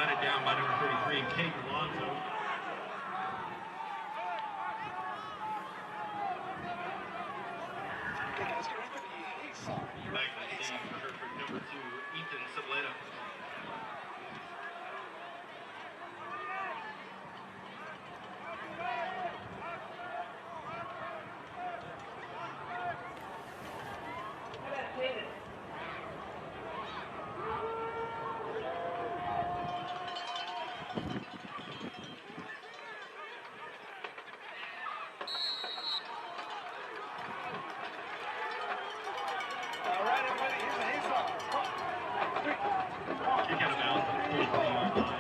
batted down by number 33, Kate Alonso. Back to the team for Hereford, number 2, Ethan Sableta. Kick out of bounds at the 43-yard line.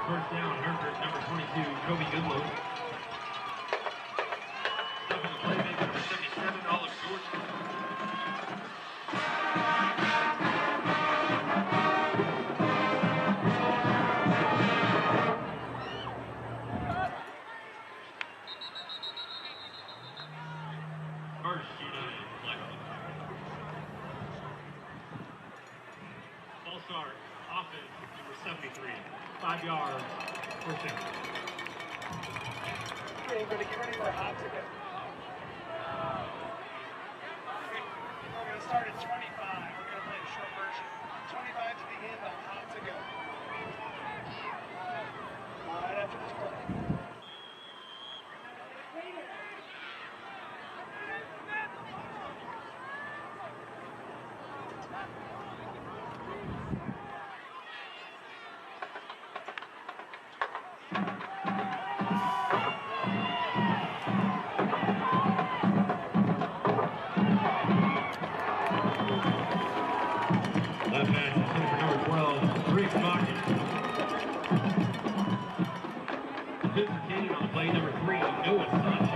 First down, Hereford, number 22, Kobe Goodlow. Stuffing the playmaker, number 77, Olive Jordan. First United Lexington. All-star offense, number 73. 5 yards, first down. Okay, everybody get ready for a hot ticket. We're going to start at 25. We're going to play a short version. 25 to begin on hot to go. Right after this play. Left pass is for number 12, Rick Martin. Defensive team on the play, number 3, Noah Sanchez.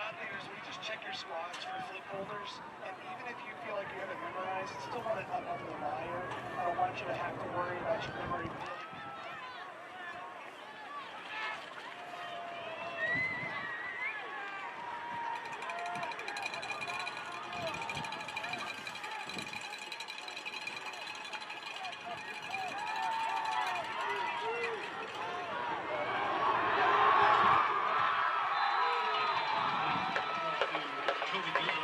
about there is we just check your squats for flip holders, and even if you feel like you have it memorized, it's still want it up under the wire. I don't want you to have to worry about your memory building. Kobe Goodwin.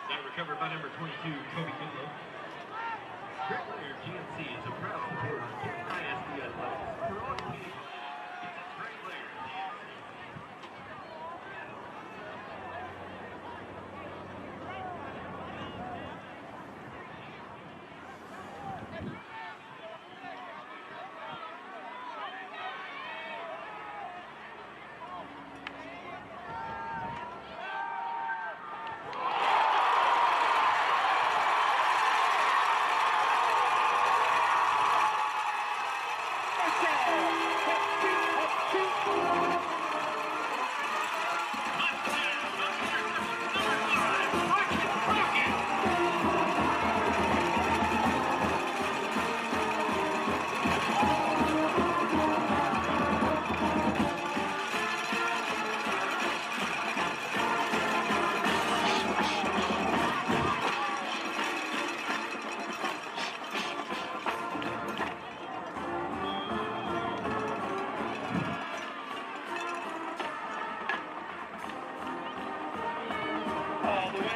That recovered by number 22, Kobe Goodlow. Great player, GNC is a proud supporter of ISD Athletics. For all community, it's a great player, GNC. All the way up.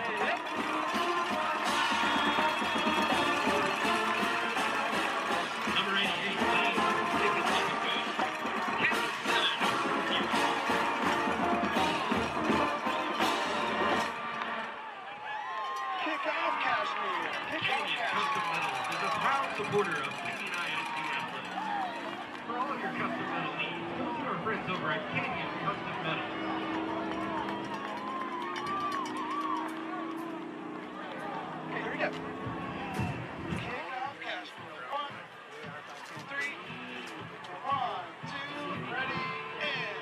Number 88, Lane Dickinson. Kick off, Cashmere. Kick off, Canyon Custom Cashmere. Metals is a proud supporter of Canyon ISD Athletics. For all of your custom metal needs, go see our friends over at Canyon Custom Metals. Okay, here we go. Kick off, Cashmere. 1, 3. 1, 2, ready, and.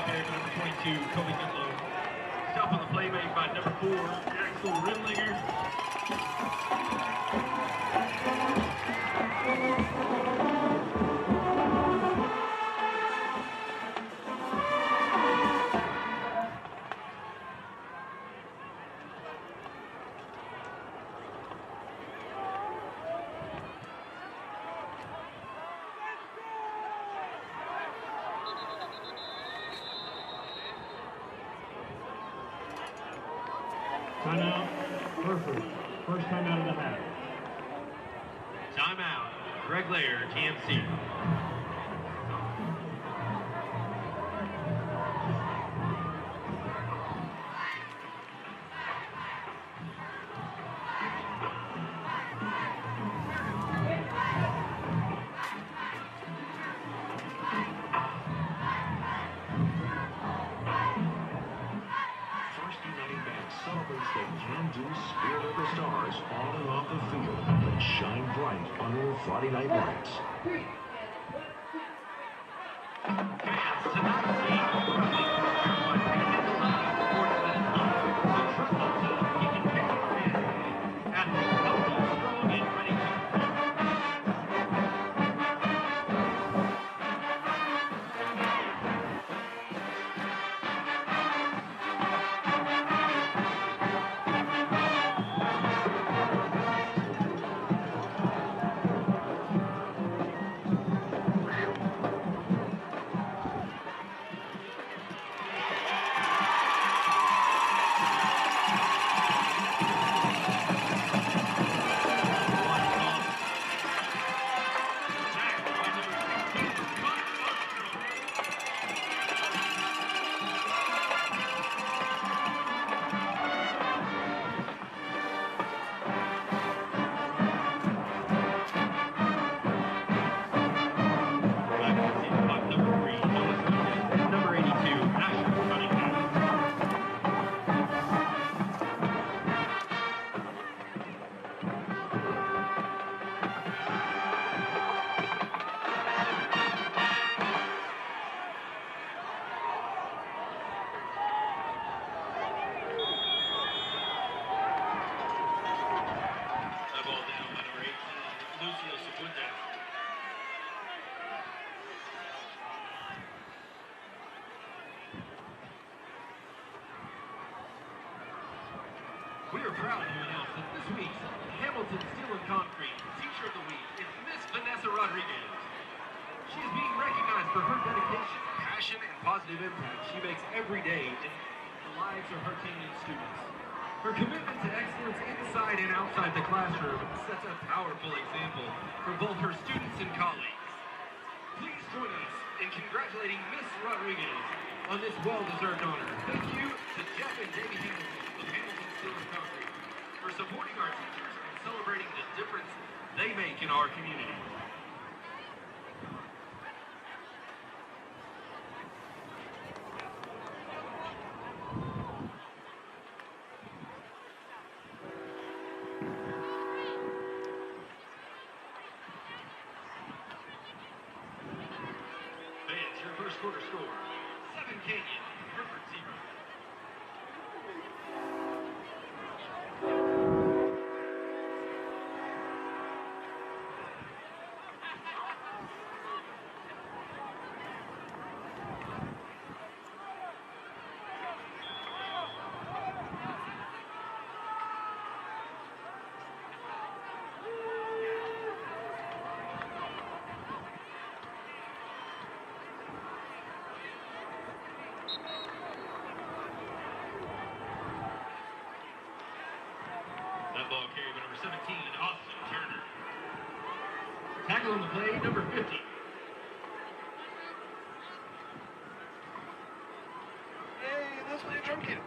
carry by number 22, Kobe Goodlow. Stop on the play made by number 4, Axel Rimlinger. Timeout, Burford. First timeout of the half. Timeout, Greg Lair, TMC. First United Bank celebrates the can-do spirit of the Stars on and off the field that shine bright under Friday night lights. Fans, tonight we are proudly partnered by Panhandle Live Sports Medicine, the trusted team keeping fit and athletes healthy, strong, and ready to compete. Number 82, Asher Cunningham. That ball down by number 18, Lucio Segunda. We are proud to announce that this week's Hamilton Steel and Concrete Teacher of the Week is Miss Vanessa Rodriguez. She is being recognized for her dedication, passion, and positive impact she makes every day in the lives of her team and students. Her commitment to excellence inside and outside the classroom sets a powerful example for both her students and colleagues. Please join us in congratulating Miss Rodriguez on this well-deserved honor. Thank you to Jeff and Jamie Hamilton of Hamilton Steel and Concrete for supporting our teachers and celebrating the difference they make in our community. Fans, your first quarter score, 7 Canyon, Hereford 0. That ball carried by number 17, Austin Turner. Tackle on the play, number 50. Hey, let's play drum kits.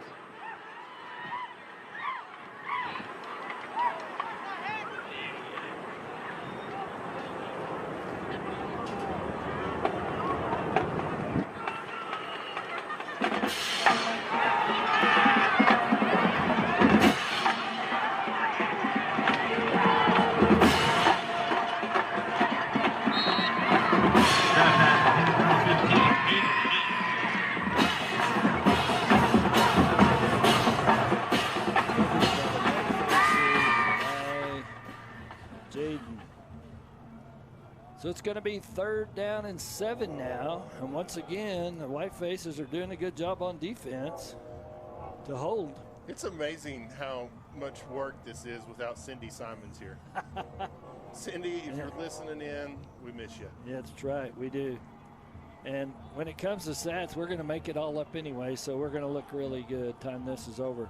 to be 3rd down and 7 now. And once again, the White Faces are doing a good job on defense to hold. It's amazing how much work this is without Cindy Simons here. Cindy, if you're listening in, we miss you. Yeah, that's right. We do. And when it comes to stats, we're going to make it all up anyway, so we're going to look really good time this is over.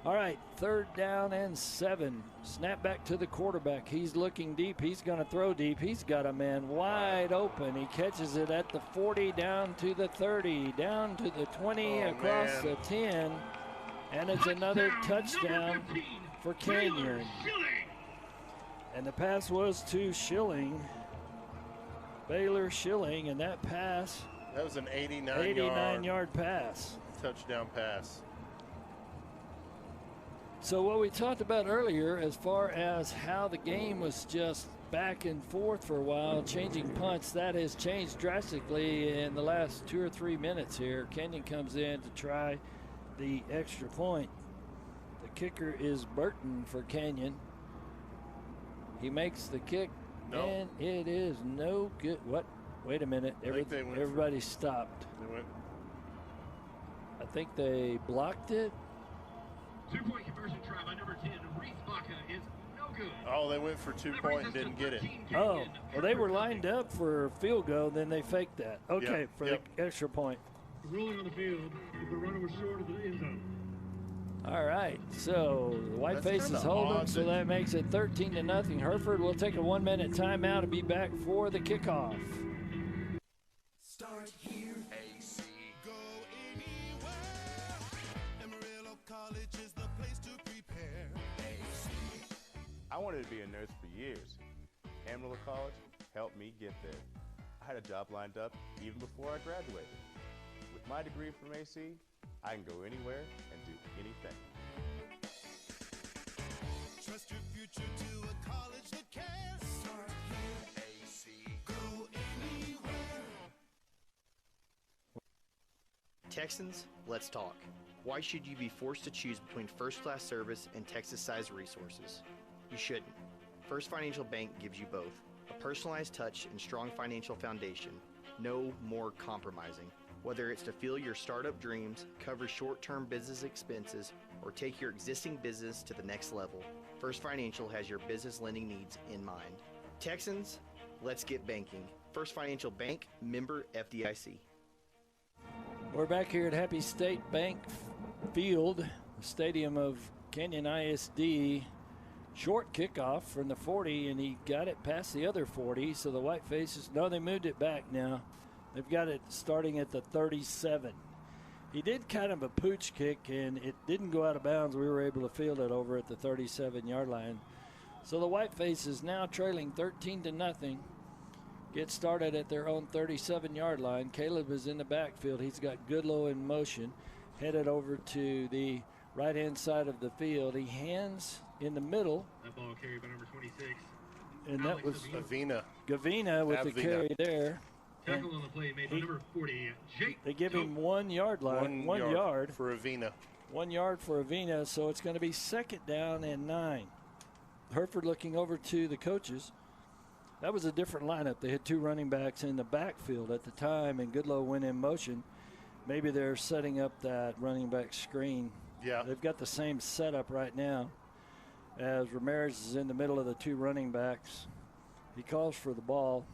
All right, 3rd down and 7. Snap back to the quarterback. He's looking deep. He's going to throw deep. He's got a man wide open. He catches it at the 40, down to the 30, down to the 20, across the 10. And it's another touchdown for Canyon. And the pass was to Schilling. Baylor Schilling, and that pass. That was an 89-yard pass. Touchdown pass. So what we talked about earlier as far as how the game was just back and forth for a while, changing punts, that has changed drastically in the last 2 or 3 minutes here. Kenyon comes in to try the extra point. The kicker is Burton for Canyon. He makes the kick, and it is no good. What? Wait a minute. Everybody stopped. I think they blocked it. 2-point conversion try by number 10, Reese Baca, is no good. Oh, they went for 2-point and didn't get it. Oh, well, they were lined up for field goal, then they faked that. Okay, for the extra point. Rolling on the field, the runner was short of the end zone. All right, so the White Faces hold them, so that makes it 13-0. Hereford will take a 1-minute timeout and be back for the kickoff. Start here. AC. Go anywhere. Amarillo College is the place to prepare. AC. I wanted to be a nurse for years. Amarillo College helped me get there. I had a job lined up even before I graduated. With my degree from AC, I can go anywhere and do anything. Trust your future to a college that cares. Start here. AC. Go anywhere. Texans, let's talk. Why should you be forced to choose between first-class service and Texas-sized resources? You shouldn't. First Financial Bank gives you both. A personalized touch and strong financial foundation. No more compromising. Whether it's to fuel your startup dreams, cover short-term business expenses, or take your existing business to the next level, First Financial has your business lending needs in mind. Texans, let's get banking. First Financial Bank, member FDIC. We're back here at Happy State Bank Field, the stadium of Canyon ISD. Short kickoff from the 40, and he got it past the other 40, so the White Faces, no, they moved it back now. They've got it starting at the 37. He did kind of a pooch kick, and it didn't go out of bounds. We were able to field it over at the 37-yard line. So the White Faces now trailing 13-0. Get started at their own 37-yard line. Caleb is in the backfield. He's got Goodlow in motion, headed over to the right-hand side of the field. He hands in the middle. That ball carried by number 26. And that was Gavina with the carry there. Tackle on the play made by number 40, Jake. They give him 1 yard line, 1 yard for Avina. 1 yard for Avina, so it's going to be 2nd down and 9. Hereford looking over to the coaches. That was a different lineup. They had 2 running backs in the backfield at the time, and Goodlow went in motion. Maybe they're setting up that running back screen. Yeah. They've got the same setup right now as Ramirez is in the middle of the 2 running backs. He calls for the ball.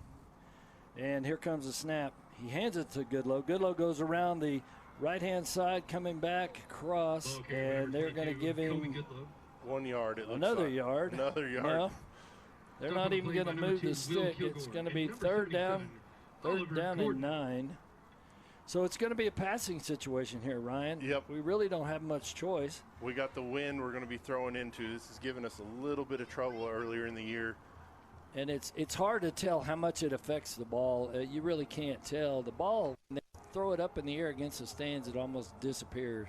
And here comes the snap. He hands it to Goodlow. Goodlow goes around the right-hand side, coming back across, and they're going to give him 1 yard. Another yard. Another yard. No, they're not even going to move the stick. It's going to be third down and 9. So it's going to be a passing situation here, Ryan. Yep. We really don't have much choice. We got the wind we're going to be throwing into. This has given us a little bit of trouble earlier in the year. And it's hard to tell how much it affects the ball. You really can't tell. The ball, when they throw it up in the air against the stands, it almost disappears.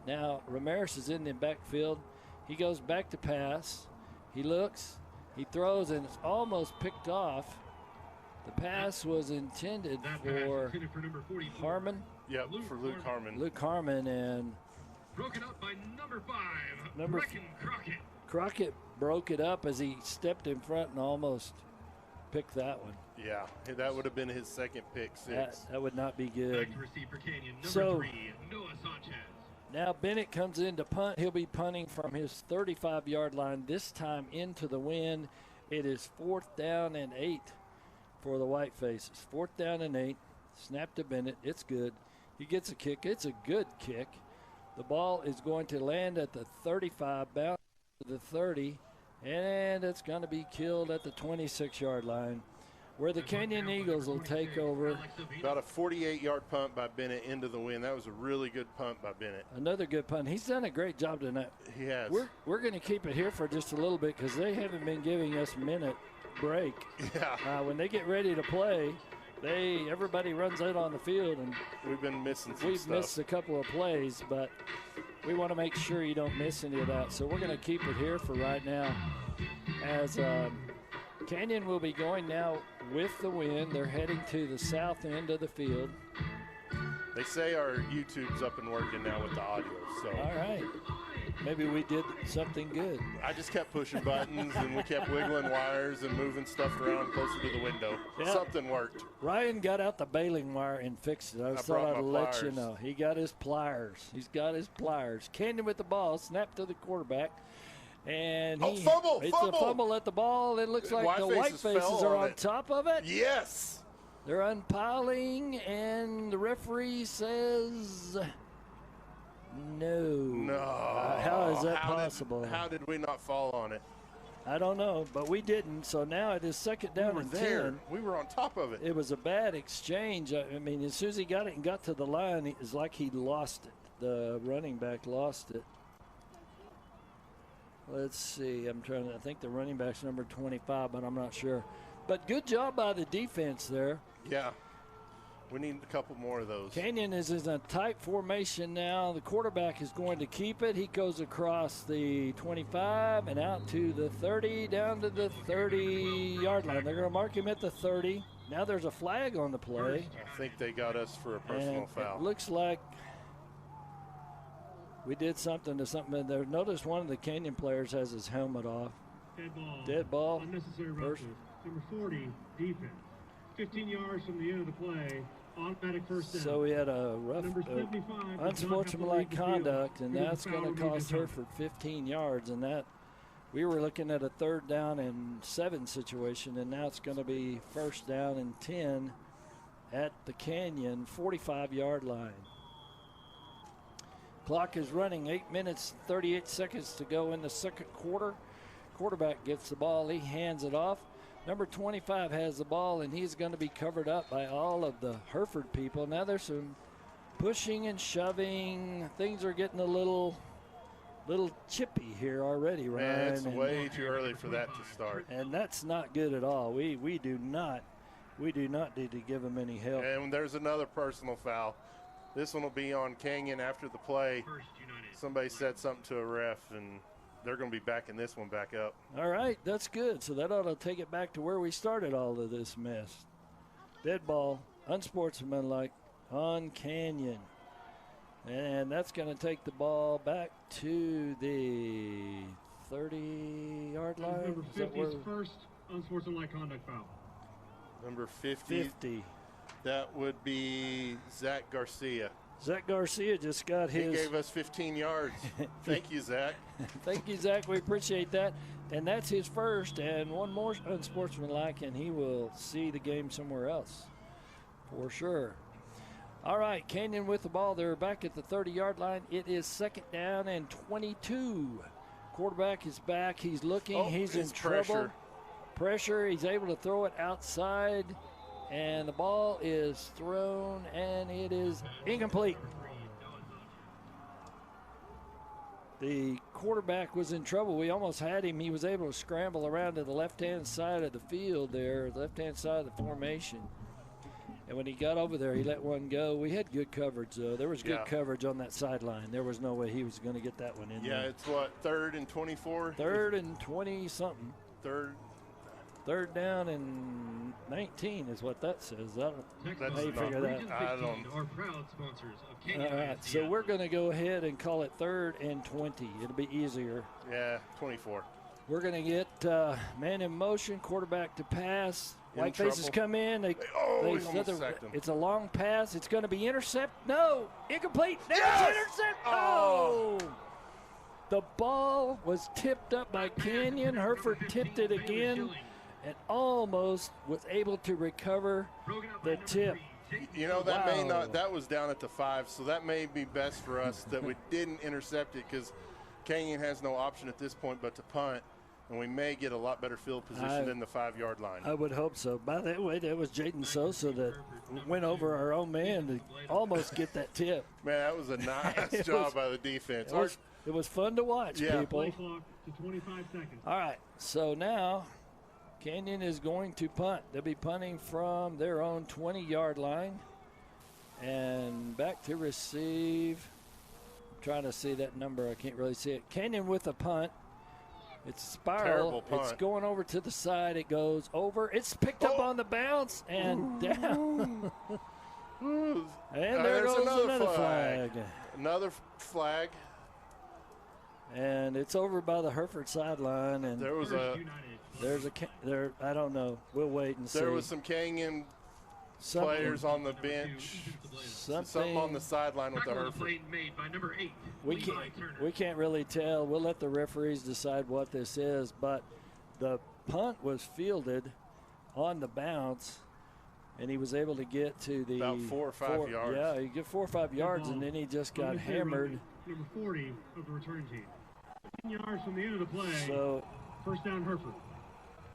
Now, Ramirez is in the backfield. He goes back to pass. He looks. He throws, and it's almost picked off. The pass was intended for Harmon. Yep, for Luke Harmon. Luke Harmon, and broken up by number 5, Brecken Crockett. Crockett broke it up as he stepped in front and almost picked that one. Yeah, that would have been his second pick six. That would not be good. Back to receive for Canyon, number So 3, Noah Sanchez. now Bennett comes in to punt. He'll be punting from his 35-yard line, this time into the wind. It is 4th down and 8 for the White Faces. 4th down and 8. Snap to Bennett. It's good. He gets a kick. It's a good kick. The ball is going to land at the 35, bounce to the 30, and it's going to be killed at the 26-yard line, where the Canyon Eagles will take over. About a 48-yard punt by Bennett into the wind. That was a really good punt by Bennett. Another good punt. He's done a great job tonight. He has. We're going to keep it here for just a little bit because they haven't been giving us minute break. Yeah. When they get ready to play, everybody runs out on the field, and we've been missing some we've stuff. missed a couple of plays, but we want to make sure you don't miss any of that. So we're going to keep it here for right now, as Canyon will be going now with the wind. They're heading to the south end of the field. They say our YouTube's up and working now with the audio. So all right. Maybe we did something good. I just kept pushing buttons and we kept wiggling wires and moving stuff around closer to the window. Yeah. Something worked. Ryan got out the baling wire and fixed it. I just thought I'd let you know. He got his pliers. He's got his pliers. Canyon with the ball, snap to the quarterback. And fumble! It's a fumble at the ball. It looks like the White Faces are on top of it. Yes. They're unpiling, and the referee says no. How is that possible? How did we not fall on it? I don't know, but we didn't. So now it is 2nd down and 10. We were on top of it. It was a bad exchange. I mean, as soon as he got it and got to the line, it was like he lost it. The running back lost it. Let's see. I think the running back's number 25, but I'm not sure. But good job by the defense there. Yeah. We need a couple more of those. Canyon is in a tight formation now. The quarterback is going to keep it. He goes across the 25 and out to the 30, down to the 30-yard line. They're going to mark him at the 30. Now there's a flag on the play. I think they got us for a personal foul. It looks like we did something to something there. Notice one of the Canyon players has his helmet off. Dead ball. Unnecessary roughness. Number 40, defense. 15 yards from the end of the play. Automatic first down. So we had a rough, Number 75 unsportsmanlike conduct, and It was that's a foul going to to be cost Hereford 15 yards. And that we were looking at a 3rd down and 7 situation, and now it's going to be 1st down and 10 at the Canyon 45-yard line. Clock is running. 8 minutes, 38 seconds to go in the 2nd quarter. Quarterback gets the ball. He hands it off. Number 25 has the ball, and he's going to be covered up by all of the Hereford people. Now there's some pushing and shoving. Things are getting a little chippy here already, Ryan. Man, it's way too early for that to start. And that's not good at all. We do not need to give them any help. And there's another personal foul. This one will be on Canyon after the play. Somebody said something to a ref, and they're going to be backing this one back up. All right, that's good. So that ought to take it back to where we started all of this mess. Dead ball, unsportsmanlike on Canyon. And that's going to take the ball back to the 30-yard line. Number 50's first unsportsmanlike conduct foul. Number 50. That would be Zach Garcia. Zach Garcia just got his. He gave us 15 yards. Thank you, Zach. Thank you, Zach. We appreciate that. And that's his first, and one more unsportsmanlike, and he will see the game somewhere else for sure. All right, Canyon with the ball. They're back at the 30-yard line. It is 2nd down and 22. Quarterback is back. He's looking. He's in trouble. Pressure. He's able to throw it outside. And the ball is thrown, and it is incomplete. The quarterback was in trouble. We almost had him. He was able to scramble around to the left-hand side of the field there, the left-hand side of the formation. And when he got over there, he let one go. We had good coverage, though. There was good coverage on that sideline. There was no way he was going to get that one in there. Yeah, it's what, 3rd and 24? 3rd and 20-something. 3rd down and 19 is what that says. How you figure that? I don't. Are proud sponsors of Canyon. All right, so we're going to go ahead and call it 3rd and 20. It'll be easier. Yeah, 24. We're going to get man in motion, quarterback to pass. Whitefaces trouble. come in. They He's almost sacked him. it's a long pass. It's going to be intercepted. No, incomplete. There's Yes! intercept. Oh! Oh! The ball was tipped up by Canyon. Hereford tipped it again and almost was able to recover the tip. You know, that may Wow. not, that was down at the 5, so that may be best for us that we didn't intercept it because Canyon has no option at this point but to punt, and we may get a lot better field position than the 5-yard line. I would hope so. By the way, that was Jaden Sosa that went over our own man to almost get that tip. Man, that was a nice job by the defense. It was fun to watch, Yeah. people. Play clock to 25 seconds. All right, so now Canyon is going to punt. They'll be punting from their own 20-yard line. And back to receive. I'm trying to see that number. I can't really see it. Canyon with a punt. It's a spiral. Terrible punt. It's going over to the side. It goes over. It's picked up on the bounce and down. And there there's goes another flag. Another flag. And it's over by the Hereford sideline. And There was I don't know. We'll wait and see. There was some Canyon players on the bench. Something on the sideline with the Hereford. Made by number 8. We can't really tell. We'll let the referees decide what this is. But the punt was fielded on the bounce, and he was able to get to the About 4 or 5 yards. Yeah, he get 4 or 5 yards, and then he just got hammered. Number 40 of the return team. 10 yards from the end of the play. So First down, Hereford.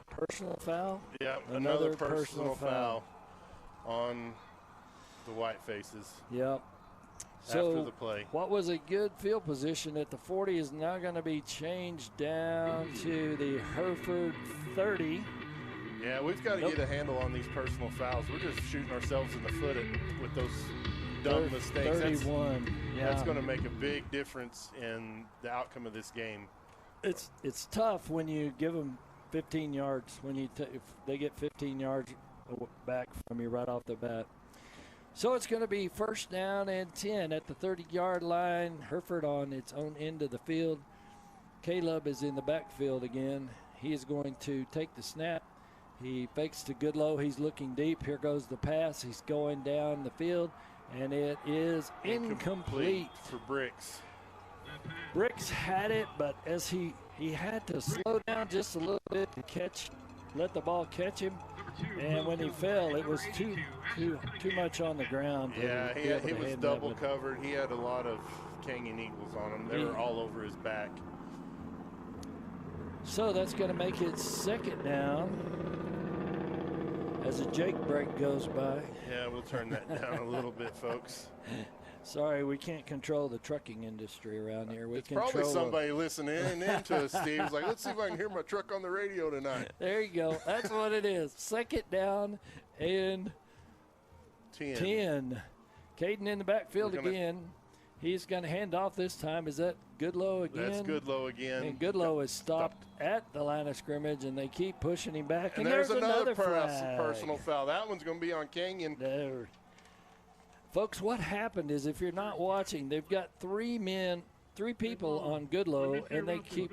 personal foul. Yeah, another personal foul on the Whitefaces. Yep. After So the play. what was a good field position at the 40 is now going to be changed down to the Hereford 30. Yeah, we've got to get a handle on these personal fouls. We're just shooting ourselves in the foot with those dumb mistakes. 31. That's going to make a big difference in the outcome of this game. It's tough when you give them 15 yards, when you if they get 15 yards back from you right off the bat. So it's going to be first down and 10 at the 30-yard line. Hereford on its own end of the field. Caleb is in the backfield again. He is going to take the snap. He fakes to Goodlow. He's looking deep. Here goes the pass. He's going down the field, and it is incomplete. For Bricks. Bricks had it, but as he had to slow down just a little bit to let the ball catch him. And when he fell, it was too much on the ground. Yeah, he was double covered. He had a lot of Canyon Eagles on him. They were all over his back. So that's going to make it second down as a Jake break goes by. Yeah, we'll turn that down a little bit, folks. Sorry, we can't control the trucking industry around here. It's probably somebody listening in to us, Steve. It's like, let's see if I can hear my truck on the radio tonight. There you go. That's what it is. Second down and 10. Caden in the backfield again. He's going to hand off this time. Is that Goodlow again? That's Goodlow again. And Goodlow is stopped at the line of scrimmage, and they keep pushing him back. And there's another personal foul. That one's going to be on Canyon. There. Folks, what happened is if you're not watching, they've got three people on Goodlow, and they keep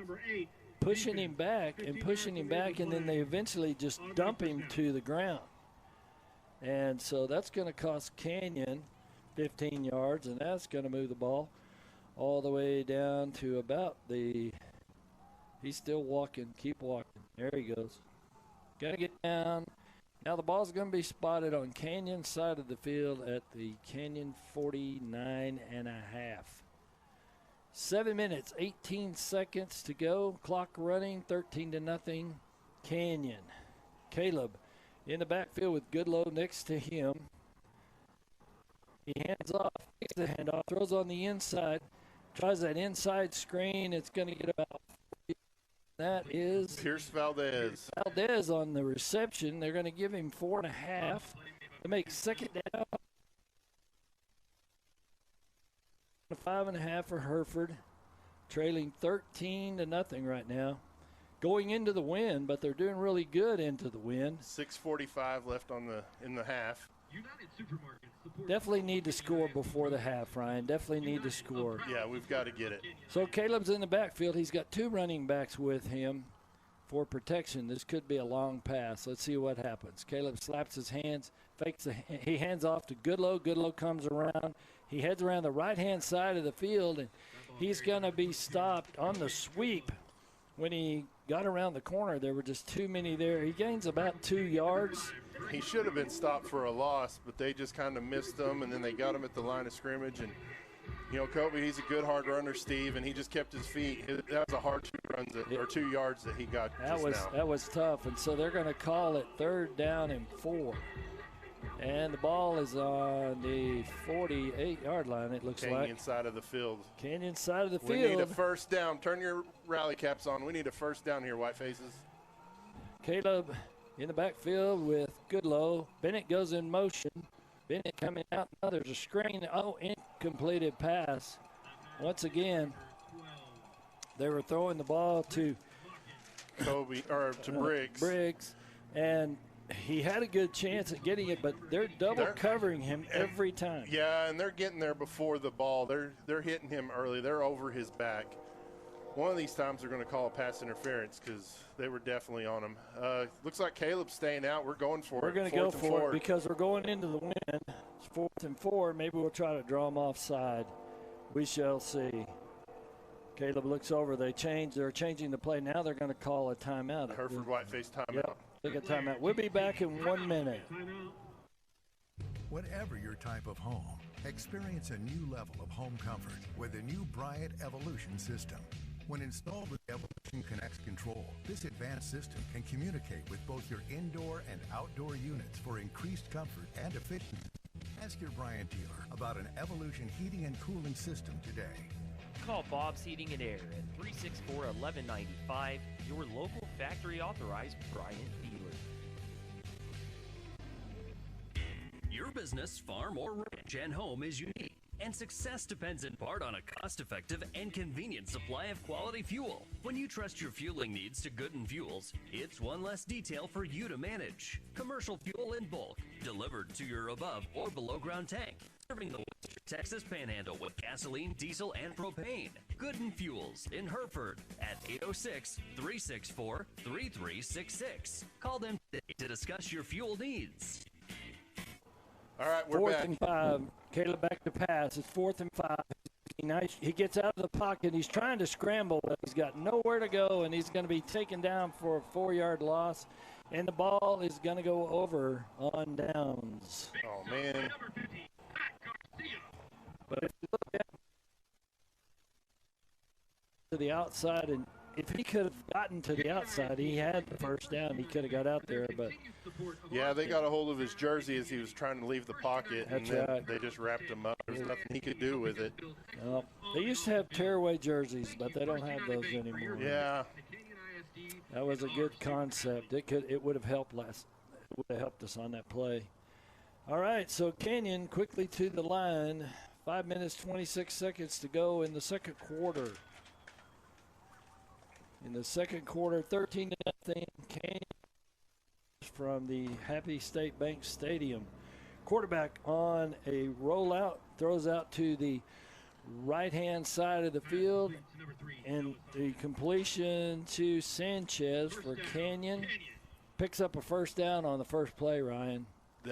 pushing him back, and then they eventually just dump him to the ground. And so that's going to cost Canyon 15 yards, and that's going to move the ball all the way down to about he's still walking. Keep walking. There he goes. Got to get down. Now the ball's going to be spotted on Canyon side of the field at the Canyon 49 and a half. 7 minutes, 18 seconds to go. Clock running, 13-0. Canyon. Caleb in the backfield with Goodlow next to him. He hands off, takes the handoff, throws on the inside, tries that inside screen. It's going to get about 40. That is Pierce Valdez. Valdez on the reception. They're going to give him 4.5 to make second down. 5.5 for Hereford, trailing 13-0 right now. Going into the win, but they're doing really good into the win. 6:45 left in the half. United Supermarkets. Definitely need to score before the half, Ryan. Definitely need to score. Yeah, we've got to get it. So Caleb's in the backfield. He's got two running backs with him. for protection. This could be a long pass. Let's see what happens. Caleb slaps his hands, he hands off to Goodlow. Goodlow comes around. He heads around the right-hand side of the field, and he's going to be stopped on the sweep. When he got around the corner, there were just too many there. He gains about 2 yards. He should have been stopped for a loss, but they just kind of missed him, and then they got him at the line of scrimmage. And, you know, Kobe, he's a good hard runner, Steve, and he just kept his feet. That was a hard 2 runs or 2 yards that he got just now. That was tough, and so they're going to call it 3rd down and 4. And the ball is on the 48-yard line, it looks like. Canyon side of the field. Canyon side of the field. We need a first down. Turn your rally caps on. We need a first down here, White Faces. Caleb in the backfield with Goodlow. Bennett goes in motion. Bennett coming out. Now there's a screen. Oh, incompleted pass. Once again, they were throwing the ball to Kobe, or to Briggs. Briggs. And he had a good chance at getting it, but they're covering him every time. Yeah, and they're getting there before the ball. They're hitting him early. They're over his back. One of these times they're going to call a pass interference because they were definitely on him. Looks like Caleb's staying out. We're going for it. We're going to go for it because we're going into the wind. It's 4th and 4. Maybe we'll try to draw them offside. We shall see. Caleb looks over. They're changing the play. Now they're going to call a timeout. Hereford Whiteface timeout. Yep. Take a timeout. We'll be back in 1 minute. Whatever your type of home, experience a new level of home comfort with the new Bryant Evolution system. When installed with Evolution Connect Control, this advanced system can communicate with both your indoor and outdoor units for increased comfort and efficiency. Ask your Bryant dealer about an Evolution heating and cooling system today. Call Bob's Heating and Air at 364-1195, your local factory authorized Bryant dealer. Your business, farm, or ranch and home is unique, and success depends in part on a cost-effective and convenient supply of quality fuel. When you trust your fueling needs to Gooden Fuels, it's one less detail for you to manage. Commercial fuel in bulk, delivered to your above or below ground tank, serving the Western Texas Panhandle with gasoline, diesel, and propane. Gooden Fuels in Hereford at 806-364-3366. Call them today to discuss your fuel needs. All right, we're 4th back. and 5. Caleb back to pass. It's 4th and 5. He gets out of the pocket. He's trying to scramble, but he's got nowhere to go, and he's going to be taken down for a 4-yard loss. And the ball is going to go over on downs. Oh, man. But if you look at to the outside, and if he could have gotten to the outside, he had the first down. He could have got out there, but yeah, they got a hold of his jersey as he was trying to leave the pocket, and then they just wrapped him up. There's nothing he could do with it. Well, they used to have tearaway jerseys, but they don't have those anymore. Yeah, that was a good concept. It would have helped us on that play. All right, so Canyon quickly to the line. 5 minutes, 26 seconds to go in the second quarter. In the second quarter, 13-0, Canyon from the Happy State Bank Stadium. Quarterback on a rollout, throws out to the right-hand side of the field, and the completion to Sanchez for Canyon. Picks up a first down on the first play, Ryan. We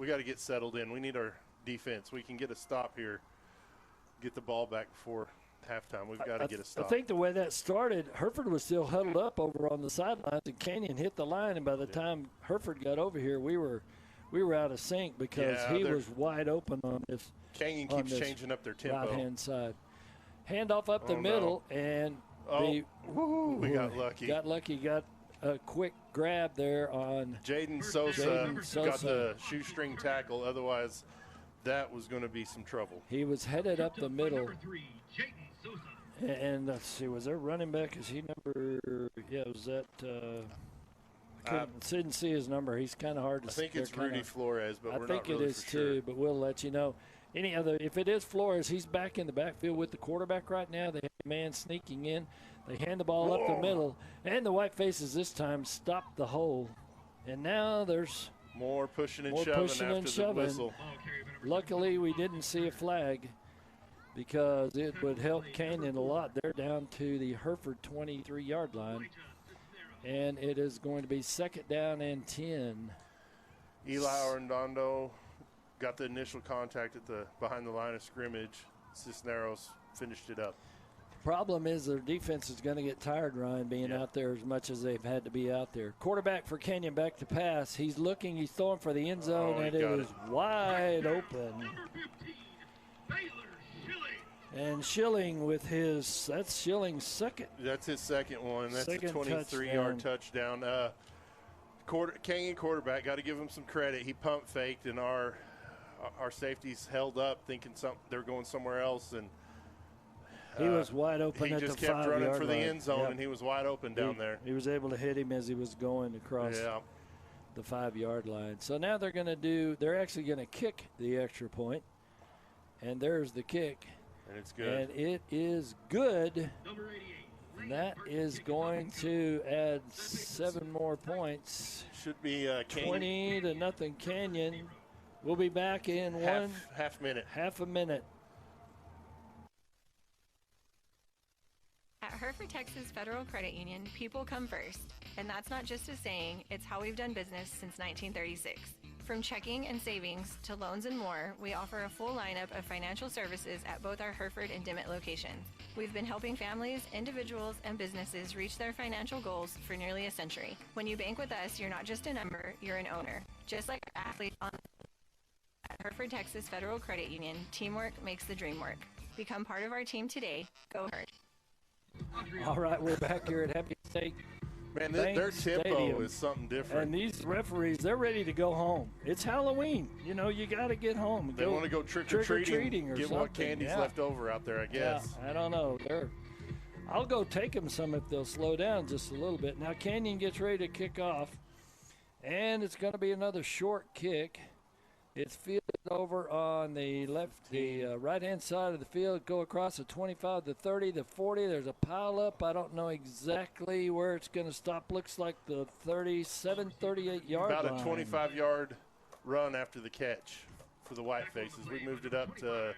got to get settled in. We need our defense. We can get a stop here, get the ball back before halftime. We've got to get a stop. I think the way that started, Hereford was still huddled up over on the sidelines, and Canyon hit the line, and by the time Hereford got over here, we were out of sync because he was wide open on this. Canyon keeps changing up their tempo. Right-hand side. Handoff up the middle, and we got lucky. Got a quick grab there on Jaden Sosa. Got the shoestring tackle. Otherwise, that was going to be some trouble. He was headed up the middle. And let's see, was there running back? Is he number? Yeah, was that? Didn't see his number. He's kind of hard to see. I think it's Rudy Flores, but we're not really for sure. I think it is too, but we'll let you know. If it is Flores, he's back in the backfield with the quarterback right now. They have a man sneaking in. They hand the ball up the middle, and the White Faces this time stop the hole. And now there's more pushing and shoving after the whistle. Luckily, we didn't see a flag, because it would help Canyon a lot. They're down to the Hereford 23-yard line. And it is going to be 2nd down and 10. Eli Arredondo got the initial contact at the behind the line of scrimmage. Cisneros finished it up. Problem is their defense is going to get tired, Ryan, being out there as much as they've had to be out there. Quarterback for Kenyon back to pass. He's looking, he's throwing for the end zone, and it is wide open. And Schilling with that's Schilling's second. That's his second one. That's Second a 23-yard touchdown. Kenyon quarterback, got to give him some credit. He pump faked, and our safeties held up thinking they're going somewhere else, and he was wide open at the 5-yard line. He just kept running for the end zone, and he was wide open down there. He was able to hit him as he was going across the 5-yard line. So now they're actually going to kick the extra point, and there's the kick. And it's good. And it is good. And that is going to add 7 more points. Should be 20-0 Canyon. We'll be back in half a minute. At Hereford Texas Federal Credit Union, people come first. And that's not just a saying, it's how we've done business since 1936. From checking and savings to loans and more, we offer a full lineup of financial services at both our Hereford and Dimmitt locations. We've been helping families, individuals, and businesses reach their financial goals for nearly a century. When you bank with us, you're not just a number, you're an owner. Just like our athletes at Hereford Texas Federal Credit Union, teamwork makes the dream work. Become part of our team today. Go Herd. All right, we're back here at Happy State. Man, their tempo is something different. And these referees, they're ready to go home. It's Halloween. You know, you got to get home. They want to go trick-or-treating or get something. what candy's left over out there, I guess. Yeah, I don't know. I'll go take them some if they'll slow down just a little bit. Now, Canyon gets ready to kick off, and it's going to be another short kick. It's fielded over on the right-hand side of the field. Go across the 25, the 30, the 40. There's a pile up. I don't know exactly where it's going to stop. Looks like the 37, 38-yard line. About a 25-yard run after the catch for the White Faces. We moved it up to,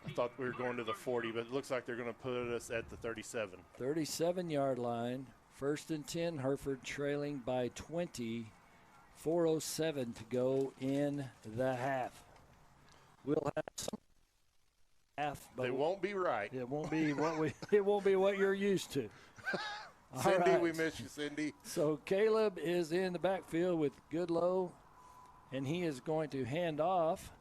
I thought we were going to the 40, but it looks like they're going to put us at the 37. 37-yard line. 1st and 10, Hereford trailing by 20. 4:07 to go in the half. We'll have some half, but they won't be right. It won't be what you're used to. Cindy, we miss you, Cindy. So Caleb is in the backfield with Goodlow, and he is going to hand off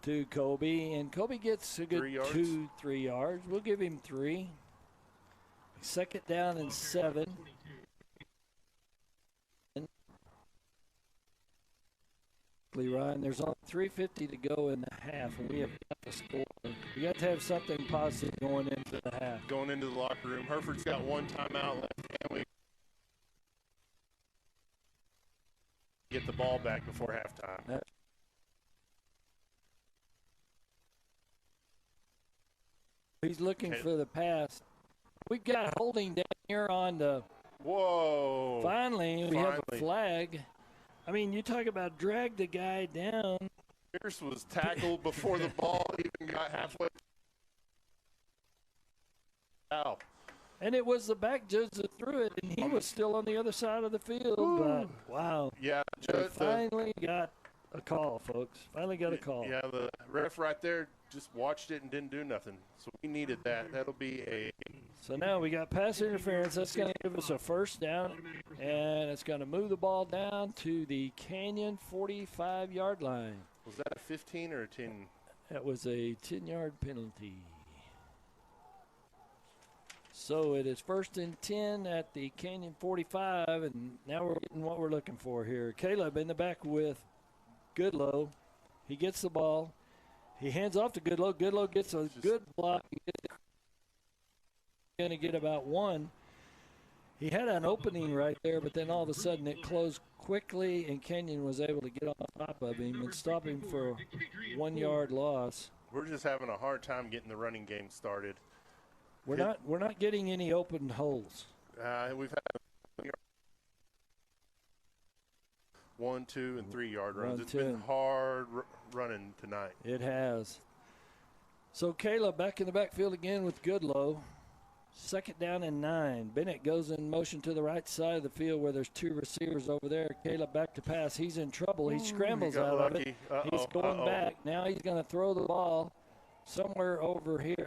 to Kobe, and Kobe gets a good 2-3 yards. We'll give him 3. 2nd down and 7. Ryan, there's only 3:50 to go in the half, and we have got to score. We got to have something positive going into the half. Going into the locker room. Hereford's got 1 timeout left, and we get the ball back before halftime. He's looking for the pass. We've got holding down here on the. Whoa! Finally, we have a flag. I mean, you talk about drag the guy down. Pierce was tackled before the ball even got halfway. Ow. And it was the back judge that threw it, and he was still on the other side of the field. But, wow. Yeah, finally got a call, folks. Finally got a call. Yeah, the ref right there just watched it and didn't do nothing. So we needed that. That'll be a. So now we got pass interference. That's going to give us a 1st down, and it's going to move the ball down to the Canyon 45-yard line. Was that a 15 or a 10? That was a 10-yard penalty. So it is 1st and 10 at the Canyon 45, and now we're getting what we're looking for here. Caleb in the back with Goodlow. He gets the ball. He hands off to Goodlow. Goodlow gets a good block. He's going to get about 1. He had an opening right there, but then all of a sudden it closed quickly, and Kenyon was able to get on top of him and stop him for a 1-yard loss. We're just having a hard time getting the running game started. We're not getting any open holes. We've had 1, 2, and 3 yard runs. It's been hard running tonight. It has. So Caleb back in the backfield again with Goodlow. 2nd down and 9. Bennett goes in motion to the right side of the field where there's 2 receivers over there. Caleb back to pass. He's in trouble. He scrambles out of it. He's going back. Now he's going to throw the ball somewhere over here.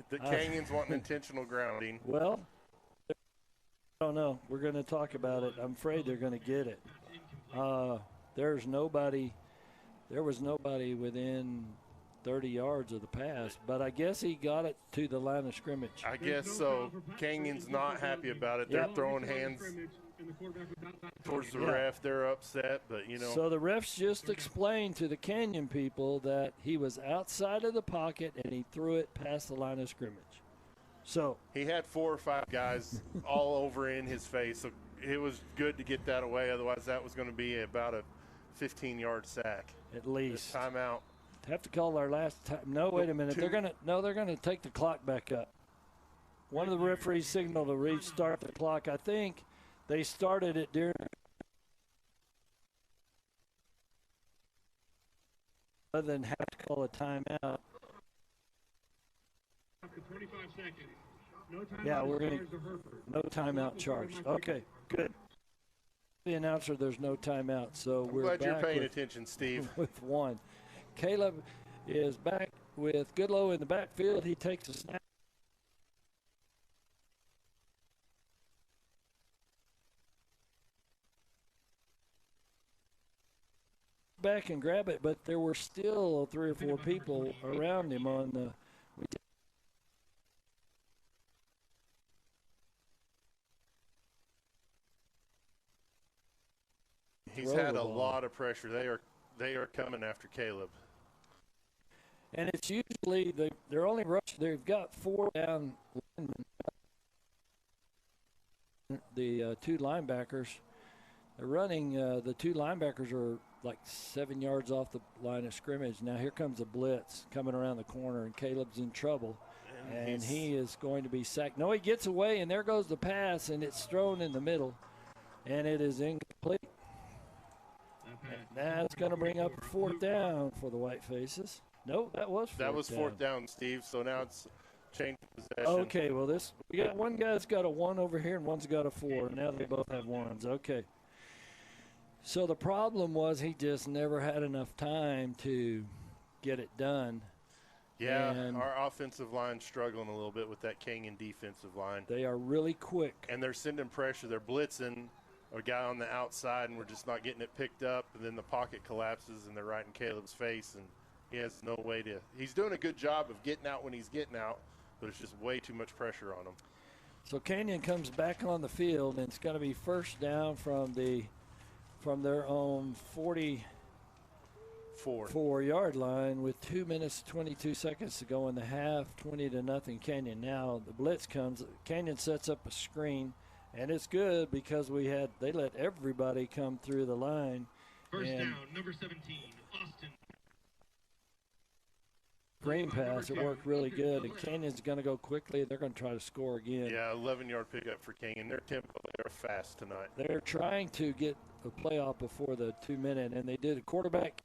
The Canyons want an intentional grounding. Well, I don't know. We're going to talk about it. I'm afraid they're going to get it. There was nobody within 30 yards of the pass, but I guess he got it to the line of scrimmage. I guess so. Canyon's not happy about it. They're throwing hands towards the ref. They're upset, but, you know. So the refs just explained to the Canyon people that he was outside of the pocket and he threw it past the line of scrimmage. So he had 4 or 5 guys all over in his face, so it was good to get that away. Otherwise, that was going to be about a 15-yard sack. At least. Timeout. Have to call our last time. No, wait a minute. They're gonna take the clock back up. One of the referees signaled to restart the clock. I think they started it during. Other than have to call a timeout. After 25 seconds. No timeout. Yeah, we're gonna no timeout charged. Okay, good. The announcer, there's no timeout, so we're glad back you're paying attention, Steve. With 1. Caleb is back with Goodlow in the backfield. He takes a snap. Back and grab it, but there were still 3 or 4 people around him on the. He's had a lot of pressure. They are coming after Caleb. And it's usually they're only rushing. They've got 4 down linemen. The 2 linebackers. They're running. The 2 linebackers are like 7 yards off the line of scrimmage. Now here comes a blitz coming around the corner, and Caleb's in trouble. And he is going to be sacked. No, he gets away, and there goes the pass, and it's thrown in the middle, and it is incomplete. That's going to bring up 4th down for the White Faces. No, that was 4th down. That was 4th down, Steve. So now it's changed possession. Okay, well, we got one guy's got a 1 over here and one's got a 4. Now they both have 1s. Okay. So the problem was he just never had enough time to get it done. Yeah, our offensive line's struggling a little bit with that Canyon defensive line. They are really quick. And they're sending pressure. They're blitzing a guy on the outside, and we're just not getting it picked up. And then the pocket collapses, and they're right in Caleb's face, and he has no way to – he's doing a good job of getting out when he's getting out, but it's just way too much pressure on him. So Canyon comes back on the field, and it's going to be 1st down from their own 44-yard line with 2 minutes, 22 seconds to go in the half, 20-0 Canyon. Now the blitz comes. Canyon sets up a screen. And it's good because they let everybody come through the line. 1st down, number 17, Austin. Green pass, it worked really good. And Canyon's going to go quickly. They're going to try to score again. Yeah, 11-yard pickup for Canyon. Their tempo, they're fast tonight. They're trying to get a playoff before the 2-minute, and they did. A quarterback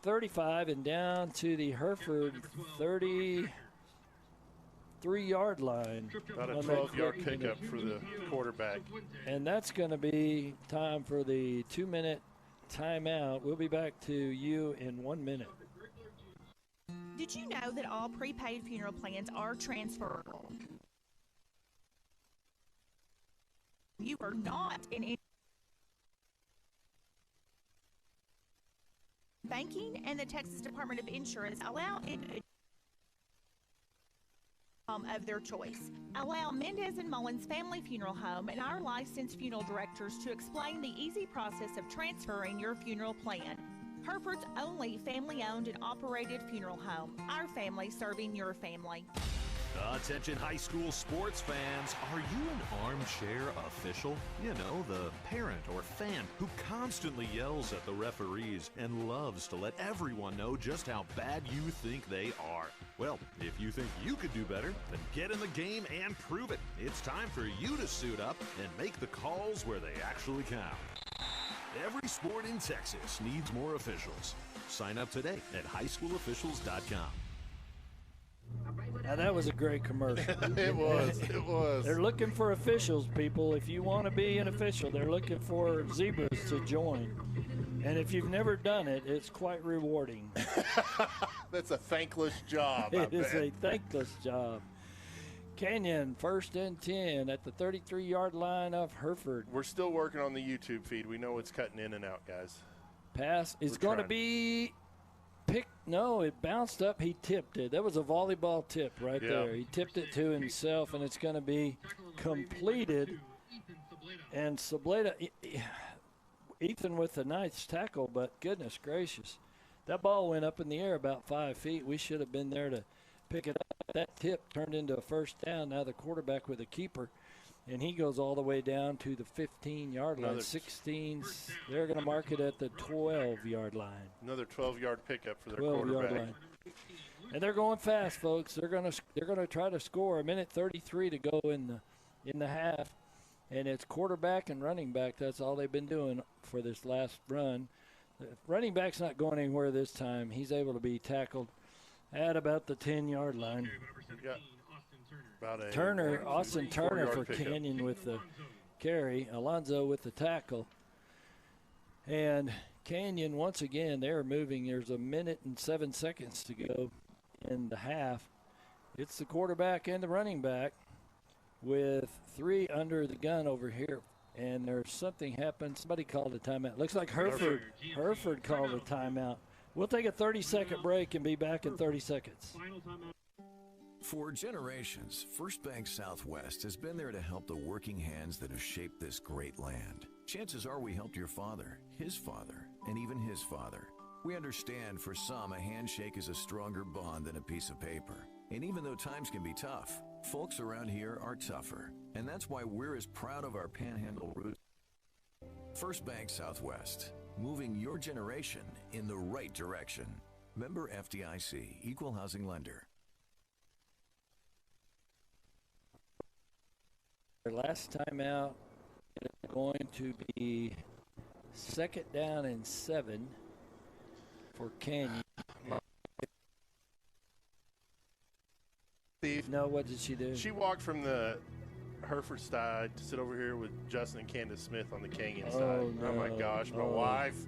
35 and down to the Hereford 33-yard line. About a 12-yard pickup for the quarterback. And that's going to be time for the 2-minute timeout. We'll be back to you in 1 minute. Did you know that all prepaid funeral plans are transferable? You are not in any banking, and the Texas Department of Insurance allow of their choice. Allow Mendez and Mullins Family Funeral Home and our licensed funeral directors to explain the easy process of transferring your funeral plan. Hereford's only family-owned and operated funeral home. Our family serving your family. Attention high school sports fans, are you an armchair official? You know, the parent or fan who constantly yells at the referees and loves to let everyone know just how bad you think they are. Well, if you think you could do better, then get in the game and prove it. It's time for you to suit up and make the calls where they actually count. Every sport in Texas needs more officials. Sign up today at highschoolofficials.com. Now that was a great commercial. It was. They're looking for officials, people. If you want to be an official, they're looking for zebras to join. And if you've never done it, it's quite rewarding. That's a thankless job. It is a thankless job. Canyon, 1st and 10 at the 33-yard line of Hereford. We're still working on the YouTube feed. We know it's cutting in and out, guys. Pass is going to be picked. No, it bounced up. He tipped it. That was a volleyball tip right there. He tipped it to himself, and it's going to be completed. And Sableda, Ethan with a nice tackle, but goodness gracious. That ball went up in the air about 5 feet. We should have been there to pick it up. That tip turned into a first down. Now the quarterback with a keeper, and he goes all the way down to the 15-yard line. 16. They're going to mark it at the 12-yard line. Another 12-yard pickup for their quarterback. Line. And they're going fast, folks. They're going to try to score. 1:33 to go in the half, and it's quarterback and running back. That's all they've been doing for this last run. The running back's not going anywhere this time. He's able to be tackled at about the 10-yard line. Austin Turner for Canyon with the carry. Alonzo with the tackle. And Canyon, once again, they're moving. There's 1:07 to go in the half. It's the quarterback and the running back with 3 under the gun over here. And there's something happened. Somebody called a timeout. Looks like Hereford called a timeout. We'll take a 30-second break and be back in 30 seconds. For generations, First Bank Southwest has been there to help the working hands that have shaped this great land. Chances are we helped your father, his father, and even his father. We understand for some a handshake is a stronger bond than a piece of paper. And even though times can be tough, folks around here are tougher. And that's why we're as proud of our Panhandle roots. First Bank Southwest, moving your generation in the right direction. Member FDIC, Equal Housing Lender. Their last time out is going to be 2nd down and 7 for Canyon. Steve, no, what did she do? She walked from the Hereford side to sit over here with Justin and Candace Smith on the Canyon side. No. Oh my gosh, my wife.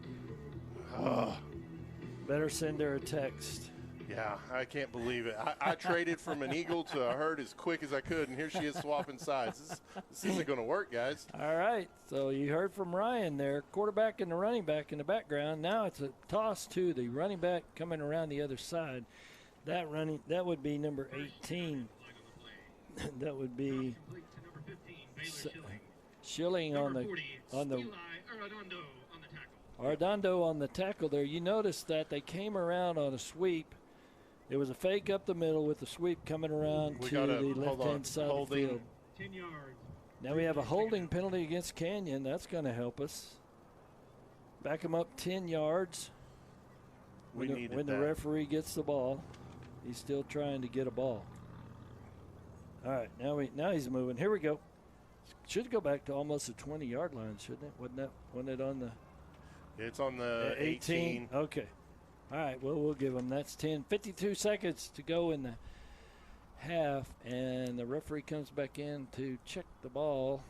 Better send her a text. Yeah, I can't believe it. I traded from an eagle to a herd as quick as I could, and here she is swapping sides. This isn't going to work, guys. All right, so you heard from Ryan there, quarterback and the running back in the background. Now it's a toss to the running back coming around the other side. That would be number 18. That would be Schilling on the Arredondo on the tackle there. You notice that they came around on a sweep. There was a fake up the middle with the sweep coming around to the left-hand side of the field. 10 yards. Now we have a holding penalty against Canyon. That's going to help us. Back them up 10 yards when the referee gets the ball. He's still trying to get a ball. All right, now he's moving. Here we go. Should go back to almost the 20-yard line, shouldn't it? Wasn't it on the? It's on the 18. Okay. All right, well, we'll give them. That's 10. 52 seconds to go in the half, and the referee comes back in to check the ball.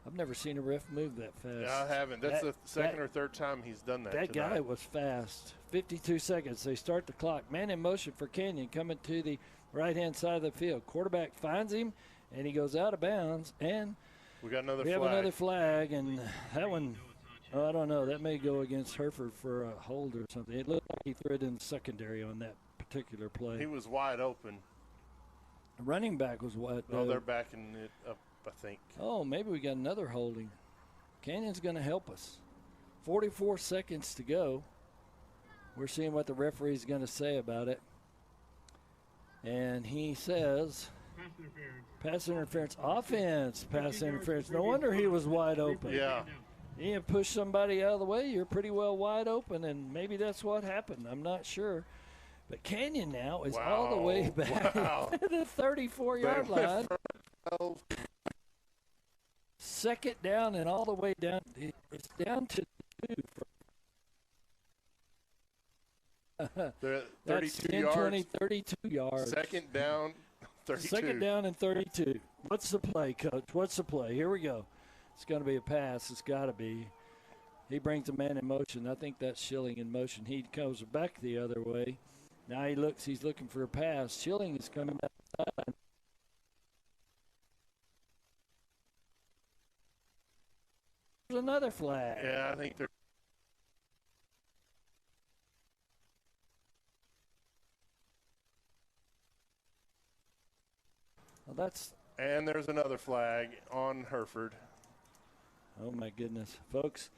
I've never seen a ref move that fast. Yeah, I haven't. That's the second or third time he's done that That tonight. guy was fast. 52 seconds. They start the clock. Man in motion for Canyon coming to the right-hand side of the field. Quarterback finds him, and he goes out of bounds, and we got another we flag. have another flag, and that one, I don't know. That may go against Hereford for a hold or something. It looked like he threw it in the secondary on that particular play. He was wide open. The running back was wide. No, they're backing it up, I think. Oh, maybe we got another holding. Canyon's going to help us. 44 seconds to go. We're seeing what the referee's going to say about it. And he says, pass interference, offense, pass interference. No wonder he was wide open. Yeah. You push somebody out of the way, you're pretty well wide open, and maybe that's what happened. I'm not sure. But Canyon now is all the way back to the 34-yard line. 2nd down and all the way down. It's down to 2. They're at That's 32 10, yards. 20, 32 yards. Second down, 32. Second down and 32. What's the play, Coach? What's the play? Here we go. It's going to be a pass. It's got to be. He brings a man in motion. I think that's Schilling in motion. He goes back the other way. Now he looks. He's looking for a pass. Schilling is coming outside. There's another flag. Yeah, I think they're. Well, that's. And there's another flag on Hereford. Oh, my goodness. Folks,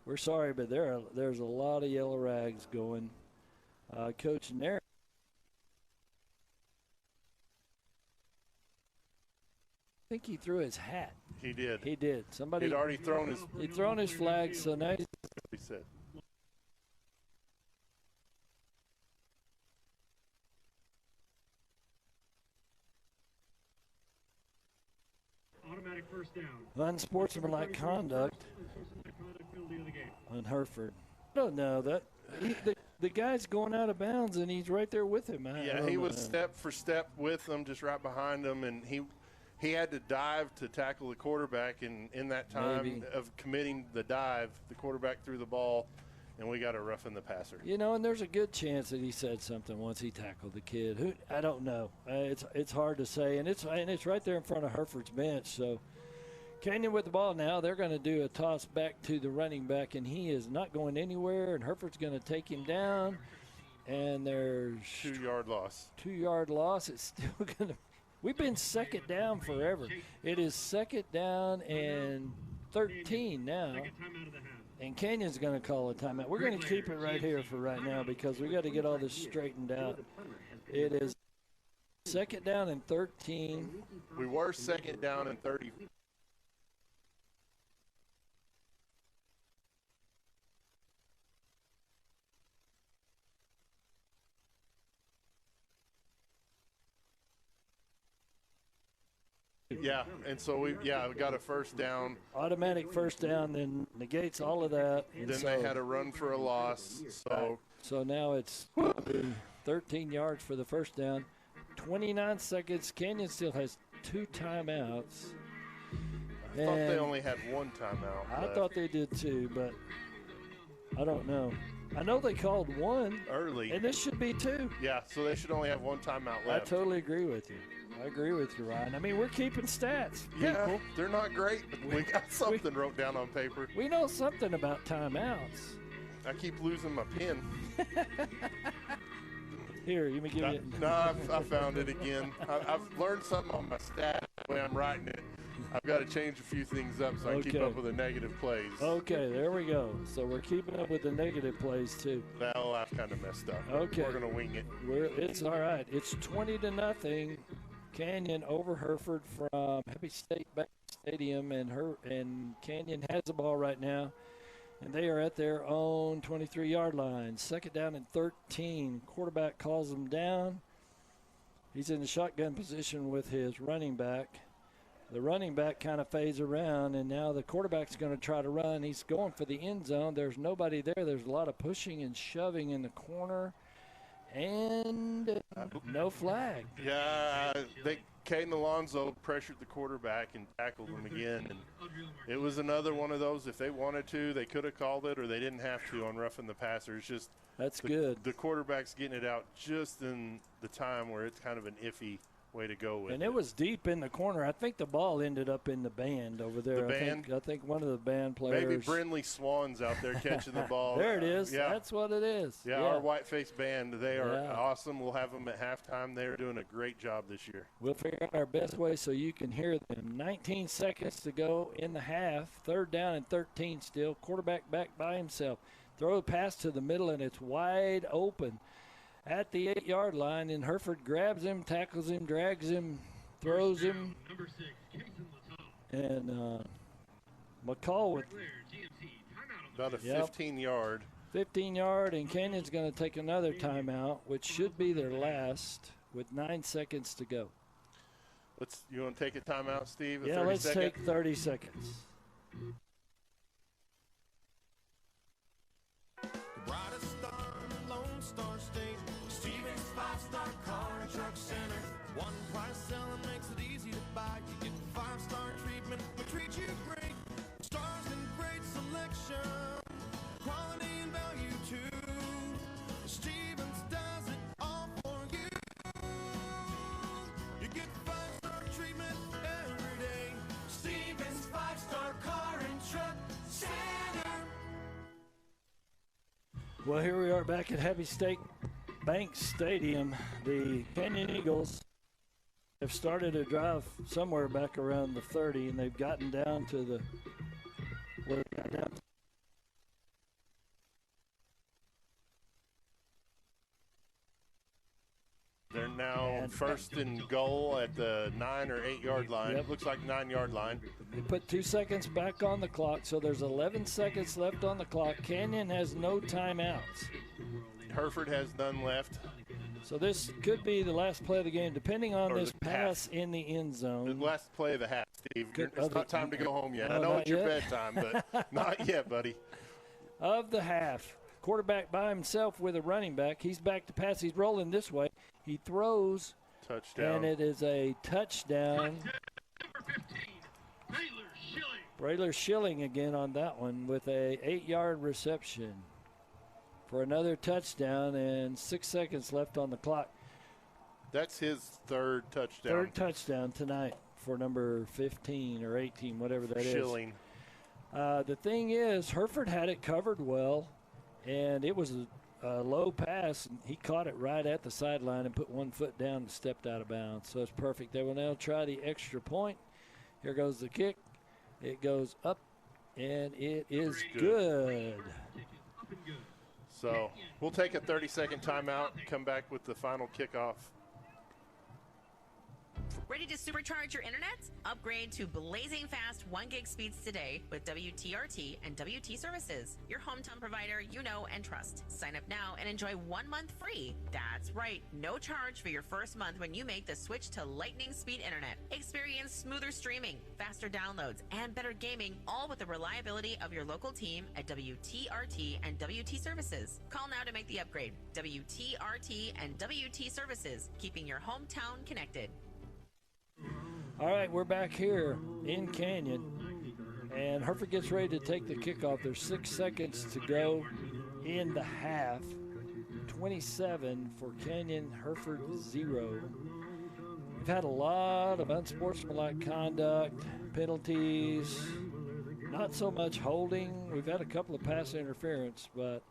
we're sorry, but there's a lot of yellow rags going. Coach Nair. I think he threw his hat. He did. He did. Somebody. He'd already thrown his. He'd thrown his flag, so now he's. He said. Automatic first down. Unsportsmanlike conduct on Hereford. I don't know that. The guy's going out of bounds, and he's right there with him. Yeah, he was step for step with them, just right behind him, and he had to dive to tackle the quarterback, and in that time Maybe. of committing the dive, the quarterback threw the ball, and we got a roughing the passer. You know, and there's a good chance that he said something once he tackled the kid. Who I don't know. It's hard to say, and it's right there in front of Hereford's bench. So Canyon with the ball now. They're going to do a toss back to the running back, and he is not going anywhere. And Hereford's going to take him down, and there's 2-yard loss. 2-yard loss. It's still going to. We've been second down forever. It is second down and 13 now. And Canyon's going to call a timeout. We're going to keep it right here for right now because we got to get all this straightened out. It is second down and 13. We were second down and 30. Yeah, and so we got a first down. Automatic first down, then negates all of that. And Then they had a run for a loss. So now it's 13 yards for the first down. 29 seconds. Canyon still has 2 timeouts. I thought they only had 1 timeout I left. thought they did too, but I don't know. I know they called 1 early, and this should be 2. Yeah, so they should only have 1 timeout I left. totally agree with you. I agree with you, Ryan. I mean, we're keeping stats, people. Yeah, they're not great, but we got something wrote down on paper. We know something about timeouts. I keep losing my pen. Here, let me give you. No, I found it again. I've learned something on my stat. The way I'm writing it, I've got to change a few things up so I can keep Okay. up with the negative plays. Okay, there we go. So we're keeping up with the negative plays too. That I've kind of messed up. Okay. We're going to wing it. It's all right. It's 20-0. Canyon over Hereford from Happy State Bank Stadium, and Canyon has the ball right now, and they are at their own 23-yard line. Second down and 13. Quarterback calls them down. He's in the shotgun position with his running back. The running back kind of fades around, and now the quarterback's going to try to run. He's going for the end zone. There's nobody there. There's a lot of pushing and shoving in the corner. And no flag. Yeah, Caden Alonso pressured the quarterback and tackled him again. And it was another one of those, if they wanted to, they could have called it, or they didn't have to on roughing the passer. It's just That's good. The quarterback's getting it out just in the time where it's kind of an iffy way to go with And it was deep in the corner. I think the ball ended up in the band over there. The band? I think one of the band players. Maybe Brindley Swan's out there catching the ball. There it is. Yeah. That's what it is. Yeah, our white-faced band, they are Yeah. awesome. We'll have them at halftime. They're doing a great job this year. We'll figure out our best way so you can hear them. 19 seconds to go in the half. Third down and 13 still. Quarterback back by himself. Throw a pass to the middle, and it's wide open at the 8-yard line. And Hereford grabs him, tackles him, drags him, throws him. And McCall with about a 15-yard. 15-yard, and Canyon's going to take another timeout, which should be their last, with 9 seconds to go. You want to take a timeout, Steve? Yeah, let's take 30 seconds. The brightest star, Lone Star State. Star Car and Truck Center. One price selling makes it easy to buy. You get 5-star treatment, we treat you great. Stars and great selection, quality and value too. Stevens does it all for you. You get 5-star treatment every day. Stevens 5-star Car and Truck Center. Well, here we are back at Happy State Bank Stadium. The Canyon Eagles have started a drive somewhere back around the 30, and they've gotten down to the They're now first and goal at the 9 or 8 yard line. Yep. Looks like 9 yard line. They put 2 seconds back on the clock, so there's 11 seconds left on the clock. Canyon has no timeouts. Hereford has none left. So this could be the last play of the game, depending on Or this the pass half. in the end zone. The last play of the half, Steve. Good- It's not time to go home yet. I No, know not it's your yet. bedtime, but not yet, buddy. Of the half, quarterback by himself with a running back. He's back to pass. He's rolling this way. He throws, Touchdown. and it is a touchdown. Braylor Schilling again on that one with a 8-yard reception for another touchdown, and 6 seconds left on the clock. That's his third touchdown. Third touchdown tonight for number 15 or 18, whatever that is. Schilling. The thing is, Hereford had it covered well, and it was a low pass, and he caught it right at the sideline and put one foot down and stepped out of bounds. So it's perfect. They will now try the extra point. Here goes the kick. It goes up, and it is good. So we'll take a 30-second timeout and come back with the final kickoff. Ready to supercharge your internet? Upgrade to blazing fast 1 gig speeds today with WTRT and WT Services, your hometown provider you know and trust. Sign up now and enjoy 1 month free. That's right, no charge for your first month when you make the switch to lightning speed internet. Experience smoother streaming, faster downloads, and better gaming, all with the reliability of your local team at WTRT and WT Services. Call now to make the upgrade. WTRT and WT Services, keeping your hometown connected. All right, we're back here in Canyon, and Hereford gets ready to take the kickoff. There's 6 seconds to go in the half. 27 for Canyon, Hereford 0. We've had a lot of unsportsmanlike conduct, penalties, not so much holding. We've had a couple of pass interference, but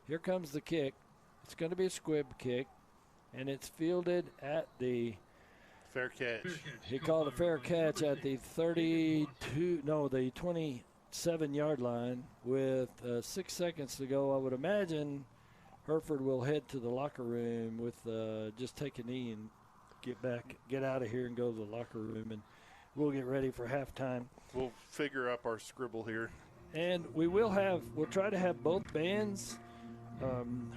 here comes the kick. It's going to be a squib kick, and it's fielded at the fair catch. He called a fair catch at the 27-yard line with 6 seconds to go. I would imagine Hereford will head to the locker room with just take a knee and get out of here and go to the locker room, and we'll get ready for halftime. We'll figure up our scribble here. And we'll try to have both bands,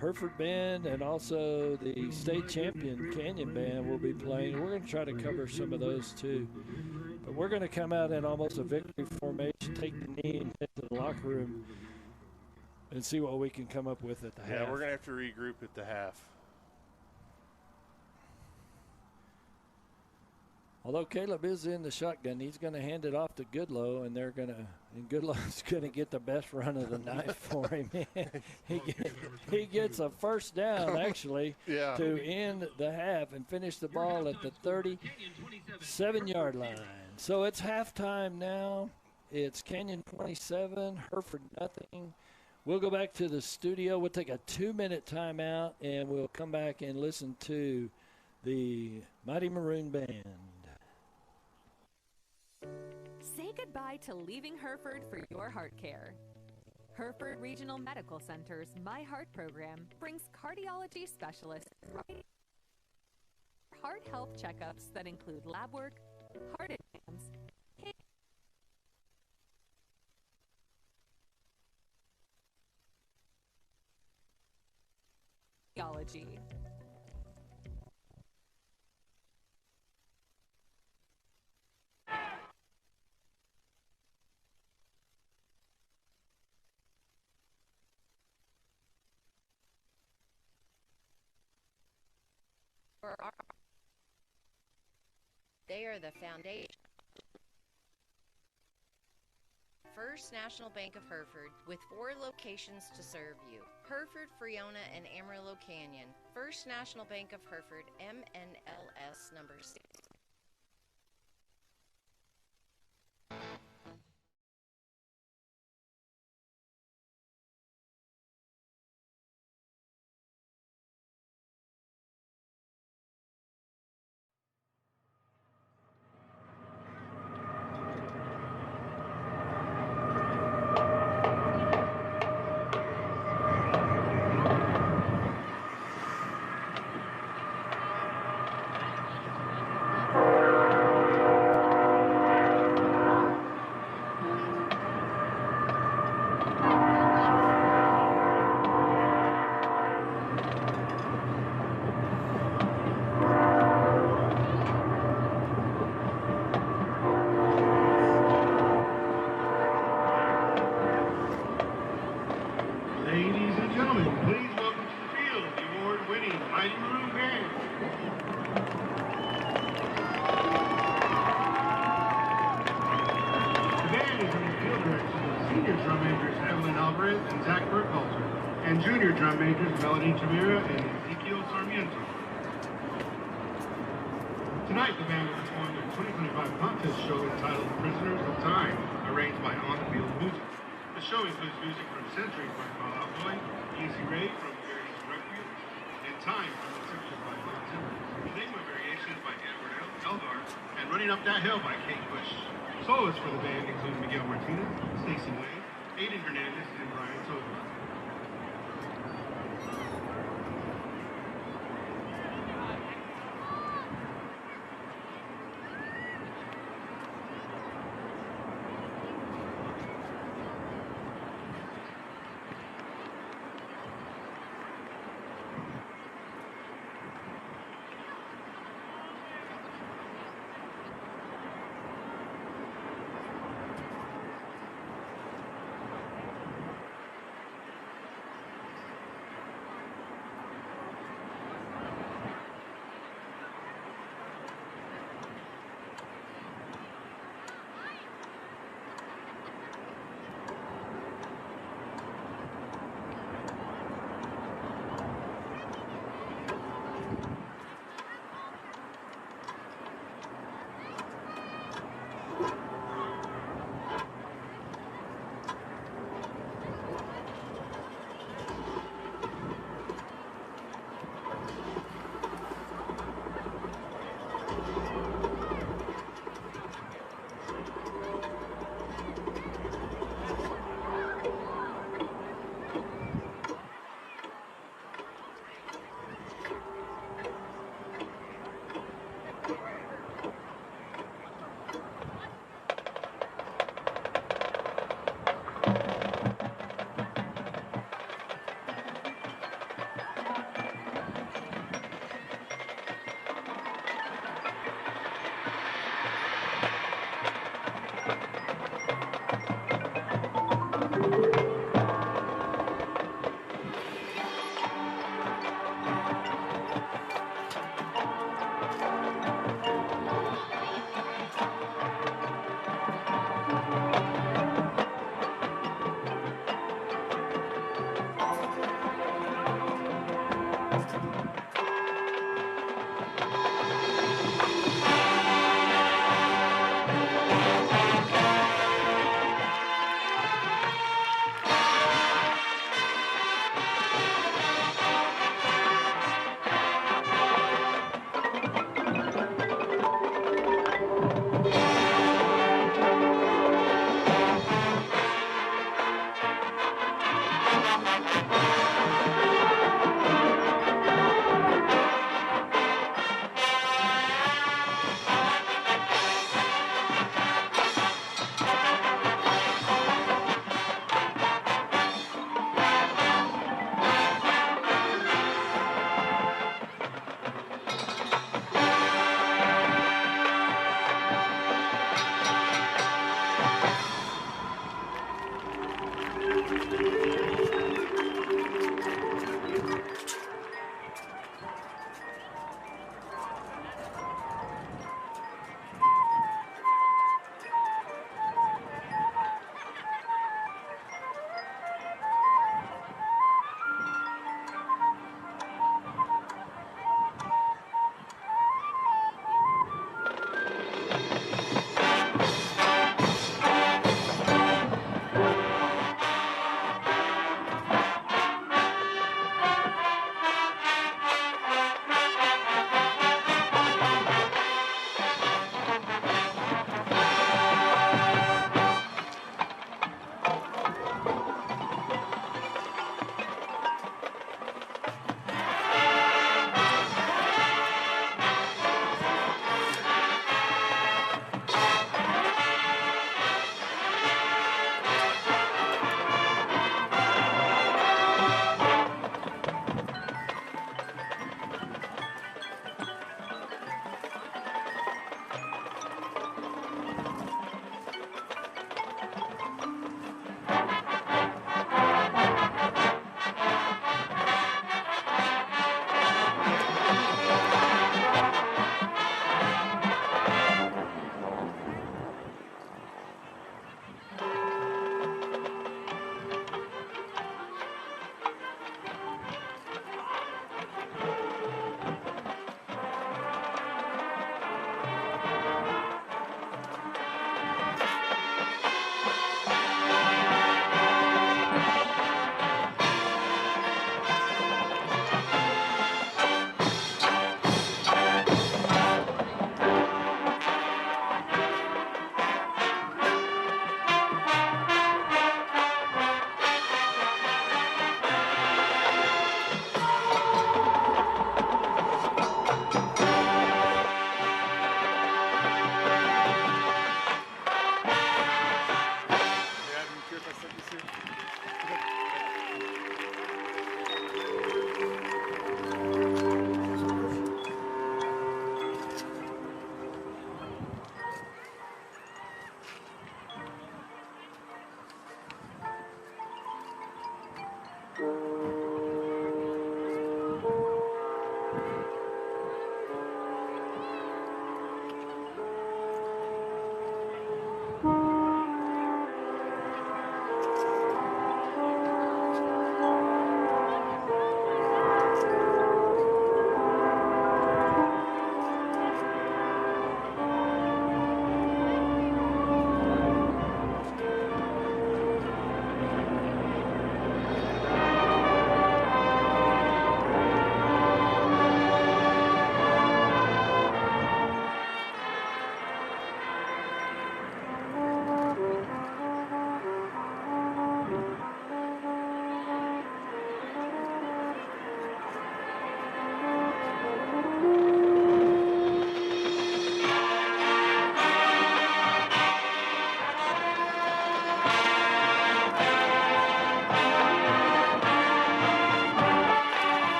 Hereford Band and also the state champion Canyon Band will be playing. We're going to try to cover some of those too. But we're going to come out in almost a victory formation, take the knee and head to the locker room and see what we can come up with at the half. Yeah, we're going to have to regroup at the half. Although Caleb is in the shotgun, he's going to hand it off to Goodlow, and Goodlow's going to get the best run of the night for him. he gets a first down, actually, to end the half and finish the ball at the 37-yard line. So it's halftime now. It's Canyon 27, Hereford nothing. We'll go back to the studio. We'll take a 2-minute timeout, and we'll come back and listen to the Mighty Maroon Band. Say goodbye to leaving Hereford for your heart care. Hereford Regional Medical Center's My Heart program brings cardiology specialists right heart health checkups that include lab work, heart exams, cardiology. They are the foundation. First National Bank of Hereford, with 4 locations to serve you. Hereford, Freona, and Amarillo Canyon. First National Bank of Hereford, MNLS number 6. Ladies and gentlemen, please welcome to the field the award-winning Mighty Maroon Band. The band is under the field direction of senior drum majors Evelyn Alvarez and Zach Burkhalter, and junior drum majors Melody Tamira and Ezekiel Sarmiento. Tonight, the band will perform their 2025 contest show entitled Prisoners of Time, arranged by On the Field Music. The show includes music from Centuries by Paul Alboy, Easy Ray from Verdi's Requiem, and Time from The Scriptures by Bob Zimmer. Enigma Variations by Edward Elgar, and Running Up That Hill by Kate Bush. Soloists for the band include Miguel Martinez, Stacey Wayne, Aiden Hernandez, and Brian Tovar.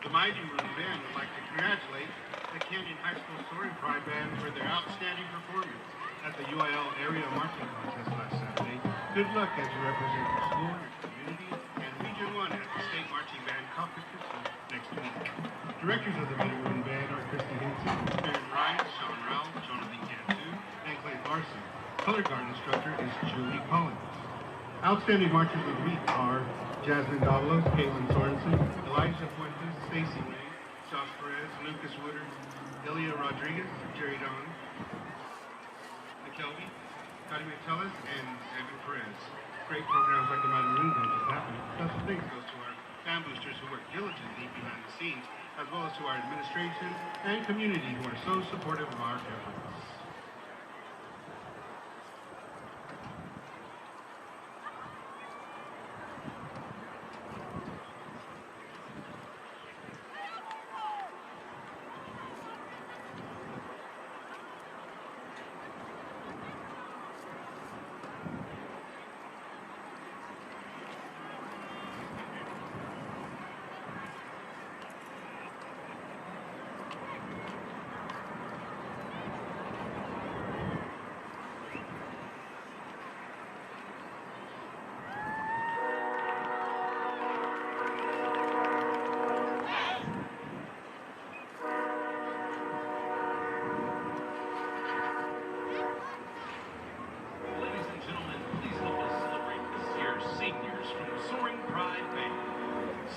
The Mighty Moon Band would like to congratulate the Canyon High School Soaring Pride Band for their outstanding performance at the UIL Area Marching Contest last Saturday. Good luck as you represent your school, your community, and Region 1 at the State Marching Band competition next week. Directors of the Mighty Moon Band are Christy Hinson, Aaron Ryan, Sean Rowell, Jonathan Cantu, and Clay Larson. Color guard instructor is Julie Collins. Outstanding marchers of the week are Jasmine Davalos, Caitlin Sorensen, Elijah Fuentes, Stacy May, Josh Perez, Lucas Woodard, Ilya Rodriguez, Jerry Don, McKelvey, Cody McTellis, and Evan Perez. Great programs like the Mighty Moon Band is happening. Special thanks goes to our fan boosters who work diligently behind the scenes, as well as to our administration and community who are so supportive of our efforts.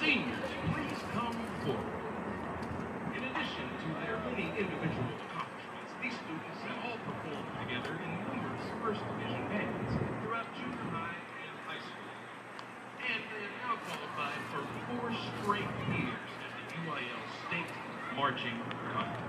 Seniors, please come forward. In addition to their many individual accomplishments, these students have all performed together in numerous First Division bands throughout junior high and high school. And they have now qualified for 4 straight years at the UIL State Marching Contest.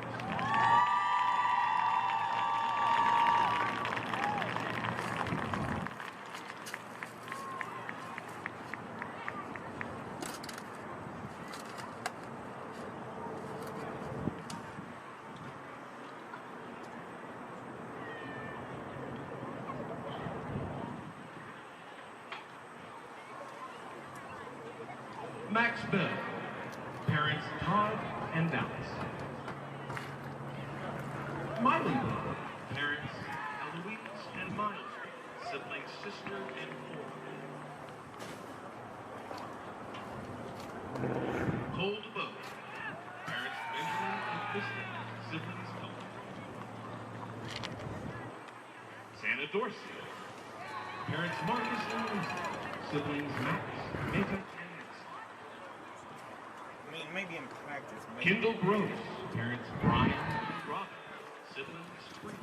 Max Bell. Parents Todd and Dallas. Miley Bell. Parents Eloise and Miles. Siblings Sister and Ford. Cole DeBow. Parents Benjamin and Kristen. Siblings Cole. Santa Dorsey. Parents Marcus and Lindsay. Siblings Max, Meta, and Maybe in practice. Kendall Gross. Parents Brian and Robin. Siblings Spring.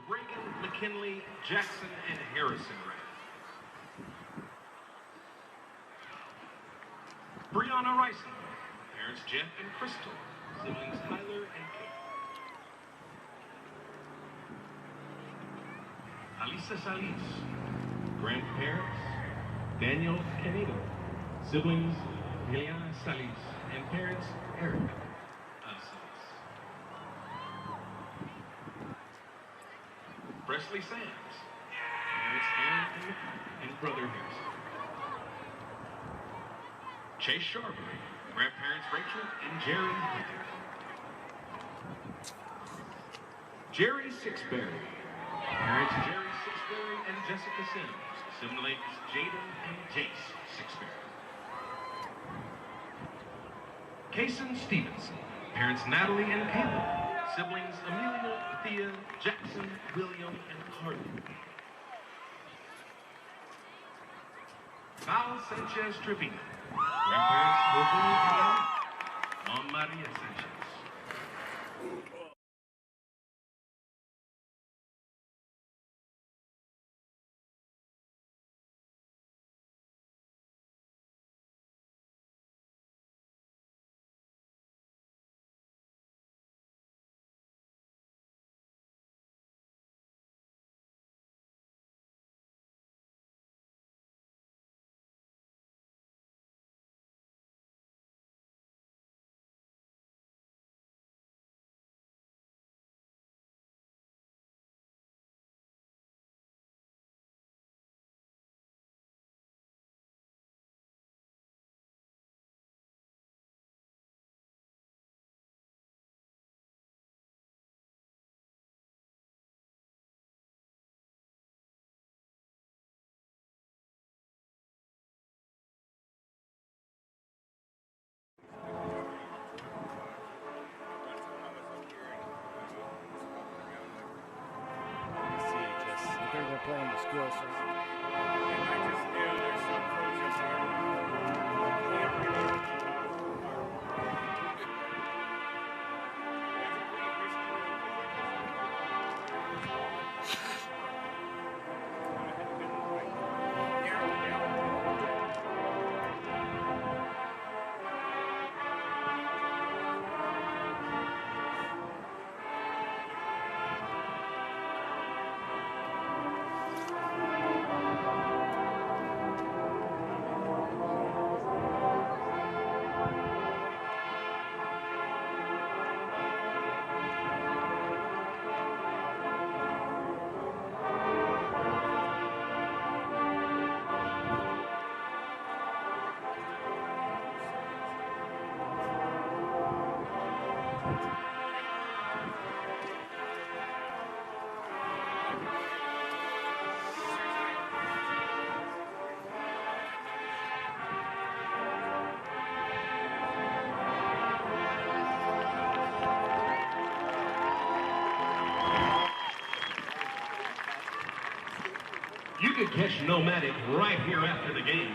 Reagan, McKinley, Jackson, and Harrison ran. Brianna Ryson. Parents Jeff and Crystal. Siblings Tyler and Kate. Alisa Salis. Grandparents Daniel Canedo. Siblings Liliana Salis. And parents Eric Salis. Presley Sams. Parents Aaron and brother Harrison. Chase Sharbury. Grandparents Rachel and Jerry Hunter. Jerry Sixberry. Parents Jerry Sixberry and Jessica Sims. Siblings Jaden and Jace Sixberry. Kason Stevenson. Parents Natalie and Caleb. Siblings Amelia, Thea, Jackson, William, and Carly. Val Sanchez Trevino. Grandparents Jose and Mom Maria Sanchez. They're playing the skill set. There's some coaches who You can catch Nomadic right here after the game.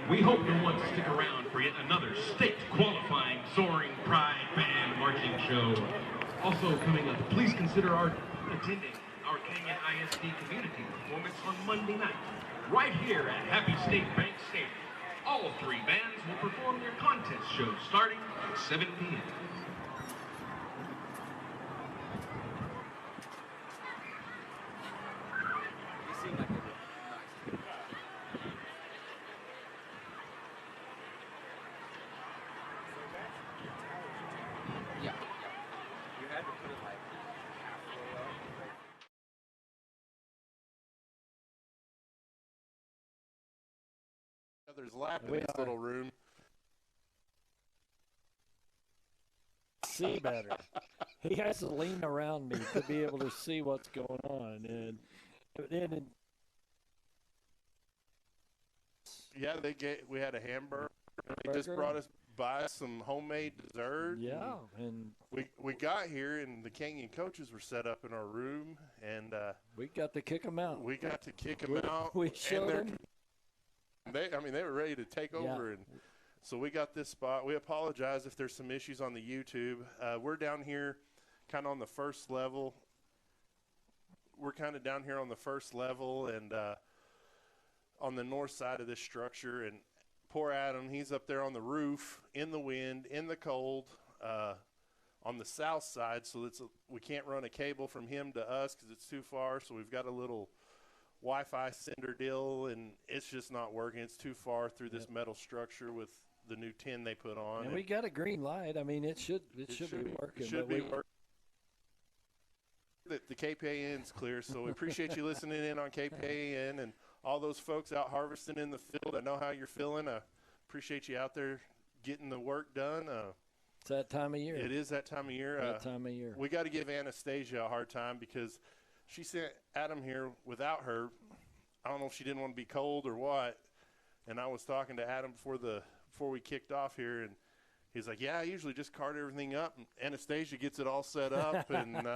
We hope you'll want to stick around for yet another state-qualifying Soaring Pride Band marching show. Also coming up, please consider attending our Canyon ISD community performance on Monday night, right here at Happy State Bank Stadium. All three bands will perform their contest show starting at 7 p.m. There's lap in this little room. See better. He has to lean around me to be able to see what's going on, and yeah, we had a hamburger. They just brought us by some homemade dessert. Yeah, and we got here, and the Canyon coaches were set up in our room, and we got to kick them out. We got to kick them out. We showed them. They were ready to take over, and so we got this spot. We apologize if there's some issues on the YouTube. We're down here kind of on the first level. We're kind of down here on the first level and on the north side of this structure. And poor Adam, he's up there on the roof, in the wind, in the cold, on the south side. So we can't run a cable from him to us because it's too far. So we've got a little Wi-Fi sender deal, and it's just not working. It's too far through this metal structure with the new tin they put on. And we got a green light. I mean, it should be working. It should be working. The KPAN's clear, so we appreciate you listening in on KPAN and all those folks out harvesting in the field. I know how you're feeling. I appreciate you out there getting the work done. It's that time of year. It is that time of year. That time of year. We got to give Anastasia a hard time because she sent Adam here without her. I don't know if she didn't want to be cold or what. And I was talking to Adam before we kicked off here, and he's like, yeah, I usually just cart everything up, and Anastasia gets it all set up, and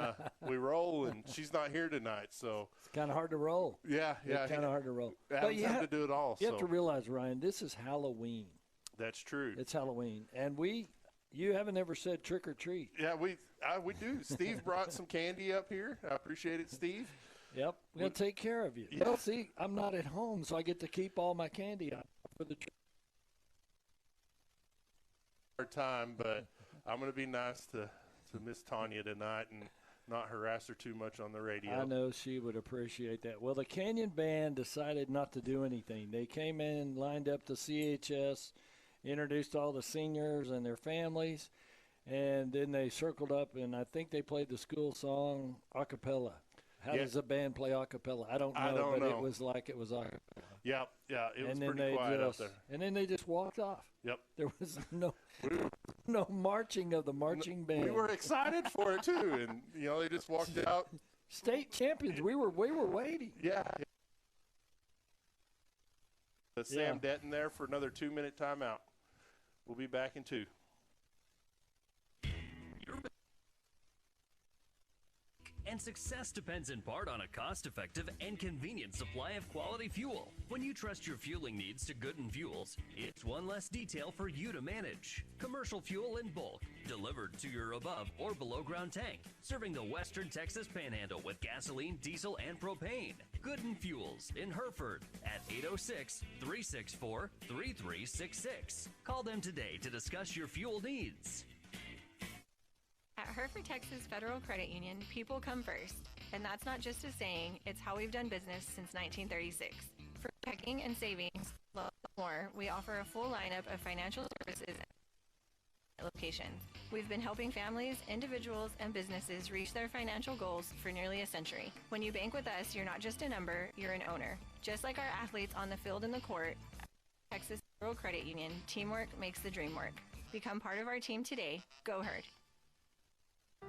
we roll, and she's not here tonight. So it's kind of hard to roll. Yeah. It's kind of hard to roll. Adam's having to do it all. You have to realize, Ryan, this is Halloween. That's true. It's Halloween. And you haven't ever said trick or treat. Yeah, we do. Steve brought some candy up here. I appreciate it, Steve. Yep, we're going to take care of you. Yeah. Well, see, I'm not at home, so I get to keep all my candy for the trip. Hard time, but I'm going to be nice to Miss Tanya tonight and not harass her too much on the radio. I know she would appreciate that. Well, the Canyon Band decided not to do anything. They came in, lined up the CHS, introduced all the seniors and their families, and then they circled up, and I think they played the school song a cappella. How does a band play a cappella? I don't know, but it was like it was a cappella. Yeah, it was pretty quiet out there. And then they just walked off. Yep. There was no marching of the marching band. We were excited for it, too, and, they just walked out. State champions. We were waiting. Yeah. Sam Denton there for another 2-minute timeout. We'll be back in 2. And success depends in part on a cost-effective and convenient supply of quality fuel. When you trust your fueling needs to Gooden Fuels, it's one less detail for you to manage. Commercial fuel in bulk, delivered to your above or below ground tank, serving the western Texas Panhandle with gasoline, diesel, and propane. Gooden Fuels in Hereford at 806-364-3366. Call them today to discuss your fuel needs. At Hereford Texas Federal Credit Union, people come first. And that's not just a saying, it's how we've done business since 1936. For checking and savings, more, we offer a full lineup of financial services at locations. We've been helping families, individuals, and businesses reach their financial goals for nearly a century. When you bank with us, you're not just a number, you're an owner. Just like our athletes on the field and the court, Texas Federal Credit Union, teamwork makes the dream work. Become part of our team today. Go Herd.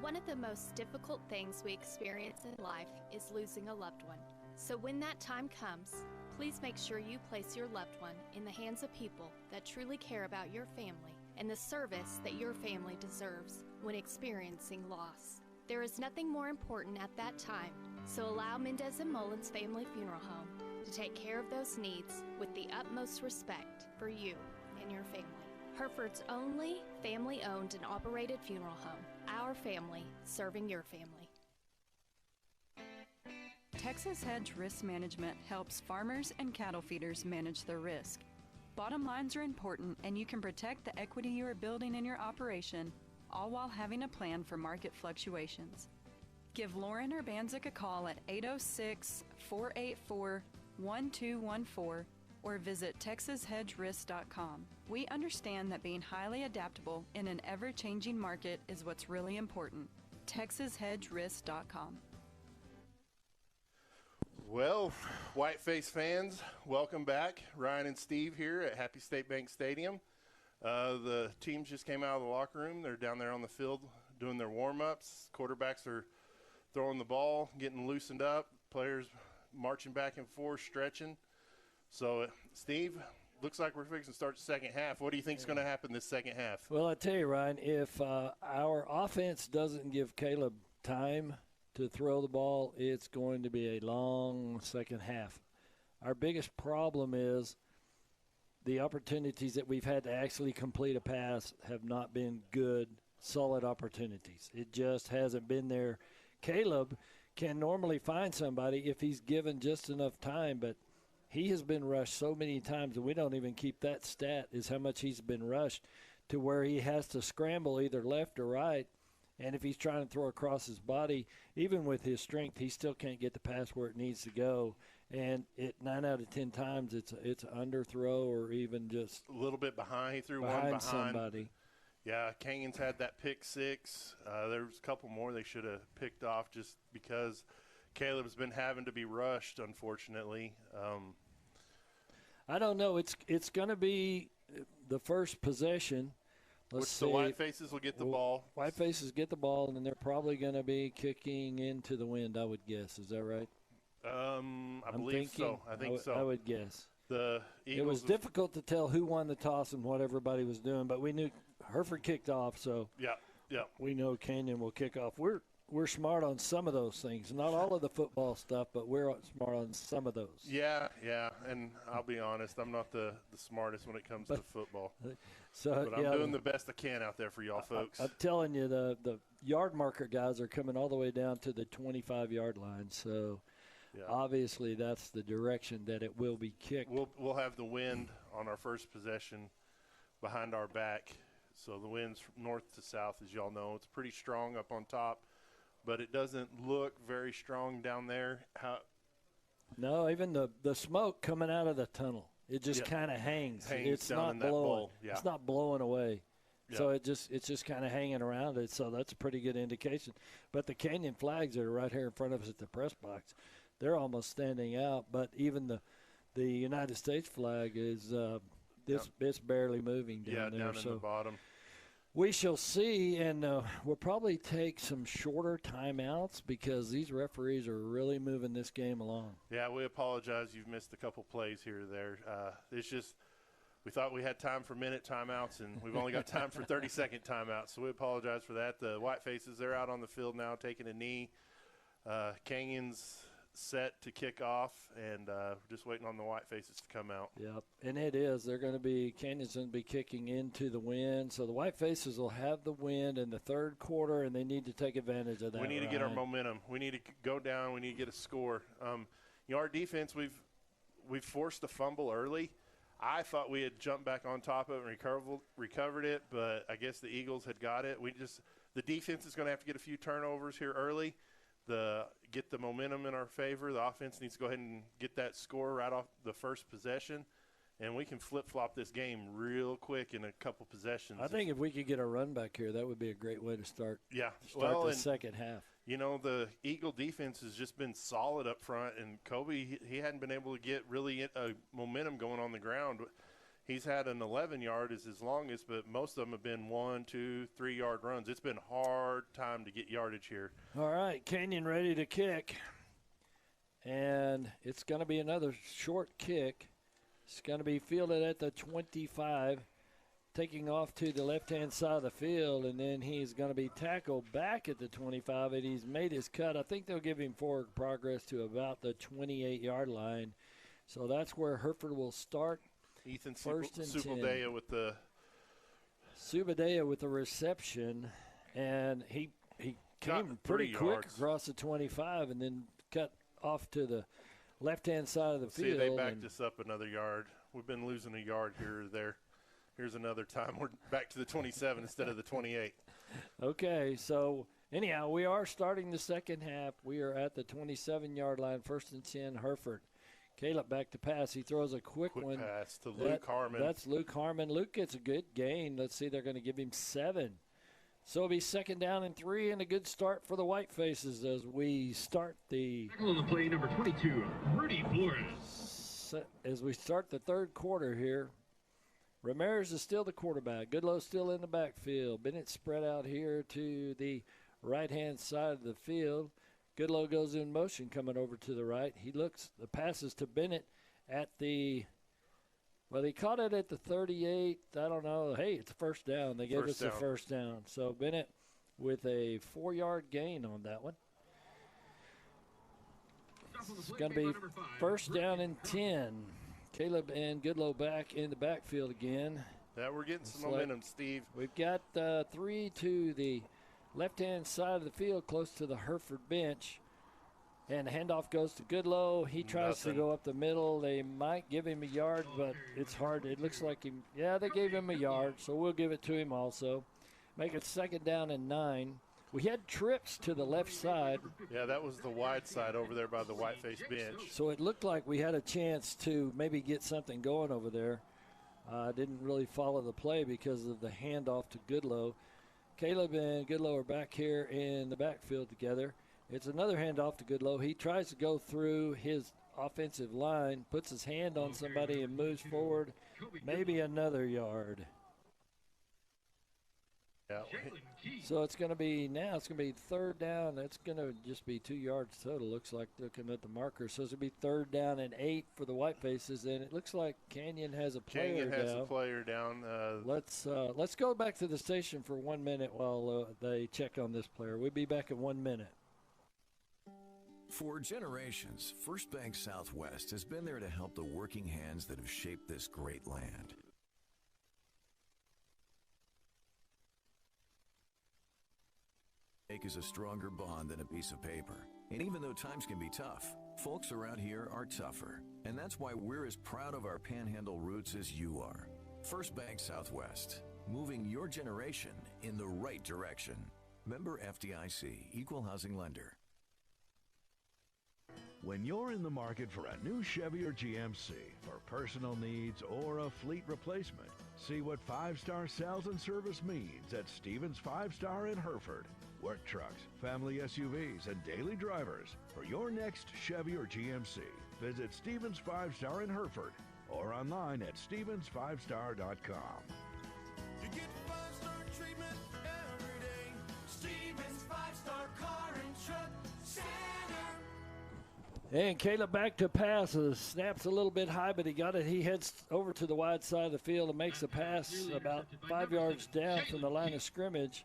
One of the most difficult things we experience in life is losing a loved one. So when that time comes, please make sure you place your loved one in the hands of people that truly care about your family and the service that your family deserves when experiencing loss. There is nothing more important at that time, so allow Mendez and Mullins Family Funeral Home to take care of those needs with the utmost respect for you and your family. Hereford's only family-owned and operated funeral home. Our family serving your family. Texas Hedge Risk Management helps farmers and cattle feeders manage their risk. Bottom lines are important, and you can protect the equity you are building in your operation, all while having a plan for market fluctuations. Give Lauren Urbanzik a call at 806-484-1214 or visit texashedgerisk.com. We understand that being highly adaptable in an ever-changing market is what's really important. texashedgerisk.com. Well, Whiteface fans, welcome back. Ryan and Steve here at Happy State Bank Stadium. The teams just came out of the locker room. They're down there on the field doing their warm-ups. Quarterbacks are throwing the ball, getting loosened up. Players marching back and forth, stretching. So, Steve, looks like we're fixing to start the second half. What do you think is going to happen this second half? Well, I tell you, Ryan, if our offense doesn't give Caleb time to throw the ball, it's going to be a long second half. Our biggest problem is the opportunities that we've had to actually complete a pass have not been good, solid opportunities. It just hasn't been there. Caleb can normally find somebody if he's given just enough time, but he has been rushed so many times, and we don't even keep that stat, is how much he's been rushed, to where he has to scramble either left or right. And if he's trying to throw across his body, even with his strength, he still can't get the pass where it needs to go. And 9 out of 10 times, it's an underthrow or even just a little bit behind. He threw one behind somebody. Yeah, Kangan's had that pick six. There was a couple more they should have picked off just because Caleb's been having to be rushed, unfortunately. I don't know. It's going to be the first possession. Let's see. The Whitefaces will get the ball. Whitefaces get the ball, and then they're probably going to be kicking into the wind, I would guess. Is that right? I believe so. I think so. I would guess. The Eagles it was difficult to tell who won the toss and what everybody was doing, but we knew Hereford kicked off, so yeah. We know Canyon will kick off. We're smart on some of those things. Not all of the football stuff, but we're smart on some of those. Yeah, and I'll be honest, I'm not the smartest when it comes to football. But I'm doing the best I can out there for y'all folks. I'm telling you, the yard marker guys are coming all the way down to the 25-yard line, so obviously that's the direction that it will be kicked. We'll have the wind on our first possession behind our back. So the wind's from north to south, as y'all know. It's pretty strong up on top, but it doesn't look very strong down there. No, even the smoke coming out of the tunnel, it just kind of hangs. It's not blowing. It's not blowing away. Yeah. So it's just kind of hanging around it. So that's a pretty good indication. But the Canyon flags that are right here in front of us at the press box, they're almost standing out. But even the United States flag is it's barely moving down there. Down in the bottom. We shall see, and we'll probably take some shorter timeouts because these referees are really moving this game along. Yeah, we apologize. You've missed a couple plays here or there. It's just we thought we had time for minute timeouts, and we've only got time for 30-second timeouts, so we apologize for that. The Whitefaces, they're out on the field now taking a knee. Kangan's set to kick off, and just waiting on the Whitefaces to come out. Yep, and it is. They're going to be – Canyon's going to be kicking into the wind. So the Whitefaces will have the wind in the third quarter, and they need to take advantage of that. We need to get our momentum. We need to go down. We need to get a score. Our defense, we've forced a fumble early. I thought we had jumped back on top of it and recovered it, but I guess the Eagles had got it. The defense is going to have to get a few turnovers here early. Get the momentum in our favor. The offense needs to go ahead and get that score right off the first possession, and we can flip-flop this game real quick in a couple possessions. I think if we could get a run back here, that would be a great way to start. Yeah, the second half. The Eagle defense has just been solid up front, and Kobe, he hadn't been able to get really a momentum going on the ground. He's had an 11-yard as his longest, but most of them have been 1, 2, 3-yard runs. It's been a hard time to get yardage here. All right, Canyon ready to kick. And it's going to be another short kick. It's going to be fielded at the 25. taking off to the left-hand side of the field, and then he's going to be tackled back at the 25, and he's made his cut. I think they'll give him forward progress to about the 28-yard line. So that's where Hereford will start. Ethan First and 10. Subaldea with the Subaldea with the reception, and he came pretty quick across the 25 and then cut off to the left-hand side of the field. See, they backed us up another yard. We've been losing a yard here or there. Here's another time we're back to the 27 instead of the 28. Okay, so anyhow, we are starting the second half. We are at the 27-yard line, 1st and 10, Hereford. Caleb back to pass. He throws a quick one. Pass to Luke Harmon. That's Luke Harmon. Luke gets a good gain. Let's see, they're going to give him 7. So it'll be 2nd down and 3, and a good start for the White Faces as we start the On the play, number 22, Rudy Flores. As we start the third quarter here. Ramirez is still the quarterback. Goodlow still in the backfield. Bennett spread out here to the right-hand side of the field. Goodlow goes in motion coming over to the right. He looks, the passes to Bennett at the, well, he caught it at the 38. I don't know. Hey, it's a first down. They gave us a first down. So Bennett with a 4-yard gain on that one. It's going to be 1st down and 10. Caleb and Goodlow back in the backfield again. Yeah, we're getting some momentum, Steve. We've got 3 to the left-hand side of the field close to the Hereford bench. And the handoff goes to Goodlow. He tries to go up the middle. They might give him a yard, but it's hard. It looks like they gave him a yard, so we'll give it to him also. Make it 2nd down and 9. We had trips to the left side. Yeah, that was the wide side over there by the Whiteface bench. So it looked like we had a chance to maybe get something going over there. Didn't really follow the play because of the handoff to Goodlow. Caleb and Goodlow are back here in the backfield together. It's another handoff to Goodlow. He tries to go through his offensive line, puts his hand on somebody and moves forward. Maybe another yard. Yeah. So it's going to be 3rd down. That's going to just be 2 yards total, looks like, looking at the marker. So it's going to be 3rd down and 8 for the White Faces, and it looks like Canyon has a player down. Let's go back to the station for 1 minute while they check on this player. We'll be back in 1 minute. For generations, First Bank Southwest has been there to help the working hands that have shaped this great land. Is a stronger bond than a piece of paper. And even though times can be tough, folks around here are tougher. And that's why we're as proud of our Panhandle roots as you are. First Bank Southwest, moving your generation in the right direction. Member FDIC, Equal Housing Lender. When you're in the market for a new Chevy or GMC for personal needs or a fleet replacement, see what 5-star sales and service means at Stevens 5-Star in Hereford. Work trucks, family SUVs, and daily drivers. For your next Chevy or GMC, visit Stevens 5-Star in Hereford or online at stevens5star.com. You get 5-star treatment every day. Stevens 5-Star Car and Truck Center. And Caleb back to pass. Snaps a little bit high, but he got it. He heads over to the wide side of the field and makes a pass about 5 yards down from the line of scrimmage.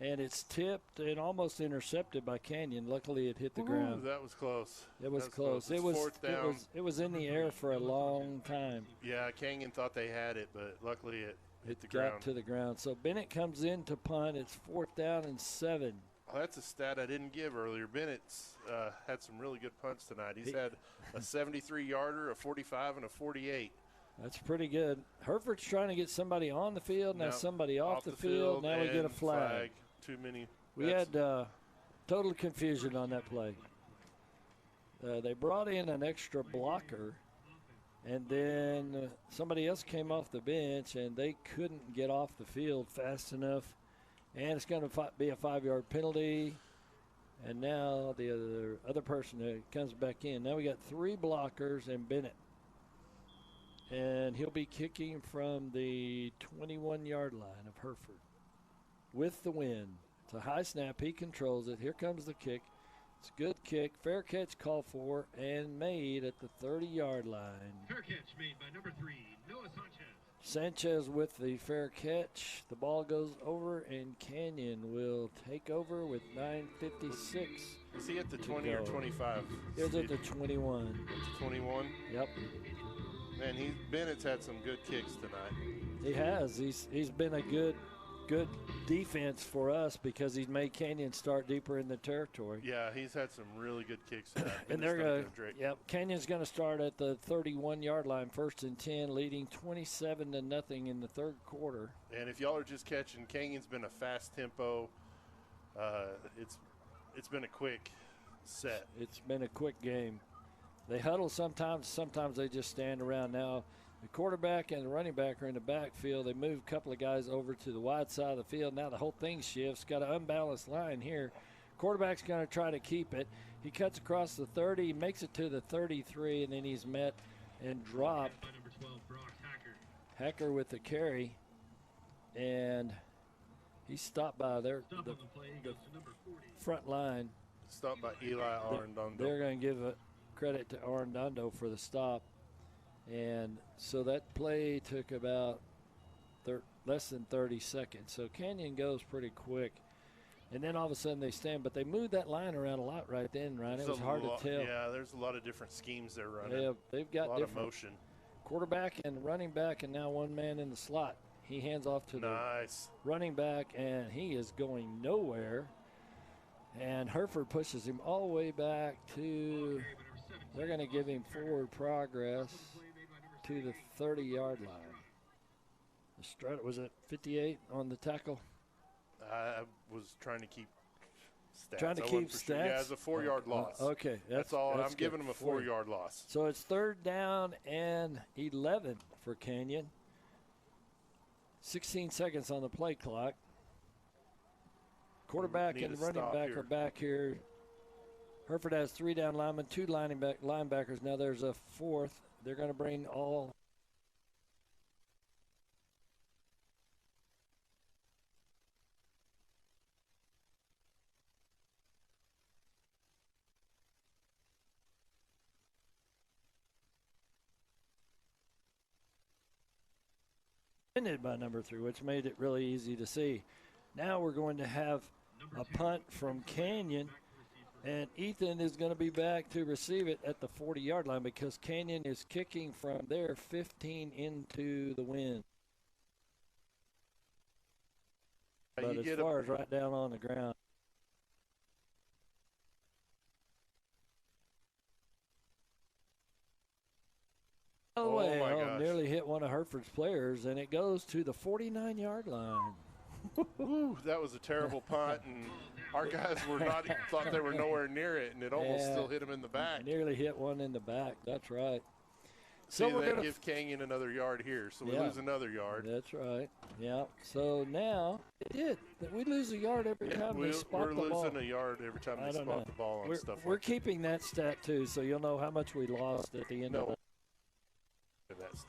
And it's tipped and almost intercepted by Canyon. Luckily, it hit the ground. That was close. It was close. It was 4th down. It was in the air for a long time. Yeah, Canyon thought they had it, but luckily it hit the got ground. to the ground. So Bennett comes in to punt. It's 4th down and 7. Oh, that's a stat I didn't give earlier. Bennett's had some really good punts tonight. He's had a 73-yarder, a 45, and a 48. That's pretty good. Hereford's trying to get somebody on the field, now somebody off the field. Now we get a flag. Too many. We had total confusion on that play. They brought in an extra blocker, and then somebody else came off the bench, and they couldn't get off the field fast enough. And it's going to be a 5-yard penalty. And now the other person comes back in. Now we got 3 blockers and Bennett. And he'll be kicking from the 21-yard line of Hereford with the wind. It's a high snap. He controls it. Here comes the kick. It's a good kick. Fair catch called for and made at the 30-yard line. Fair catch made by number 3, Noah Sanchez. Sanchez with the fair catch. The ball goes over, and Canyon will take over with 9:56. Is he at the 20 or 25? He's at the 21. At the 21? Yep. Man, Bennett's had some good kicks tonight. He has. He's been a good defense for us because he's made Canyon start deeper in the territory. Yeah, he's had some really good kicks tonight. And they're going to, yep, Canyon's going to start at the 31-yard line, 1st and 10, leading 27-0 in the third quarter. And if y'all are just catching, Canyon's been a fast tempo. It's been a quick set. It's been a quick game. They huddle sometimes they just stand around. Now, the quarterback and the running back are in the backfield. They move a couple of guys over to the wide side of the field. Now the whole thing shifts. Got an unbalanced line here. Quarterback's going to try to keep it. He cuts across the 30, makes it to the 33, and then he's met and dropped. Hacker with the carry, and he stopped by the front line. Stopped by Eli Arredondo. They're going to give credit to Arredondo for the stop. And so that play took about less than 30 seconds. So Canyon goes pretty quick. And then all of a sudden they stand. But they moved that line around a lot right then, Ryan. It was hard to tell. Yeah, there's a lot of different schemes they're running. They've got a lot different of motion. Quarterback and running back, and now one man in the slot. He hands off to the running back, and he is going nowhere. And Hereford pushes him all the way back to – they're going to give him forward progress to the 30-yard line. The strut was at 58 on the tackle. I was trying to keep stats. Trying to keep stats? Sure. Yeah, it's a 4-yard loss. Okay. That's all. I'm giving good. him a 4-yard loss. So it's 3rd down and 11 for Canyon. 16 seconds on the play clock. Quarterback and running back are back here. Hereford has 3 down linemen, 2 linebackers. Now there's a 4th. They're going to bring all. Ended by number 3, which made it really easy to see. Now we're going to have a punt from Canyon. And Ethan is going to be back to receive it at the 40-yard line because Canyon is kicking from their 15 into the wind. But as far as right down on the ground. Oh, my gosh. Nearly hit one of Hereford's players, and it goes to the 49-yard line. Ooh, that was a terrible punt, and our guys thought they were nowhere near it, and it almost still hit them in the back. Nearly hit one in the back. That's right. So we're going to give Canyon another yard here, so we lose another yard. That's right. Yeah. So now we lose a yard every time they spot the ball. We're losing a yard every time they spot the ball on stuff. We're keeping that stat too, so you'll know how much we lost at the end of it.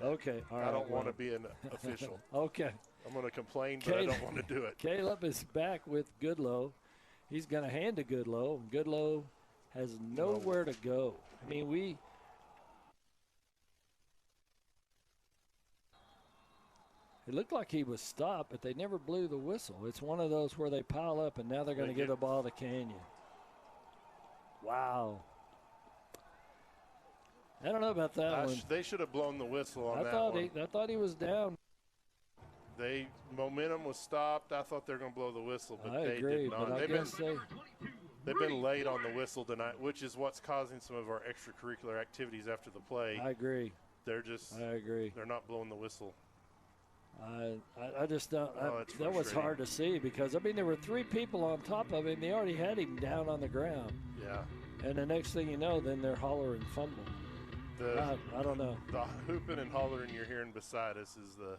Okay. All right. I don't want to be an official. Okay. I'm going to complain, but I don't want to do it. Caleb is back with Goodlow. He's going to hand to Goodlow. Goodlow has nowhere to go. I mean, it looked like he was stopped, but they never blew the whistle. It's one of those where they pile up, and now they're going to give the ball to Canyon. Wow. I don't know about that one. They should have blown the whistle on that one. I thought he was down. Momentum was stopped. I thought they were going to blow the whistle, but they agree, did not. But They've been late on the whistle tonight, which is what's causing some of our extracurricular activities after the play. I agree. I agree. They're not blowing the whistle. I just don't. That was hard to see because, I mean, there were 3 people on top of him. They already had him down on the ground. Yeah. And the next thing you know, then they're hollering fumble. I don't know. The hooping and hollering you're hearing beside us is the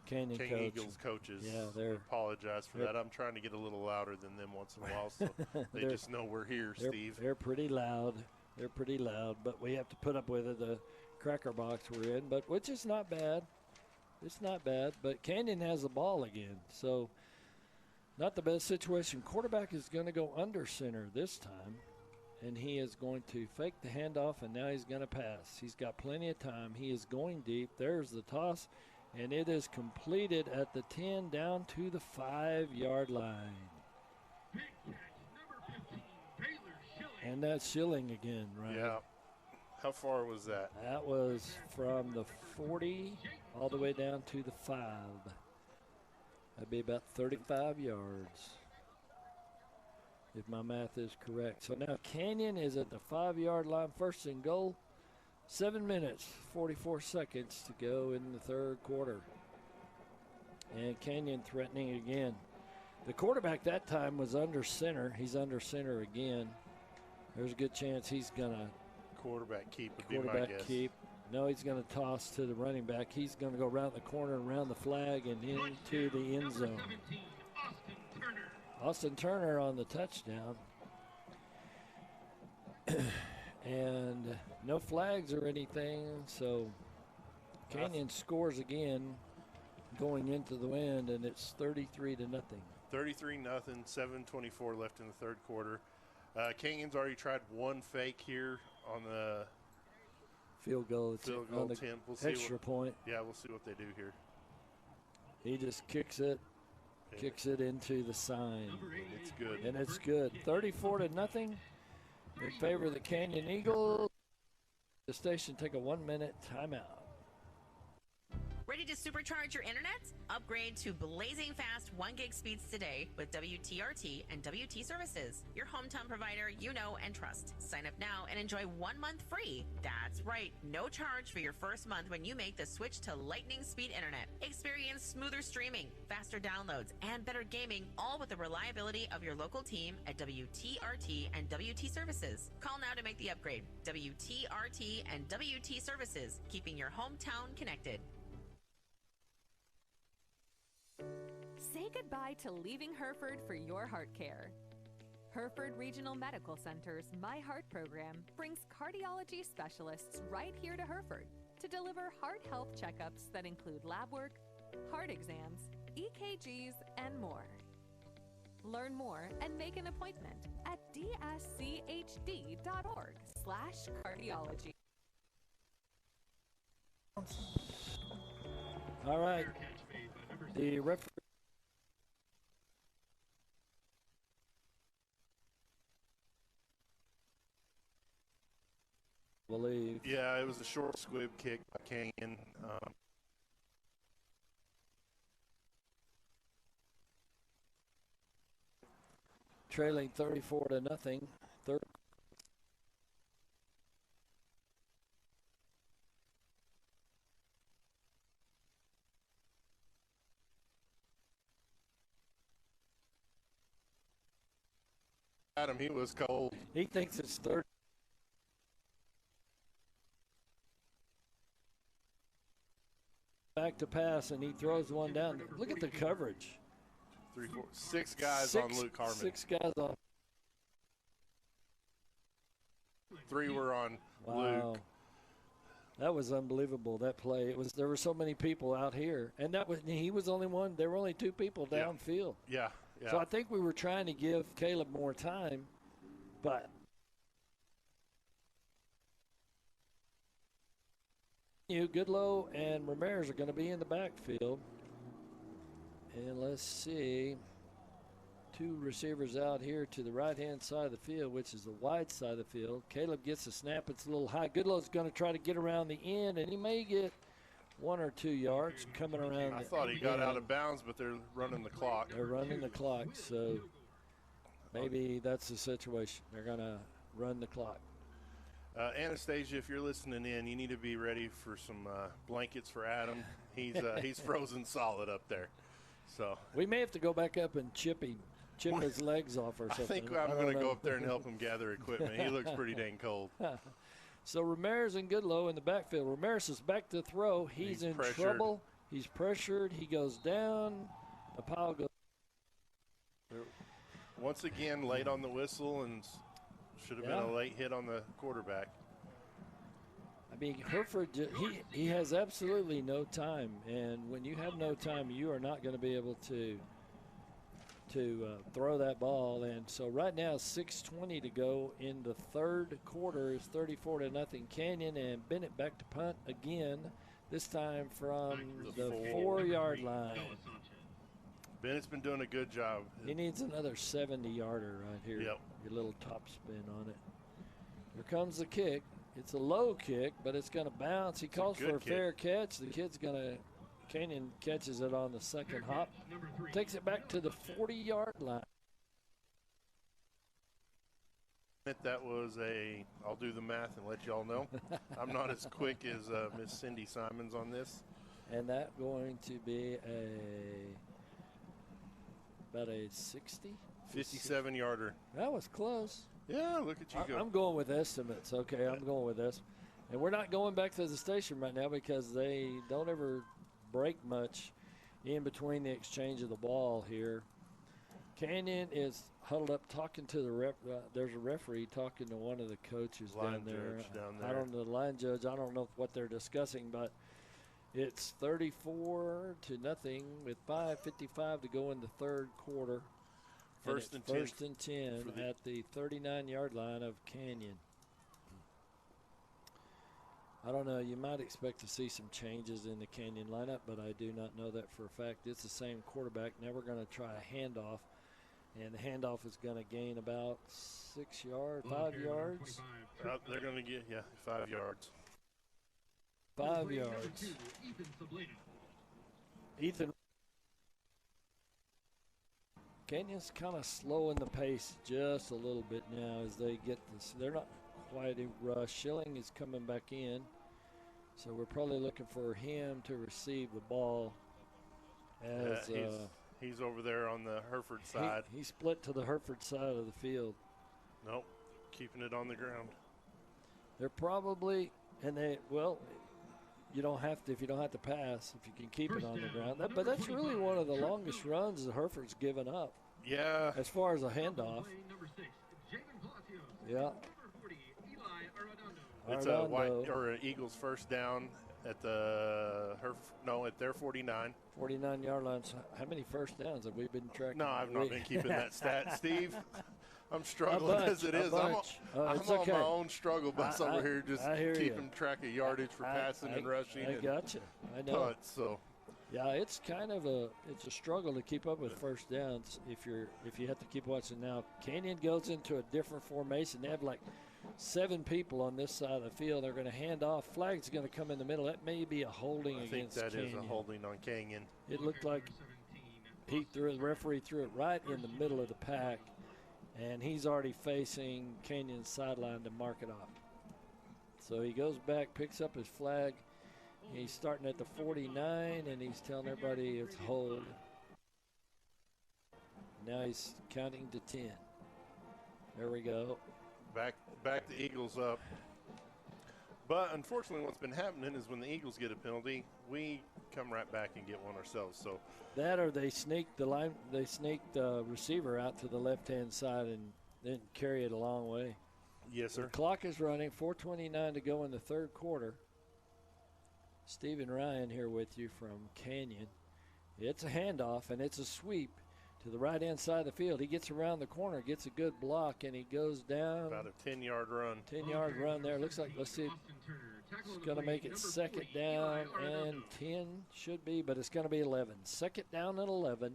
Canyon Eagles coaches. Yeah, they apologize for that. I'm trying to get a little louder than them once in a while, so they just know we're here, Steve. They're pretty loud. But we have to put up with it. The cracker box we're in, but which is not bad. It's not bad, but Canyon has the ball again, so not the best situation. Quarterback is going to go under center this time, and he is going to fake the handoff, and now he's going to pass. He's got plenty of time. He is going deep. There's the toss, And it is completed at the 10 down to the 5-yard line. And that's Schilling again, right? Yeah. How far was that? That was from the 40 all the way down to the 5. That'd be about 35 yards, if my math is correct. So now Canyon is at the 5-yard line, first and goal. 7 minutes, 44 seconds to go in the third quarter. And Canyon threatening again. The quarterback that time was under center. He's under center again. There's a good chance he's going to. Quarterback keep would be my guess. Keep. No, he's going to toss to the running back. He's going to go around the corner, around the flag, and into the end zone. Austin Turner on the touchdown. And no flags or anything, so Canyon scores again going into the wind, and it's 33-0. 33-0, 7:24 left in the third quarter. Canyon's already tried one fake here on the field goal on the 10. We'll see extra point. Yeah, we'll see what they do here. He just kicks it into the sign. It's good. And it's good. 34-0 in favor of the Canyon Eagles. The station take a 1-minute timeout. Ready to supercharge your internet? Upgrade to blazing fast 1 gig speeds today with WTRT and WT Services, your hometown provider you know and trust. Sign up now and enjoy 1 month free. That's right, no charge for your first month when you make the switch to lightning speed internet. Experience smoother streaming, faster downloads, and better gaming, all with the reliability of your local team at WTRT and WT Services. Call now to make the upgrade. WTRT and WT Services, keeping your hometown connected. Say goodbye to leaving Hereford for your heart care. Hereford Regional Medical Center's My Heart program brings cardiology specialists right here to Hereford to deliver heart health checkups that include lab work, heart exams, EKGs, and more. Learn more and make an appointment at dschd.org/cardiology. All right. The referee. Believe. Yeah, it was a short squib kick by Canyon. Trailing 34-0. Third. Adam, he was cold. He thinks it's third. Back to pass, and he throws one down. Look at the coverage. 3, 4, 6 guys on Luke Harmon. 6 guys on. 3 were on Wow. Luke. That was unbelievable, that play. There were so many people out here, and he was only one. There were only 2 people downfield. Yeah. So I think we were trying to give Caleb more time, but Goodlow and Ramirez are going to be in the backfield. And let's see, 2 receivers out here to the right-hand side of the field, which is the wide side of the field. Caleb gets a snap. It's a little high. Goodlow's going to try to get around the end, and he may get 1 or 2 yards coming around. I thought he got out of bounds, but they're running the clock. They're running the clock, so maybe that's the situation. They're going to run the clock. Anastasia, if you're listening in, you need to be ready for some blankets for Adam. He's frozen solid up there. So we may have to go back up and chip his legs off or something. I think I'm going to go up there and help him gather equipment. He looks pretty dang cold. So Ramirez and Goodlow in the backfield. Ramirez is back to throw. He's in pressured. trouble. He's pressured. He goes down. The pile goes. Once again, late on the whistle, and should have been a late hit on the quarterback. I mean, Hereford, he has absolutely no time. And when you have no time, you are not going to be able to throw that ball. And so right now, 6:20 to go in the third quarter is 34-0 Canyon, and Bennett back to punt again. This time from the four. 4-yard line. Bennett's been doing a good job. He needs another 70-yarder right here. Yep. Your little top spin on it. Here comes the kick. It's a low kick, but it's going to bounce. He calls for a fair catch. The kid's going to, Canyon catches it on the second hop. Takes it back to the 40-yard line. That was I'll do the math and let y'all know. I'm not as quick as Miss Cindy Simons on this. And that going to be about a 60? 57-yarder. That was close. Yeah, look at you go. I'm going with estimates, okay? I'm going with this. And we're not going back to the station right now because they don't ever break much in between the exchange of the ball here. Canyon is huddled up talking to the rep. There's a referee talking to one of the coaches down there. I don't know, the line judge. I don't know what they're discussing, but it's 34-0 with 5:55 to go in the third quarter. First and 10 at the 39-yard line of Canyon. I don't know. You might expect to see some changes in the Canyon lineup, but I do not know that for a fact. It's the same quarterback. Now we're going to try a handoff. And the handoff is going to gain about 6 yards, 5 yards. They're going to get, 5 yards. 5 yards. Ethan. Canyon's kind of slowing the pace just a little bit now as they get this. They're not quite a rush. Schilling is coming back in. So we're probably looking for him to receive the ball. As he's over there on the Hereford side. He split to the Hereford side of the field. Nope, keeping it on the ground. They're probably, you don't have to if you don't have to pass, if you can keep it on the ground. But that's really one of the longest runs that Hereford's given up. Yeah. As far as a handoff. Yeah. It's a white or an Eagles first down at at their 49. 49-yard line. How many first downs have we been tracking? No, I've not been keeping that stat, Steve. I'm struggling as it is. I'm on my own struggle bus over here, just keeping track of yardage for passing and rushing. I got you. I know. Putts, so. Yeah, it's kind of a struggle to keep up with first downs if you have to keep watching. Now Canyon goes into a different formation. They have like 7 people on this side of the field. They're going to hand off. Flag's going to come in the middle. That may be a holding against Canyon. I think that is a holding on Canyon. It looked like the referee threw it right in the middle of the pack, and he's already facing Canyon's sideline to mark it off. So he goes back, picks up his flag. He's starting at the 49, and he's telling everybody it's hold. Now he's counting to 10. There we go. Back the Eagles up. But unfortunately what's been happening is when the Eagles get a penalty, we come right back and get one ourselves. So that or they sneak the receiver out to the left-hand side and then carry it a long way. Yes, sir. The clock is running, 4:29 to go in the third quarter. Stephen Ryan here with you from Canyon. It's a handoff, and it's a sweep to the right-hand side of the field. He gets around the corner, gets a good block, and he goes down. About a 10-yard run. 10-yard run there. Looks like, let's see, it's going to make it second down and 10 should be, but it's going to be 11. Second down and 11.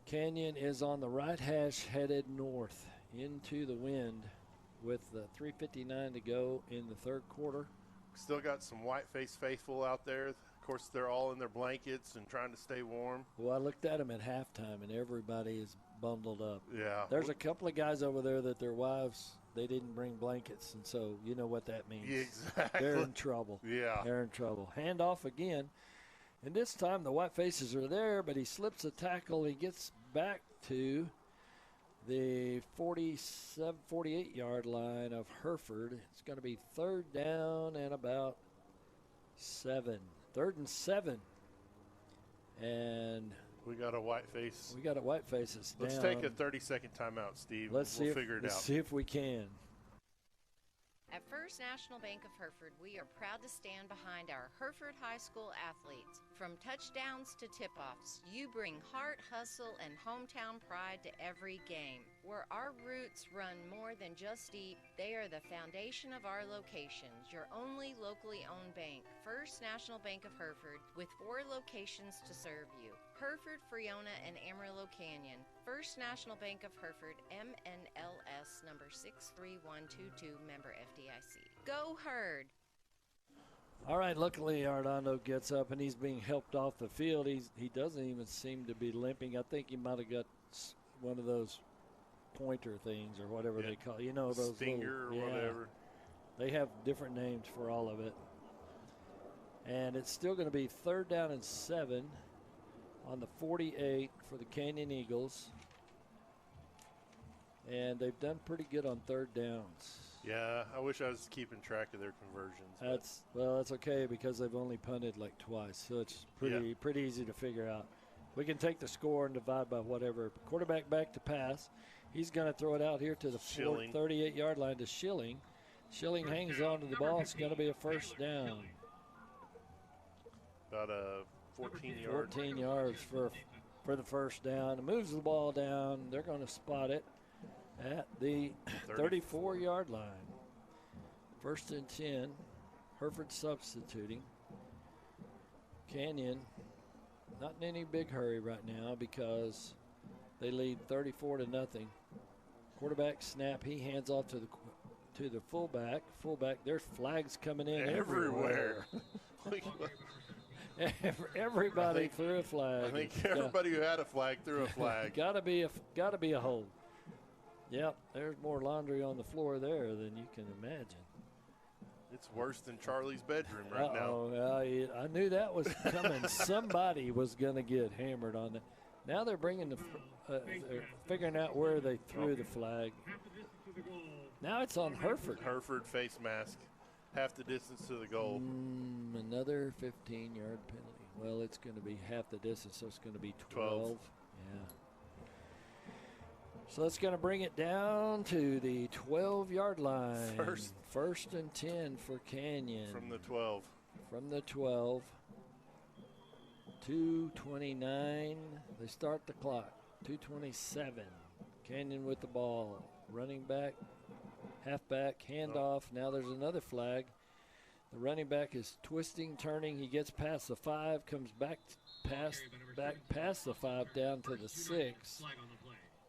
Canyon is on the right hash headed north into the wind with 3:59 to go in the third quarter. Still got some white-faced faithful out there. Of course, they're all in their blankets and trying to stay warm. Well, I looked at them at halftime, and everybody is bundled up. Yeah. There's a couple of guys over there that their wives, they didn't bring blankets, and so you know what that means. Exactly. They're in trouble. Yeah. They're in trouble. Handoff again. And this time the white faces are there, but he slips a tackle. He gets back to the 48-yard line of Hereford. It's going to be third down and about 7. 3rd and 7. And we got a white face. We got a white faces Let's down. take a 30-second timeout, Steve. We'll figure it out. Let's see if we can. At First National Bank of Hereford, we are proud to stand behind our Hereford High School athletes. From touchdowns to tip-offs, you bring heart, hustle, and hometown pride to every game. where our roots run more than just deep. They are the foundation of our locations. Your only locally owned bank, First National Bank of Hereford, with 4 locations to serve you. Hereford, Freona, and Amarillo Canyon. First National Bank of Hereford, MNLS number 63122, member FDIC. Go Herd! All right, luckily Arnaldo gets up and he's being helped off the field. He doesn't even seem to be limping. I think he might have got one of those pointer things or whatever they call it. You know, those stinger little, or whatever. They have different names for all of it. And it's still going to be 3rd down and 7 on the 48 for the Canyon Eagles. And they've done pretty good on 3rd downs. Yeah, I wish I was keeping track of their conversions. That's okay because they've only punted like twice, so it's pretty easy to figure out. We can take the score and divide by whatever. Quarterback back to pass. He's going to throw it out here to the 38-yard line to Schilling. Schilling hangs on to the ball. It's going to be a 1st down. About a 14 yards. 14 yards for the 1st down. It moves the ball down. They're going to spot it at the 34-yard line. 1st and 10. Hereford substituting. Canyon not in any big hurry right now because they lead 34-0. Quarterback snap. He hands off to the fullback. There's flags coming in everywhere. Everybody threw a flag. I think everybody who had a flag threw a flag. Gotta be a hold. Yep, there's more laundry on the floor there than you can imagine. It's worse than Charlie's bedroom right now. I knew that was coming. Somebody was going to get hammered on that. Now they're bringing they're figuring out where they threw the flag. Now it's on Hereford. Hereford face mask, half the distance to the goal. Another 15-yard penalty. Well, it's going to be half the distance, so it's going to be 12. Yeah. So it's going to bring it down to the 12-yard line. 1st and 10 for Canyon. From the 12. From the 12. 2:29. They start the clock. 2:27. Canyon with the ball. Running back, halfback, handoff. Now there's another flag. The running back is twisting, turning. He gets past the 5, comes back past the 5 down to the 6.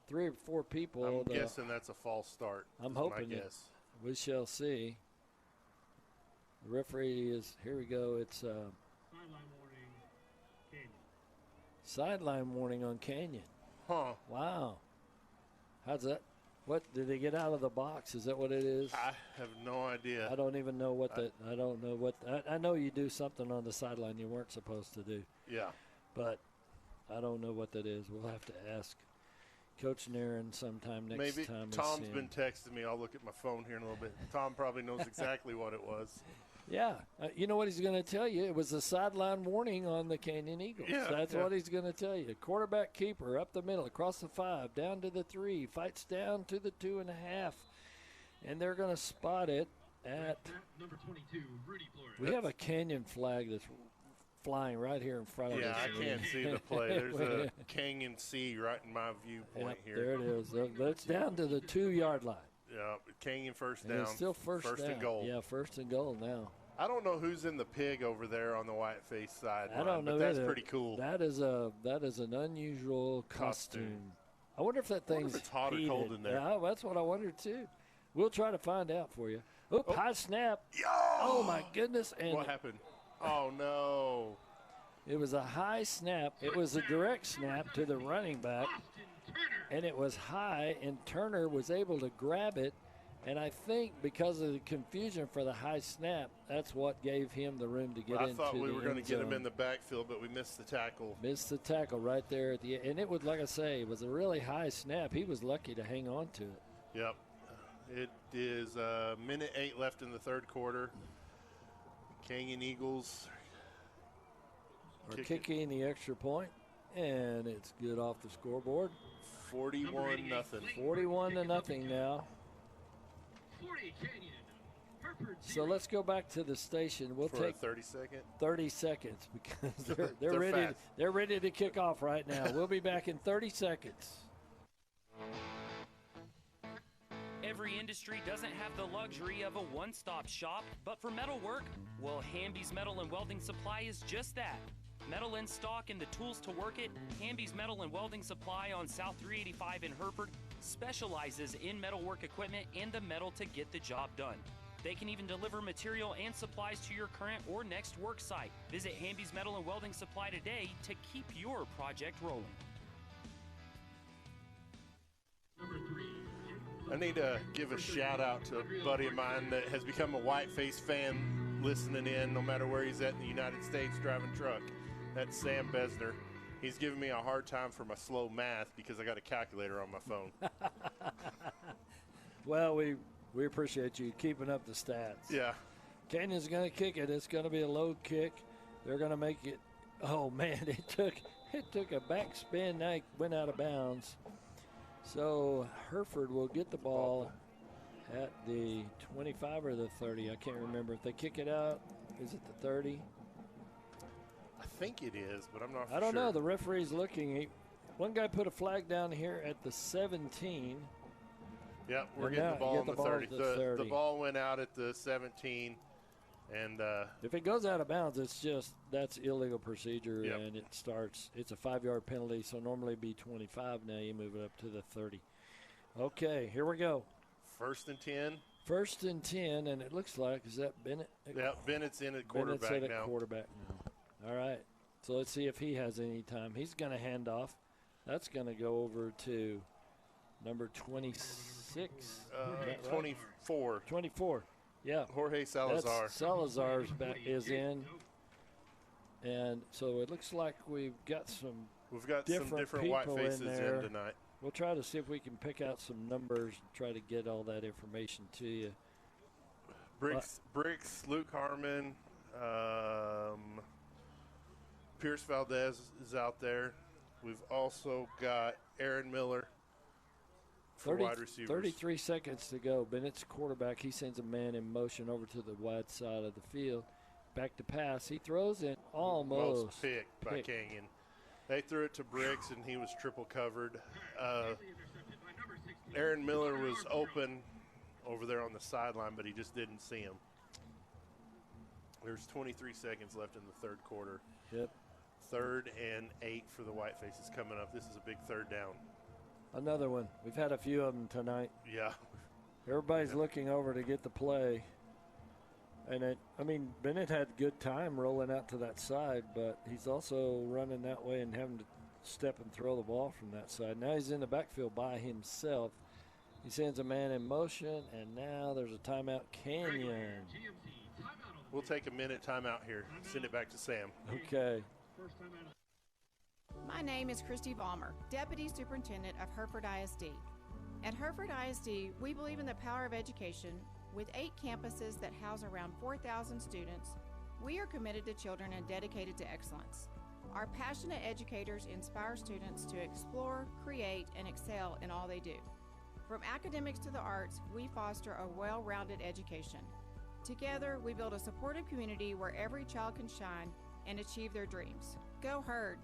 3 or 4 people. I'm guessing that's a false start. I'm hoping my guess. We shall see. The referee is, here we go. It's sideline warning on Canyon. Huh. Wow. How's that? What, did they get out of the box? Is that what it is? I have no idea. I don't even know what that, I don't know what, I know you do something on the sideline you weren't supposed to do. Yeah. But I don't know what that is. We'll have to ask Coach Nairn sometime next Maybe time. Tom's been texting me. I'll look at my phone here in a little bit. Tom probably knows exactly what it was. Yeah. You know what he's going to tell you? It was a sideline warning on the Canyon Eagles. Yeah, That's what he's going to tell you. Quarterback keeper up the middle, across the 5, down to the 3, fights down to the 2.5. And they're going to spot it at number 22, Rudy Flores. We have a Canyon flag that's flying right here in front of us. Yeah, I can't see the play. There's a Canyon C right in my viewpoint here. There it is. That's down to the 2-yard line. Yeah, Canyon 1st down. And it's still first down. and goal. Yeah, 1st and goal now. I don't know who's in the pig over there on the white face side. I don't know but that's either. pretty cool. That is an unusual costume. I wonder if that thing's it's hot or heated. cold in there. Yeah, that's what I wondered too. We'll try to find out for you. High snap. Oh my goodness. And what happened? Oh no. It was a high snap. It was a direct snap to the running back. And it was high, and Turner was able to grab it. And I think because of the confusion for the high snap, that's what gave him the room to get into the end zone. I thought we were going to get him in the backfield, but we missed the tackle. Missed the tackle right there at the end. And it was, like I say, it was a really high snap. He was lucky to hang on to it. Yep. It is 1:08 left in the 3rd quarter. Canyon Eagles are kicking the extra point, and it's good off the scoreboard. 41-0. 41-0 now. So let's go back to the station. We'll for take a 30-second. 30 seconds because they're ready. They're ready to kick off right now. We'll be back in 30 seconds. Every industry doesn't have the luxury of a one-stop shop, but for metalwork, well, Hamby's Metal and Welding Supply is just that. Metal in stock and the tools to work it, Hamby's Metal and Welding Supply on South 385 in Hereford specializes in metalwork equipment and the metal to get the job done. They can even deliver material and supplies to your current or next work site. Visit Hamby's Metal and Welding Supply today to keep your project rolling. I need to give a shout out to a buddy of mine that has become a Whiteface fan listening in no matter where he's at in the United States driving truck. That's Sam Besner. He's giving me a hard time for my slow math because I got a calculator on my phone. Well, we appreciate you keeping up the stats. Yeah. Canyon's going to kick it. It's going to be a low kick. They're going to make it. Oh, man, it took a back spin. Now it went out of bounds. So Hereford will get the ball at the 25 or the 30. I can't remember. If they kick it out, is it the 30? I think it is, but I'm not sure. I don't know. The referee's looking. One guy put a flag down here at the 17. Yep, we're getting the ball on the 30. The ball went out at the 17. And if it goes out of bounds, that's illegal procedure, and it's a 5-yard penalty, so normally it'd be 25. Now you move it up to the 30. Okay, here we go. 1st and 10. 1st and 10, and it looks like, is that Bennett? Yeah, Bennett's in at quarterback Bennett's now. At quarterback now. All right, so let's see if he has any time. He's going to hand off. That's going to go over to number 26. 24. Right? 24. Yeah, Jorge Salazar. That's Salazar's back is in, and so it looks like we've got some different white people faces in there. in tonight. We'll try to see if we can pick out some numbers and try to get all that information to you. Bricks, Luke Harmon, Pierce Valdez is out there. We've also got Aaron Miller. 33 seconds to go. Bennett's quarterback. He sends a man in motion over to the wide side of the field. Back to pass. He throws it almost picked by Canyon. They threw it to Briggs, and he was triple covered. Aaron Miller was open over there on the sideline, but he just didn't see him. There's 23 seconds left in the third quarter. Yep. 3rd and 8 for the Whitefaces coming up. This is a big third down. Another one. We've had a few of them tonight. Yeah. Everybody's looking over to get the play. And, Bennett had good time rolling out to that side, but he's also running that way and having to step and throw the ball from that side. Now he's in the backfield by himself. He sends a man in motion, and now there's a timeout. Canyon. We'll take a minute timeout here. Send it back to Sam. Okay. My name is Christy Ballmer, Deputy Superintendent of Hereford ISD. At Hereford ISD, we believe in the power of education. With 8 campuses that house around 4,000 students, we are committed to children and dedicated to excellence. Our passionate educators inspire students to explore, create, and excel in all they do. From academics to the arts, we foster a well-rounded education. Together, we build a supportive community where every child can shine and achieve their dreams. Go Herd!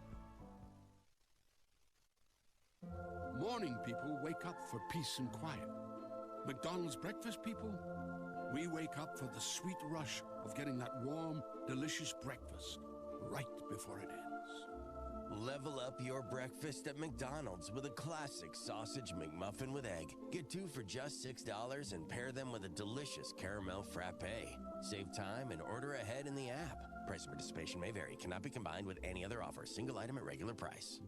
Morning people wake up for peace and quiet. McDonald's breakfast people, we wake up for the sweet rush of getting that warm, delicious breakfast right before it ends. Level up your breakfast at McDonald's with a classic sausage McMuffin with egg. Get 2 for just $6 and pair them with a delicious caramel frappe. Save time and order ahead in the app. Price and participation may vary. Cannot be combined with any other offer. Single item at regular price.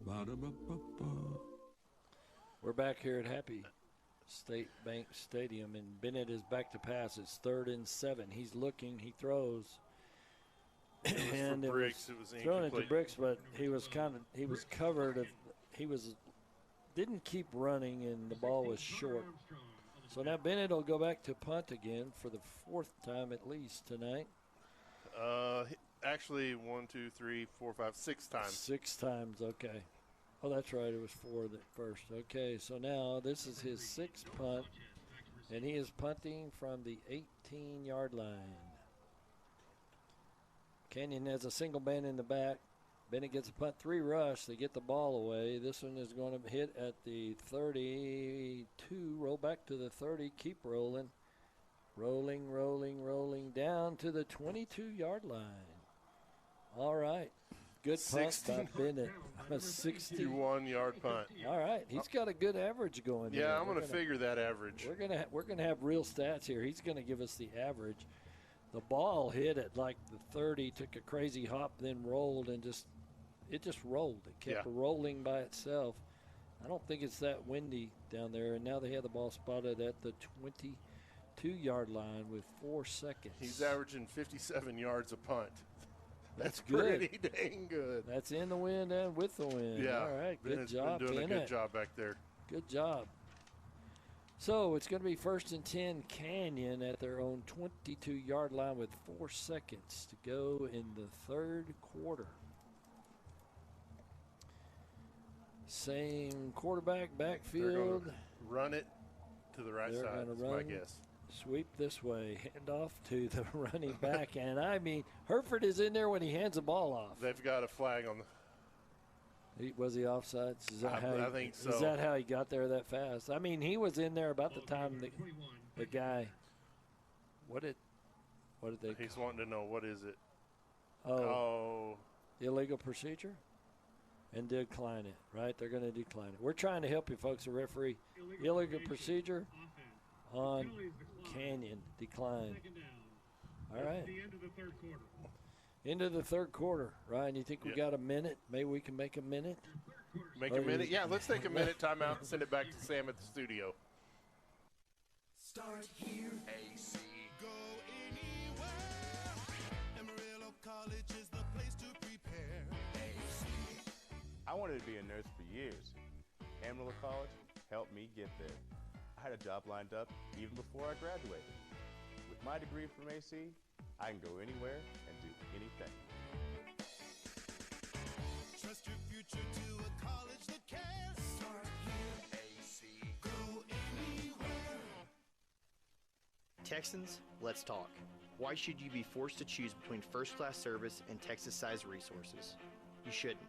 We're back here at Happy State Bank Stadium, and Bennett is back to pass. It's 3rd and 7. He's looking. He throws. And it was throwing it to Bricks, but he was covered. Didn't keep running, and the ball was short. So now Bennett will go back to punt again for the 4th time at least tonight. Actually, 1, 2, 3, 4, 5, 6 times. 6 times, okay. Oh, that's right. It was 4 at first. Okay, so now this is his 6th punt, and he is punting from the 18-yard line. Canyon has a single man in the back. Bennett gets a punt, 3 rush. They get the ball away. This one is going to hit at the 32. Roll back to the 30. Keep rolling. Rolling down to the 22-yard line. All right. Good punt by Bennett. A 61-yard punt. All right. He's got a good average going. Yeah, here. I'm going to figure that average. We're gonna have real stats here. He's going to give us the average. The ball hit at like the 30, took a crazy hop, then rolled, and it just rolled. It kept rolling by itself. I don't think it's that windy down there. And now they have the ball spotted at the 22-yard line with 4 seconds. He's averaging 57 yards a punt. That's good. Pretty dang good. That's in the wind and with the wind. Yeah. All right. Good Bennett's job. been doing a Bennett. good job back there. Good job. So it's going to be 1st and 10 Canyon at their own 22-yard line with 4 seconds to go in the 3rd quarter. Same quarterback, backfield. Run it to the right They're side, gonna that's my run, guess. Sweep this way, hand off to the running back. And, I mean, Hereford is in there when he hands the ball off. They've got a flag on the Was he offsides? I think so. Is that how he got there that fast? I mean, he was in there about the time the guy. What did they? He's wanting to know what is it. Oh. Illegal procedure, and decline it. Right? They're going to decline it. We're trying to help you, folks. The referee, illegal procedure on Canyon, decline. All right. The end of the 3rd quarter. Into the 3rd quarter. Ryan, you think we got a minute? Maybe we can make a minute? Make a minute? Yeah, let's take a minute timeout and send it back to Sam at the studio. Start here. AC. Go anywhere. Amarillo College is the place to prepare. AC. I wanted to be a nurse for years. Amarillo College helped me get there. I had a job lined up even before I graduated. With my degree from AC, I can go anywhere and do anything. Trust your future to a college that cares. Start here. AC. Go anywhere. Texans, let's talk. Why should you be forced to choose between first-class service and Texas-sized resources? You shouldn't.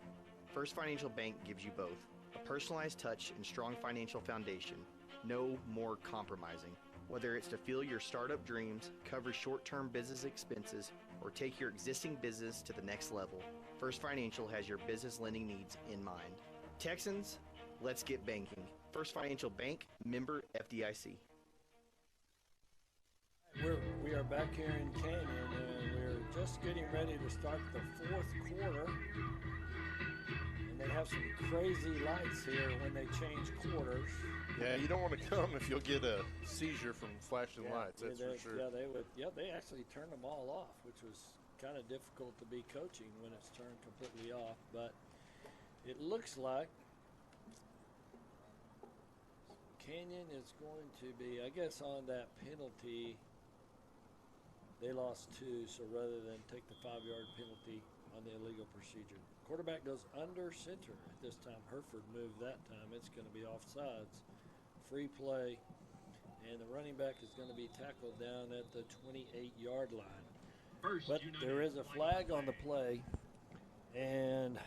First Financial Bank gives you both. A personalized touch and strong financial foundation. No more compromising. Whether it's to fuel your startup dreams, cover short-term business expenses, or take your existing business to the next level, First Financial has your business lending needs in mind. Texans, let's get banking. First Financial Bank, member FDIC. We are back here in Canyon, and we're just getting ready to start the 4th quarter. And they have some crazy lights here when they change quarters. Yeah, you don't want to come if you'll get a seizure from flashing lights, that's for sure. Yeah, they would. Yeah, they actually turned them all off, which was kind of difficult to be coaching when it's turned completely off. But it looks like Canyon is going to be, I guess, on that penalty. They lost 2, so rather than take the 5-yard penalty on the illegal procedure, quarterback goes under center at this time. Hereford moved that time. It's going to be offsides. Free play, and the running back is going to be tackled down at the 28-yard line. But there is a flag on the play, and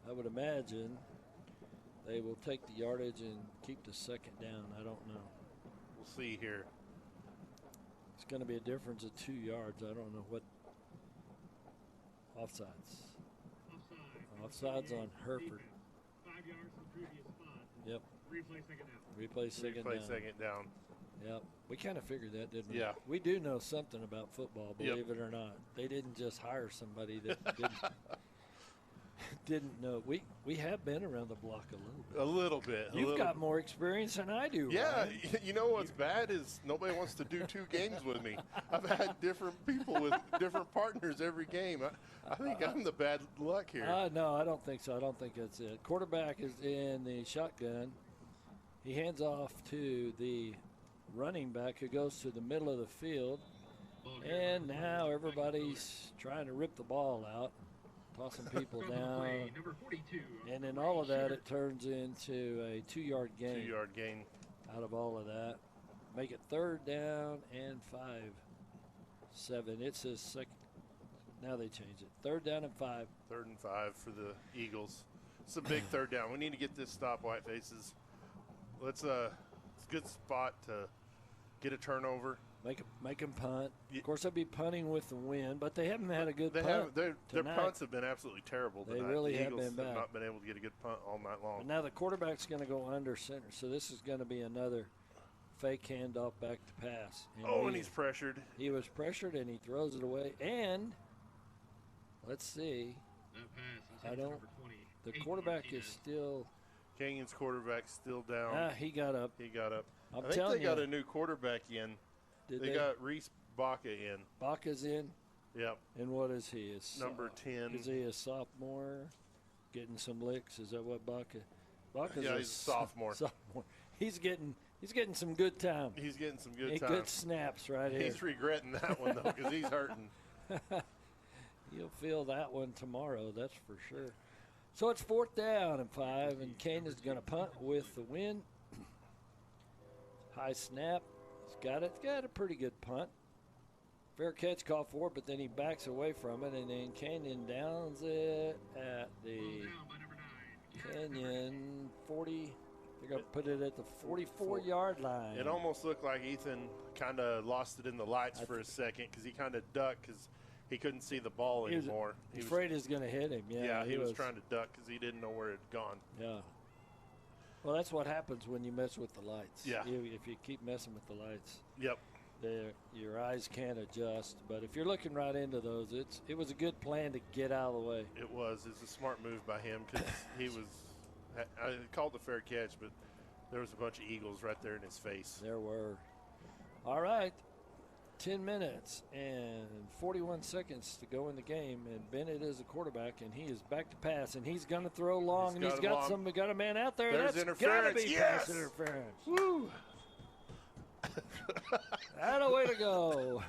I would imagine they will take the yardage and keep the 2nd down. I don't know. We'll see here. It's going to be a difference of 2 yards. I don't know what. Offsides. Offsides on Hereford. 5 yards from previous spot. Yep. Replay 2nd down. Replay 2nd down. Replay 2nd down. Yep. We kind of figured that, didn't we? Yeah. We do know something about football, believe it or not. They didn't just hire somebody that didn't know. We have been around the block a little bit. A little bit. You've got more experience than I do. Yeah, Ryan. you know what's bad is nobody wants to do 2 games with me. I've had different people with different partners every game. I think I'm the bad luck here. No, I don't think so. I don't think that's it. Quarterback is in the shotgun. He hands off to the running back who goes to the middle of the field. And now everybody's trying to rip the ball out, tossing people down. And in all of that, it turns into a 2-yard gain. 2-yard gain. Out of all of that. Make it 3rd down and 5. 7. It's his Now they change it. 3rd down and 5. 3rd and 5 for the Eagles. It's a big 3rd down. We need to get this stop, White Faces. It's a good spot to get a turnover. Make them punt. Of course, they'll be punting with the wind, but they haven't had a good punt Their tonight. punts have been absolutely terrible tonight. They really the have Eagles been bad. have not been able to get a good punt all night long. But now the quarterback's going to go under center, so this is going to be another fake handoff back to pass. And he's pressured. He was pressured, and he throws it away. And let's see. The quarterback is still. Canyon's quarterback's still down. He got up. He got up. I'm I think telling they got you. a new quarterback in. Did they got Reese Baca in. Baca's in? Yep. And what is he? Number 10. Is he a sophomore? Getting some licks? Is that what Baca? Baca's he's a sophomore. Sophomore. He's getting some good time. He's getting some good time. Good snaps right here. He's regretting that one, though, because he's hurting. You'll feel that one tomorrow, that's for sure. So it's 4th down and 5, and Canyon's going to punt with the win. High snap. He's got it. He's got a pretty good punt. Fair catch call for it, but then he backs away from it, and then Canyon downs it at the Canyon 40. They're going to put it at the 44-yard line. It almost looked like Ethan kind of lost it in the lights for a second because he kind of ducked because he couldn't see the ball anymore. He was afraid it was going to hit him. Yeah, he was trying to duck because he didn't know where it had gone. Yeah. Well, that's what happens when you mess with the lights. Yeah. If you keep messing with the lights. Yep. Your eyes can't adjust. But if you're looking right into those, it was a good plan to get out of the way. It was. It's a smart move by him because he was – I called the fair catch, but there was a bunch of Eagles right there in his face. There were. All right. 10 minutes and 41 seconds to go in the game, and Bennett is a quarterback, and he is back to pass, and he's going to throw long, and he's got a man out there. There's That's interference. Gotta be Yes! pass interference. Woo! That a way to go.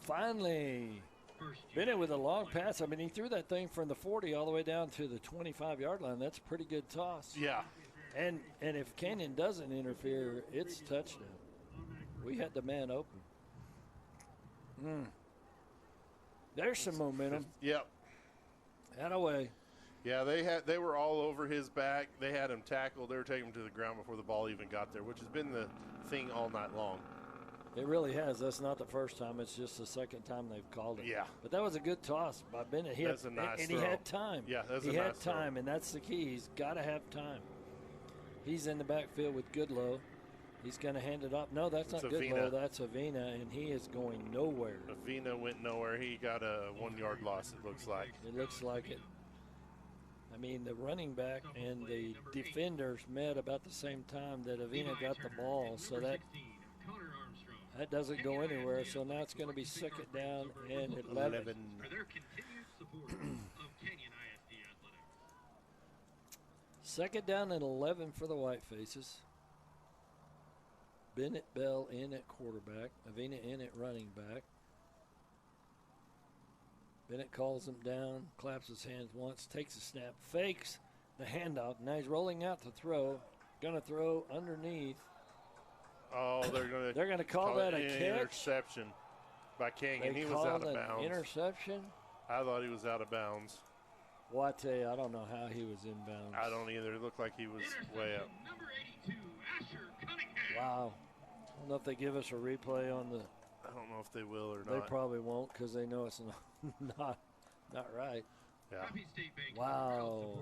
Finally, Bennett with a long pass. I mean, he threw that thing from the 40 all the way down to the 25-yard line. That's a pretty good toss. Yeah. And if Canyon doesn't interfere, it's touchdown. We had the man open. There's some momentum. Yep. That away. Yeah, they were all over his back. They had him tackled. They were taking him to the ground before the ball even got there, which has been the thing all night long. It really has. That's not the first time. It's just the second time they've called it. Yeah. But that was a good toss by Bennett. That's a nice and throw. he had time. Yeah, that's he a had nice throw. time, and that's the key. He's got to have time. He's in the backfield with Goodlow. He's going to hand it off. No, that's not Goodlow. That's Avina, and he is going nowhere. Avina went nowhere. He got a 1-yard loss, it looks like. It looks like it. I mean, the running back and the defenders met about the same time that Avina got the ball, so that doesn't go anywhere. So now it's going to be 2nd down and 11. For their continued support of Canyon ISD Athletics. 2nd down and 11 for the White Faces. Bennett Bell in at quarterback. Avina in at running back. Bennett calls him down, claps his hands once, takes a snap, fakes the handoff. Now he's rolling out to throw. Going to throw underneath. Oh, they're going to call that a catch? Interception by Canyon. He was out of bounds. Interception? I thought he was out of bounds. Well, I tell you, I don't know how he was in bounds. I don't either. It looked like he was way up. Number 82, Asher Cunningham. Wow. I don't know if they give us a replay on the. I don't know if they will or not. They probably won't because they know it's not right. Yeah. Wow.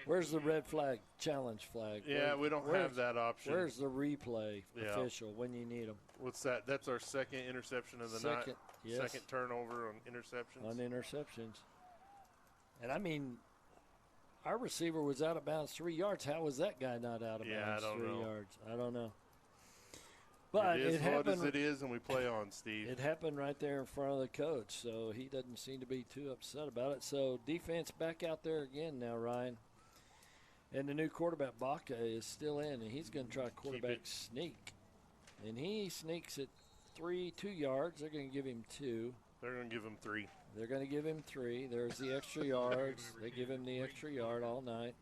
Where's the red flag, challenge flag? Yeah, we don't have that option. Where's the replay official when you need them? What's that? That's our 2nd interception of the night. Yes. 2nd turnover on interceptions. On interceptions. And, I mean, our receiver was out of bounds 3 yards. How was that guy not out of bounds 3 yards? I don't know. But it is happened, what it is, and we play on, Steve. It happened right there in front of the coach, so he doesn't seem to be too upset about it. So defense back out there again now, Ryan. And the new quarterback, Baca, is still in, and he's going to try quarterback sneak. And he sneaks at 2 yards. They're going to give him 2. They're going to give him 3. They're going to give him 3. There's the extra yards. They give him the extra yard all night.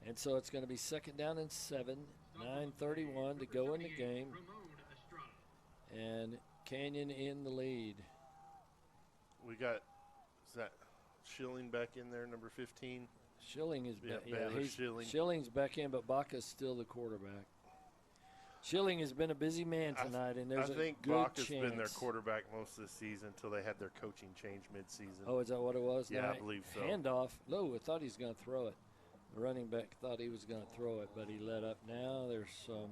And so it's going to be 2nd down and 7. 9:31 to go in the game. And Canyon in the lead. We got, is that Schilling back in there, number 15? Schilling is back. Yeah, Baylor Schilling. Schilling's back in, but Baca's still the quarterback. Schilling has been a busy man tonight, and there's I think a good Baca's chance. been their quarterback most of the season until they had their coaching change midseason. Oh, is that what it was? Yeah, Now, I believe so. Handoff. I thought he was going to throw it. The running back thought he was going to throw it, but he let up. Now there's some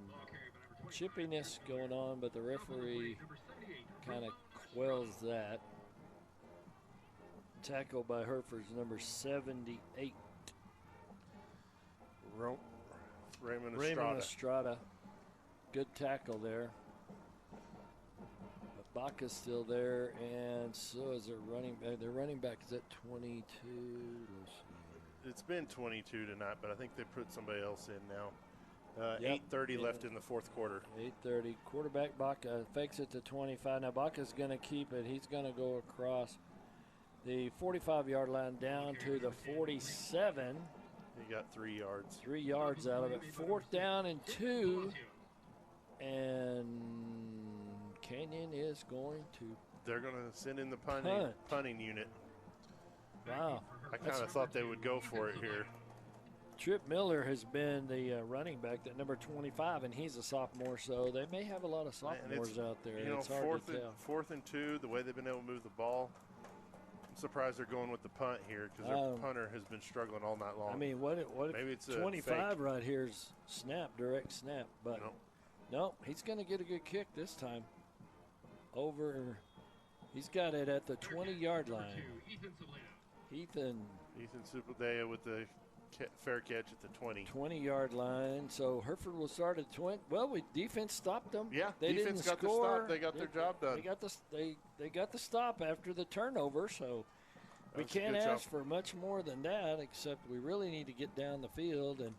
chippiness going on, but the referee kind of quells that. Tackle by Hereford's number 78. Raymond Estrada. Good tackle there. But Baca's still there, and so is their running back. Their running back is at 22. Let's see. It's been 22 tonight, but I think they put somebody else in now. Yep. 8:30 left in the fourth quarter. 8:30. Quarterback Baca fakes it to 25. Now Baca's going to keep it. He's going to go across the 45-yard line down to the 47. He got 3 yards. 3 yards out of it. 4th down and 2. And Canyon is going to. They're going to send in the Punt. punting unit. Wow. I kind of thought they would go for it here. Trip Miller has been the running back, that number 25, and he's a sophomore, so they may have a lot of sophomores out there. You know, it's hard to tell. 4th and 2, the way they've been able to move the ball, I'm surprised they're going with the punt here because their punter has been struggling all night long. I mean, what if maybe it's 25 right here is direct snap, but no, he's going to get a good kick this time. He's got it at the 20-yard line. Ethan Supledea with the fair catch at the 20. 20-yard line. So Hereford will start at 20. Well, defense stopped them. Yeah, they defense didn't got score. the stop. They got their job done. They got the stop after the turnover. So we can't ask for much more than that, except we really need to get down the field, and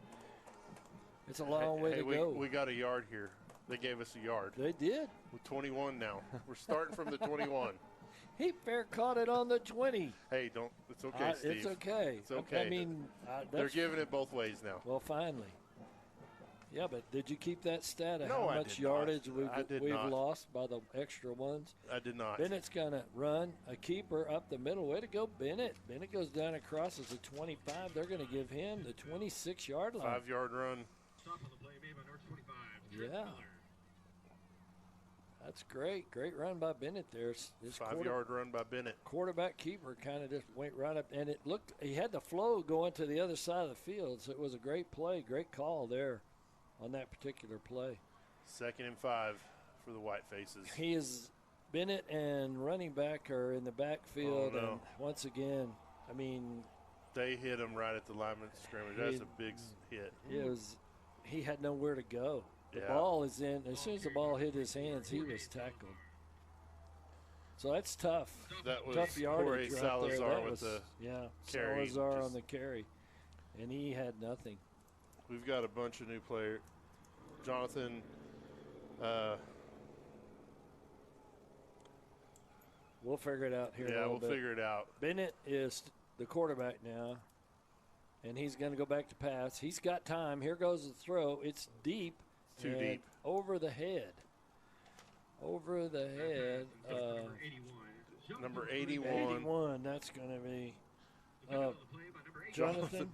it's a long way to go. We got a yard here. They gave us a yard. They did. With 21 now. We're starting from the 21. He fair caught it on the 20. Hey, don't. It's okay, Steve. It's okay. It's okay. I mean, they're giving it both ways now. Well, finally. Yeah, but did you keep that stat of No, how I much did not. yardage we've not. lost by the extra ones? I did not. Bennett's going to run a keeper up the middle. Way to go, Bennett. Bennett goes down and crosses the 25. They're going to give him the 26-yard line. 5-yard run. Yeah. That's great. Great run by Bennett there. 5-yard run by Bennett. Quarterback keeper kind of just went right up, and it looked, he had the flow going to the other side of the field, so it was a great play, great call there on that particular play. 2nd and 5 for the White Faces. He is, Bennett and running back are in the backfield, Oh, no. and once again, I mean. They hit him right at the lineman scrimmage. That's a big hit. He had nowhere to go. The Yeah. ball is in. As soon as the ball hit his hands, he was tackled. So that's tough. That was tough yardage Jorge right Salazar there. That with was, the carry. Salazar Just- on the carry, and he had nothing. We've got a bunch of new players. Jonathan. We'll figure it out here. Yeah, we'll figure it out. Bennett is the quarterback now, and he's going to go back to pass. He's got time. Here goes the throw. It's deep. Too and deep. Over the head. Over the head. Number 81. 81. That's going to be Jonathan.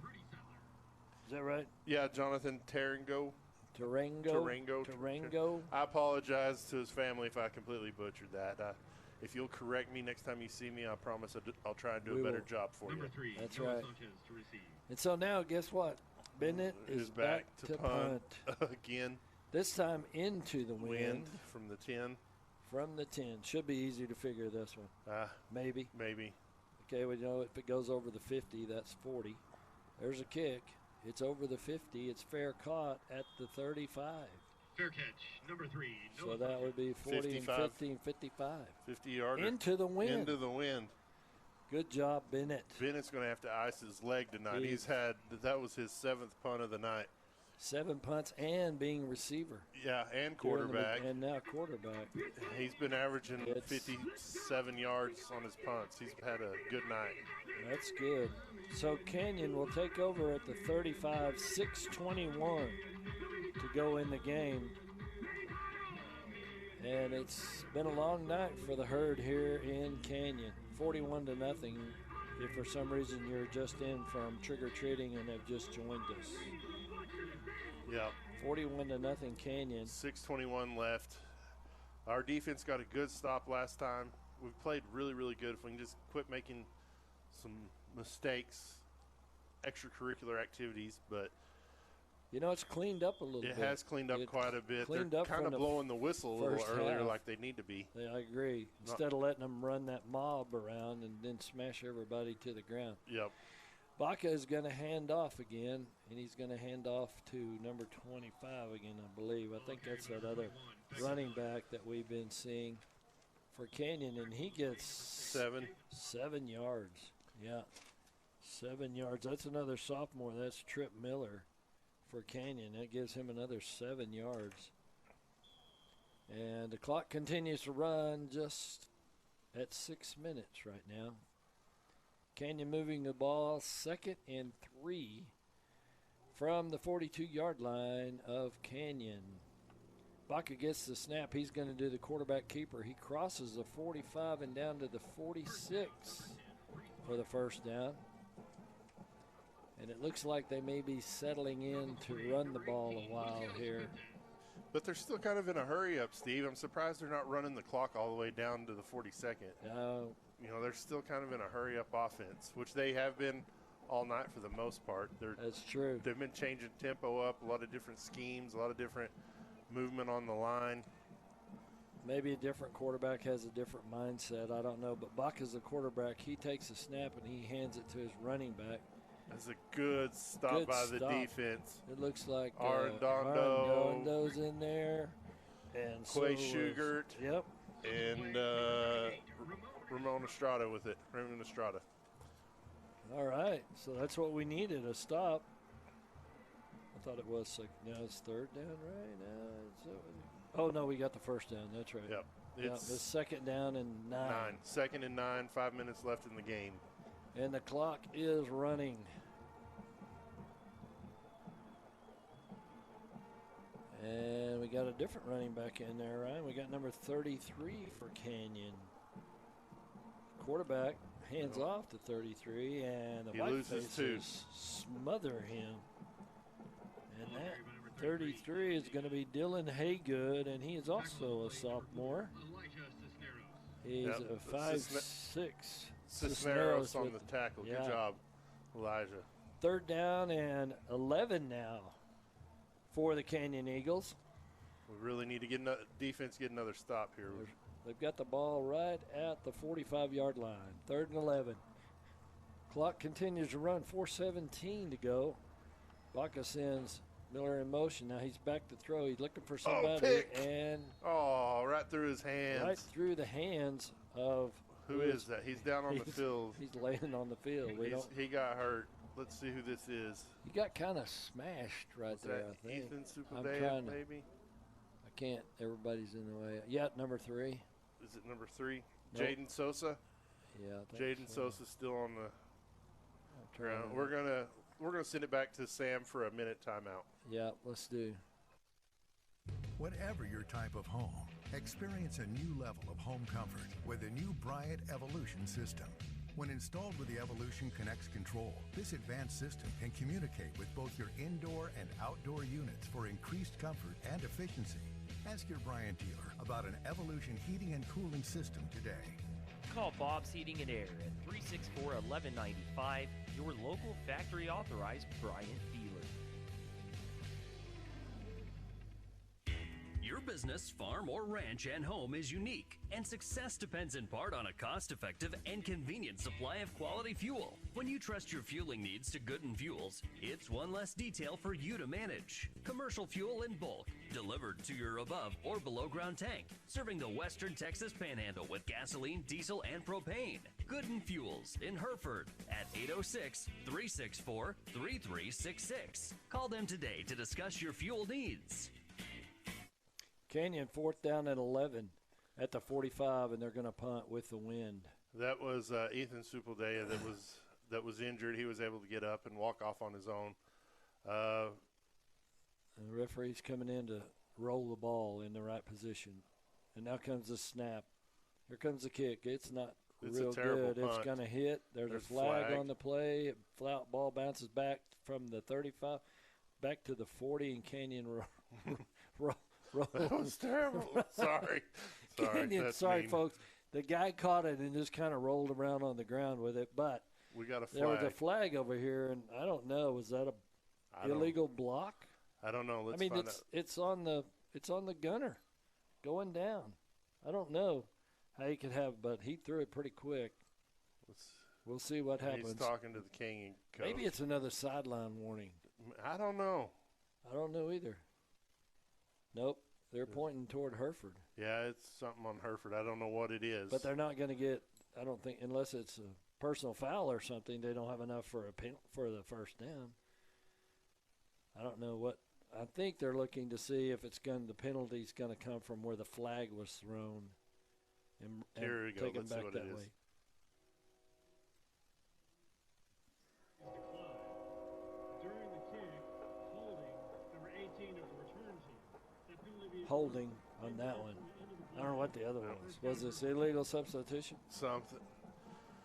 Is that right? Yeah, Jonathan Tarango. Tarango. I apologize to his family if I completely butchered that. If you'll correct me next time you see me, I promise I'll try and do a better job for you. That's right. And so now, guess what? Bennett is back to punt. Again. This time into the wind. From the 10. From the 10. Should be easy to figure this one. Maybe. Maybe. Okay, we know if it goes over the 50, that's 40. There's a kick. It's over the 50. It's fair caught at the 35. Fair catch, number 3. So that would be 40 55. and 15, 55. 50-yarder. Into the wind. Into the wind. Good job, Bennett. Bennett's going to have to ice his leg tonight. That was his 7th punt of the night. 7 punts and being receiver. Yeah, and quarterback. And now quarterback. He's been averaging 57 yards on his punts. He's had a good night. That's good. So Canyon will take over at the 35, 6:21 to go in the game. And it's been a long night for the Herd here in Canyon. 41 to nothing. If for some reason you're just in from trick-or-treating and have just joined us. Yeah. 41 to nothing Canyon. 6:21 left. Our defense got a good stop last time. We've played really, really good. If we can just quit making some mistakes, extracurricular activities, but you know, it's cleaned up a little bit. It has cleaned up quite a bit. Cleaned They're up kind from of the blowing the whistle a little first earlier half. like they need to be. Yeah, I agree. Instead of letting them run that mob around and then smash everybody to the ground. Yep. Baca is going to hand off again, and he's going to hand off to number 25 again, I believe. I think that's that other running back that we've been seeing for Canyon, and he gets 7 yards. Yeah, 7 yards. That's another sophomore. That's Trip Miller for Canyon. That gives him another 7 yards. And the clock continues to run just at 6 minutes right now. Canyon moving the ball 2nd and 3 from the 42-yard line of Canyon. Baca gets the snap. He's going to do the quarterback keeper. He crosses the 45 and down to the 46 for the first down. And it looks like they may be settling in to run the ball a while here. But they're still kind of in a hurry up, Steve. I'm surprised they're not running the clock all the way down to the 42nd. You know, they're still kind of in a hurry up offense, which they have been all night for the most part. That's true. They've been changing tempo up, a lot of different schemes, a lot of different movement on the line. Maybe a different quarterback has a different mindset. I don't know. But Baca's the quarterback. He takes a snap and he hands it to his running back. That's a good stop by the defense. It looks like Arendondo's in there. And Quay so Shugart. Yep. And Ramon Estrada with it. Raymond Estrada. All right. So that's what we needed, a stop. I thought it was second. Now it's third down right now. Oh, no, we got the first down. That's right. Yep. It's the second down and 9. 2nd and 9, 5 minutes left in the game. And the clock is running. And we got a different running back in there, right? We got number 33 for Canyon. Quarterback hands off to 33, and the He white loses 2. faces smother him. And that 33 is going to be Dylan Haygood, and he is also a sophomore. He's a 5'6". Cisneros on the tackle. Good job, Elijah. Third down and 11 now for the Canyon Eagles. We really need to get defense get another stop here. They've got the ball right at the 45-yard line. 3rd and 11. Clock continues to run. 4:17 to go. Baca sends Miller in motion. Now he's back to throw. He's looking for somebody. Pick. And right through his hands. Right through the hands of who is that? He's down on the field. He's laying on the field. He got hurt. Let's see who this is. He got kind of smashed right there, I think. Ethan Supledea, maybe? I can't. Everybody's in the way. Yeah, number 3. Is it number 3? Nope. Jaden Sosa? Yeah. Jaden Sosa's still on the ground. We're gonna send it back to Sam for a minute timeout. Yeah, let's do. Whatever your type of home, experience a new level of home comfort with the new Bryant Evolution system. When installed with the Evolution Connects control, this advanced system can communicate with both your indoor and outdoor units for increased comfort and efficiency. Ask your Bryant dealer about an Evolution heating and cooling system today. Call Bob's Heating and Air at 364-1195, your local factory authorized Bryant dealer. Your business, farm, or ranch and home is unique, and success depends in part on a cost-effective and convenient supply of quality fuel. When you trust your fueling needs to Gooden Fuels, it's one less detail for you to manage. Commercial fuel in bulk, delivered to your above or below ground tank, serving the western Texas Panhandle with gasoline, diesel, and propane. Gooden Fuels in Hereford at 806-364-3366. Call them today to discuss your fuel needs. Canyon 4th down and 11 at the 45, and they're going to punt with the wind. That was Ethan Supledea that was injured. He was able to get up and walk off on his own. And the referee's coming in to roll the ball in the right position. And now comes the snap. Here comes the kick. It's not It's real a terrible good. It's punt. going to hit. There's a flag on the play. Ball bounces back from the 35 back to the 40, and Canyon rolls. That was terrible. Sorry. Canyon, That's sorry, mean. folks. The guy caught it and just kind of rolled around on the ground with it, but we got a flag. There was a flag over here, and I don't know. Was that a illegal block? I don't know. Let's find out. It's on the gunner going down. I don't know how he could have, but he threw it pretty quick. We'll see what happens. He's talking to the King coach. Maybe it's another sideline warning. I don't know. I don't know either. Nope, they're pointing toward Hereford. Yeah, it's something on Hereford. I don't know what it is. But they're not going to get. I don't think unless it's a personal foul or something. They don't have enough for the first down. I don't know what. I think they're looking to see if the penalty's going to come from where the flag was thrown, and Here we go. taken Let's see back what that it is. way. During the kick, holding number 18 of the return team. That penalty is Holding on that one. I don't know what the other one was. Was this illegal substitution? Something.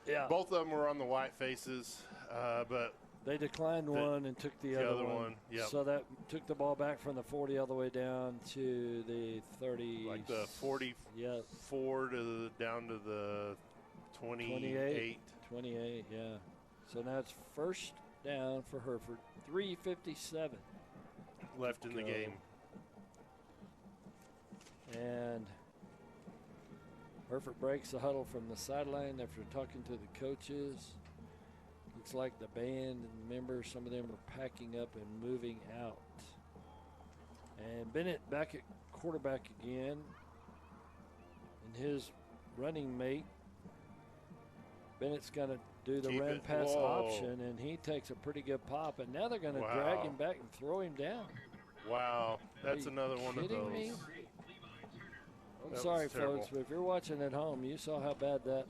Yeah. Both of them were on the white faces, but they declined one and took the other one. Yep. So that took the ball back from the 40 all the way down to the 30. Like the 44 down to the 28. 28, yeah. So now it's first down for Hereford. 3:57 left in the game. And Hereford breaks the huddle from the sideline after talking to the coaches. Looks like the band and members, some of them are packing up and moving out. And Bennett back at quarterback again. And his running mate, Bennett's going to do the Keep run it. pass Whoa. option, and he takes a pretty good pop. And now they're going to drag him back and throw him down. Wow, that's another one of kidding those. me? I'm That sorry, was terrible. folks, but if you're watching at home, you saw how bad that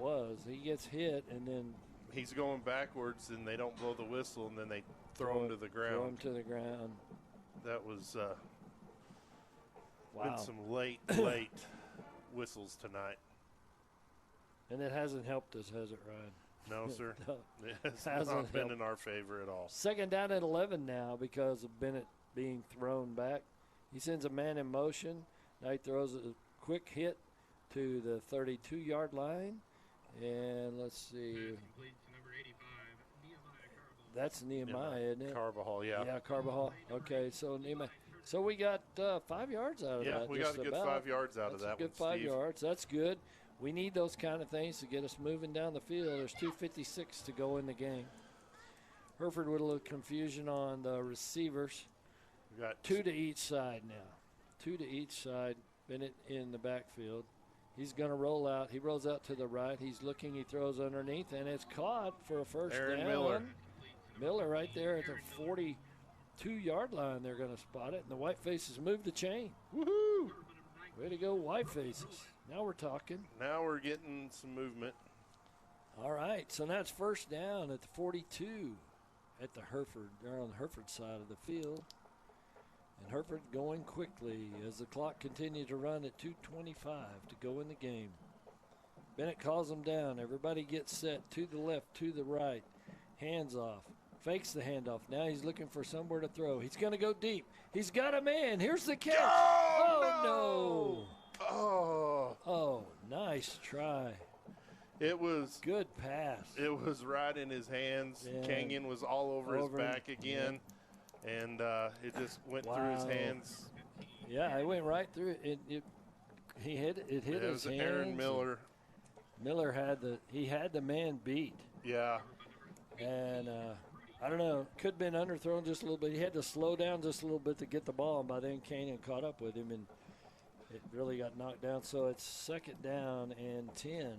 was. He gets hit, and then He's going backwards, and they don't blow the whistle, and then they throw him to the ground. Throw him to the ground. That was Wow. been some late whistles tonight. And it hasn't helped us, has it, Ryan? No, sir. No, It has hasn't not been helped. in our favor at all. Second down at 11 now because of Bennett being thrown back. He sends a man in motion. Now he throws a quick hit to the 32-yard line. And let's see. That's Nehemiah, isn't it? Carvajal, yeah. Yeah, Carvajal. Okay, so Nehemiah. So we got 5 yards out of that. Yeah, we got a good 5 yards out of that That's a good one, 5 Steve. yards. That's good. We need those kind of things to get us moving down the field. There's 2:56 to go in the game. Hereford with a little confusion on the receivers. We got 2 to each side now. 2 to each side. Bennett in the backfield. He's going to roll out. He rolls out to the right. He's looking. He throws underneath, and it's caught for a first Aaron down. Miller. Miller right there at the 42-yard line. They're going to spot it, and the white faces move the chain. Woohoo! Way to go, white faces. Now we're talking. Now we're getting some movement. All right, so now it's first down at the 42 at the Hereford. They're on the Hereford side of the field. And Hereford going quickly as the clock continues to run at 2:25 to go in the game. Bennett calls them down. Everybody gets set to the left, to the right. Hands off. Fakes the handoff. Now he's looking for somewhere to throw. He's going to go deep. He's got a man. Here's the catch. Oh, no. Oh, nice try. It was good pass. It was right in his hands. Yeah. Canyon was all over his Over him. back again, and it just went through his Wow. hands. Yeah, it went right through it. He hit it. Hit It his was hands. Aaron Miller. Miller had the man beat. Yeah. And I don't know, could have been underthrown just a little bit. He had to slow down just a little bit to get the ball, and by then Canyon caught up with him, and it really got knocked down. So it's second down and 10.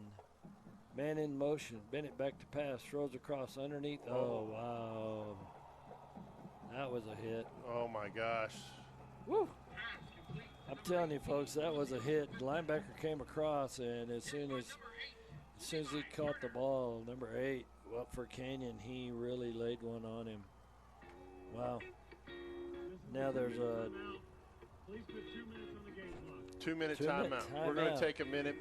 Man in motion. Bennett back to pass. Throws across underneath. Oh, wow. That was a hit. Oh, my gosh. Woo. I'm telling you, folks, that was a hit. The linebacker came across, and as soon as he caught the ball, number 8, up for Canyon, he really laid one on him. Wow. Now there's a Please put 2 minutes on the game clock. 2-minute 2-minute timeout. We're going timeout. to take a minute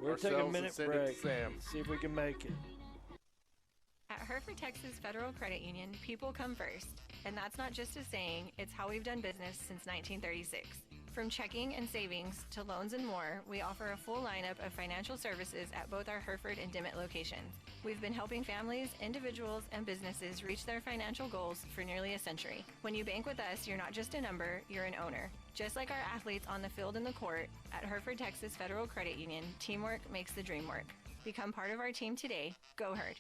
We'll take a ourselves and minute send it break. to Sam. See if we can make it. At Hereford Texas Federal Credit Union, people come first. And that's not just a saying, it's how we've done business since 1936. From checking and savings to loans and more, we offer a full lineup of financial services at both our Hereford and Dimmitt locations. We've been helping families, individuals, and businesses reach their financial goals for nearly a century. When you bank with us, you're not just a number, you're an owner. Just like our athletes on the field and the court, at Hereford Texas Federal Credit Union, teamwork makes the dream work. Become part of our team today. Go Herd.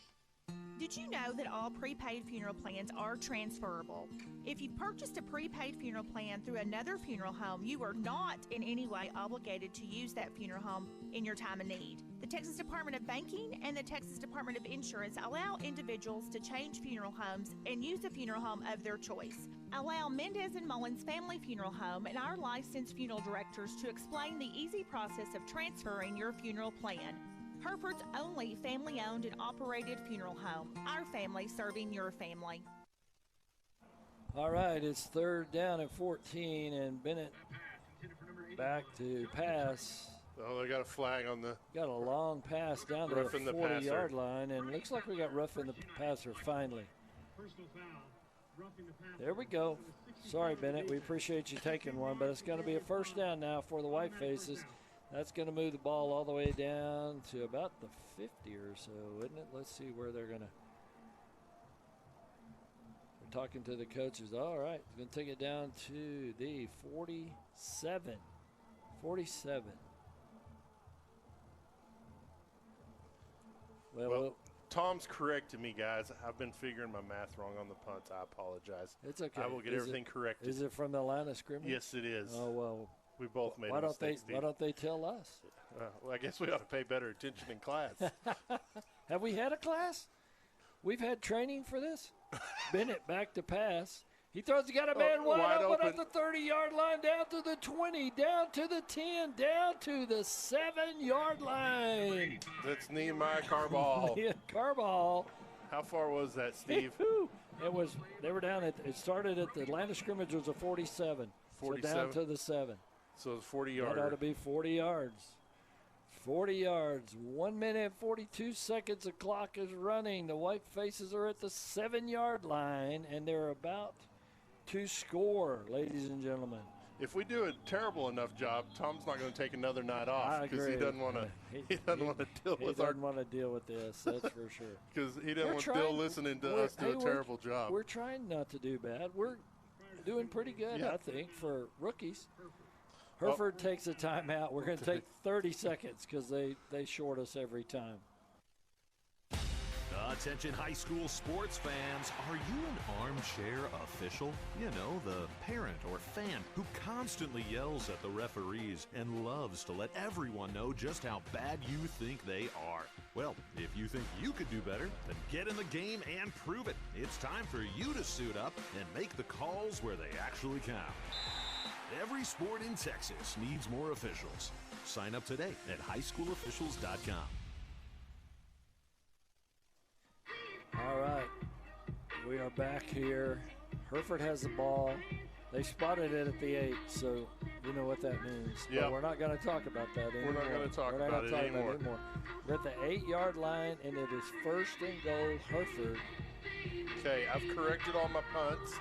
Did you know that all prepaid funeral plans are transferable? If you purchased a prepaid funeral plan through another funeral home, you are not in any way obligated to use that funeral home in your time of need. The Texas Department of Banking and the Texas Department of Insurance allow individuals to change funeral homes and use a funeral home of their choice. Allow Mendez and Mullins Family Funeral Home and our licensed funeral directors to explain the easy process of transferring your funeral plan. Hereford's only family-owned and operated funeral home. Our family serving your family. All right, it's third down at 14, and Bennett back to pass. Oh, they got a flag on the. Got a long pass down to the Roughing the 40-yard passer. line, and looks like we got roughing the passer finally. There we go. Sorry, Bennett. We appreciate you taking one, but it's going to be a first down now for the White Faces. That's going to move the ball all the way down to about the 50 or so, isn't it? Let's see where they're going to. They're talking to the coaches. All right, going to take it down to the 47. 47. Well, Tom's corrected me, guys. I've been figuring my math wrong on the punts. I apologize. It's okay. I will get everything corrected. Is it from the line of scrimmage? Yes, it is. Oh, well. We both made Why a mistake, Steve. Why don't they tell us? Well, I guess we ought to pay better attention in class. Have we had a class? We've had training for this? Bennett back to pass. He throws, he got a man wide open at the 30-yard line, down to the 20, down to the 10, down to the 7-yard line. That's Nehemiah Carball. Yeah, Carball. How far was that, Steve? They were down at, it started at the line of scrimmage was a 47. 47? So down to the 7. So it's 40 yards. That ought to be 40 yards. 40 yards. 1 minute, 42 seconds. The clock is running. The White Faces are at the 7-yard line, and they're about to score, ladies and gentlemen. If we do a terrible enough job, Tom's not going to take another night off because he doesn't want to. He doesn't want to deal with our. He doesn't want to deal with this. That's for sure. Because he doesn't want to deal listening to us do a terrible job. We're trying not to do bad. We're doing pretty good, I think, for rookies. Hereford takes a timeout. We're going to take 30 seconds because they short us every time. Attention high school sports fans, are you an armchair official? You know, the parent or fan who constantly yells at the referees and loves to let everyone know just how bad you think they are. Well, if you think you could do better, then get in the game and prove it. It's time for you to suit up and make the calls where they actually count. Every sport in Texas needs more officials. Sign up today at highschoolofficials.com. All right, we are back here. Hereford has the ball. They spotted it at the 8, so you know what that means. Yep. But we're not going to talk about that anymore. We're not going to talk about it anymore. We're at the 8-yard line, and it is first and goal, Hereford. Okay, I've corrected all my punts.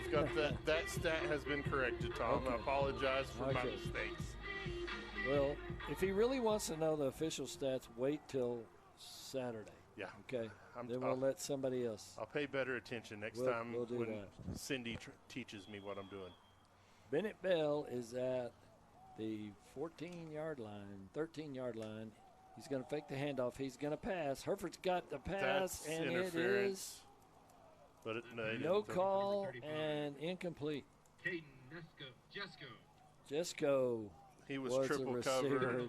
We've got that stat has been corrected, Tom. Okay. I apologize for my Okay. mistakes. Well, if he really wants to know the official stats, wait till Saturday. Yeah. Okay. Then we'll let somebody else. I'll pay better attention next We'll time do when that. Cindy teaches me what I'm doing. Bennett Bell is at the 14-yard line, 13-yard line. He's going to fake the handoff. He's going to pass. Hereford's got the pass, That's and interference. it is But no call and incomplete. Caden Jesko. Jesco. He was a triple receiver. covered.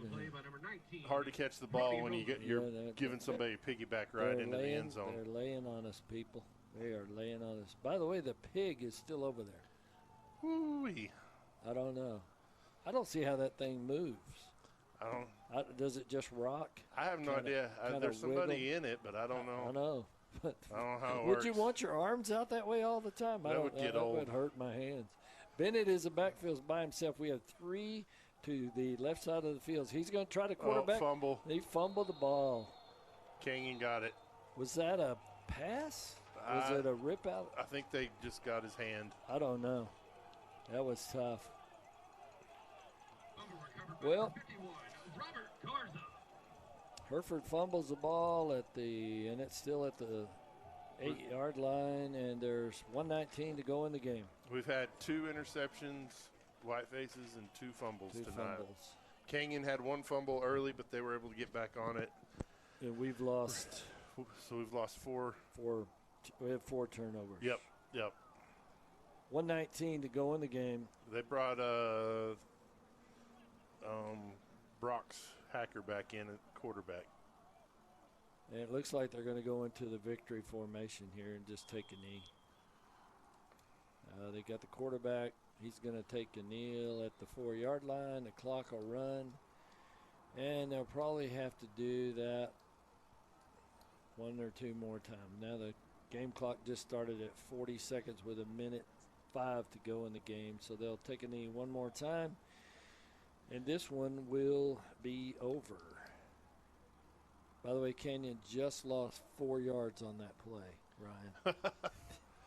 Hard to catch the ball when you're giving somebody a piggyback right into the end zone. They're laying on us, people. They are laying on us. By the way, the pig is still over there. Woo-wee. I don't know. I don't see how that thing moves. I don't. Does it just rock? I have no idea. There's somebody in it, but I don't know. I know. But I don't know how it would works. you want your arms out that way all the time? That would get that old. would hurt my hands. Bennett is a backfield by himself. We have 3 to the left side of the field. He's going to try to quarterback. Fumble. He fumbled the ball. Kenyon got it. Was that a pass? Was it a rip out? I think they just got his hand. I don't know. That was tough. Well, Hereford fumbles the ball and it's still at the 8-yard line, and there's 1:19 to go in the game. We've had 2 interceptions, white faces, and 2 fumbles tonight. Kenyon had 1 fumble early, but they were able to get back on it. And we've lost. So we've lost 4. We have 4 turnovers. Yep. 1:19 to go in the game. They brought Brock's Hacker back in at quarterback. And it looks like they're going to go into the victory formation here and just take a knee. They got the quarterback. He's going to take a kneel at the 4-yard line. The clock will run. And they'll probably have to do that 1 or 2 more times. Now the game clock just started at 40 seconds with 1:05 to go in the game. So they'll take a knee 1 more time. And this one will be over. By the way, Kenyon just lost 4 yards on that play, Ryan,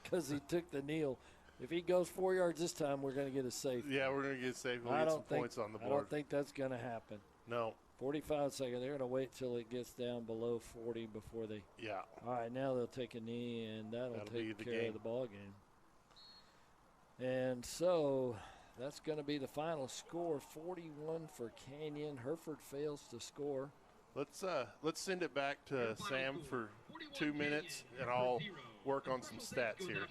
because he took the kneel. If he goes 4 yards this time, we're going to get a safety. Yeah, we're going to get a safety. We'll get some points on the board. I don't think that's going to happen. No. 45 seconds. They're going to wait till it gets down below 40 before they. Yeah. All right, now they'll take a knee, and that'll take care of the ball game. And so that's going to be the final score, 41 for Kenyon. Hereford fails to score. Let's send it back to Sam for 2 minutes, and I'll work on some stats here.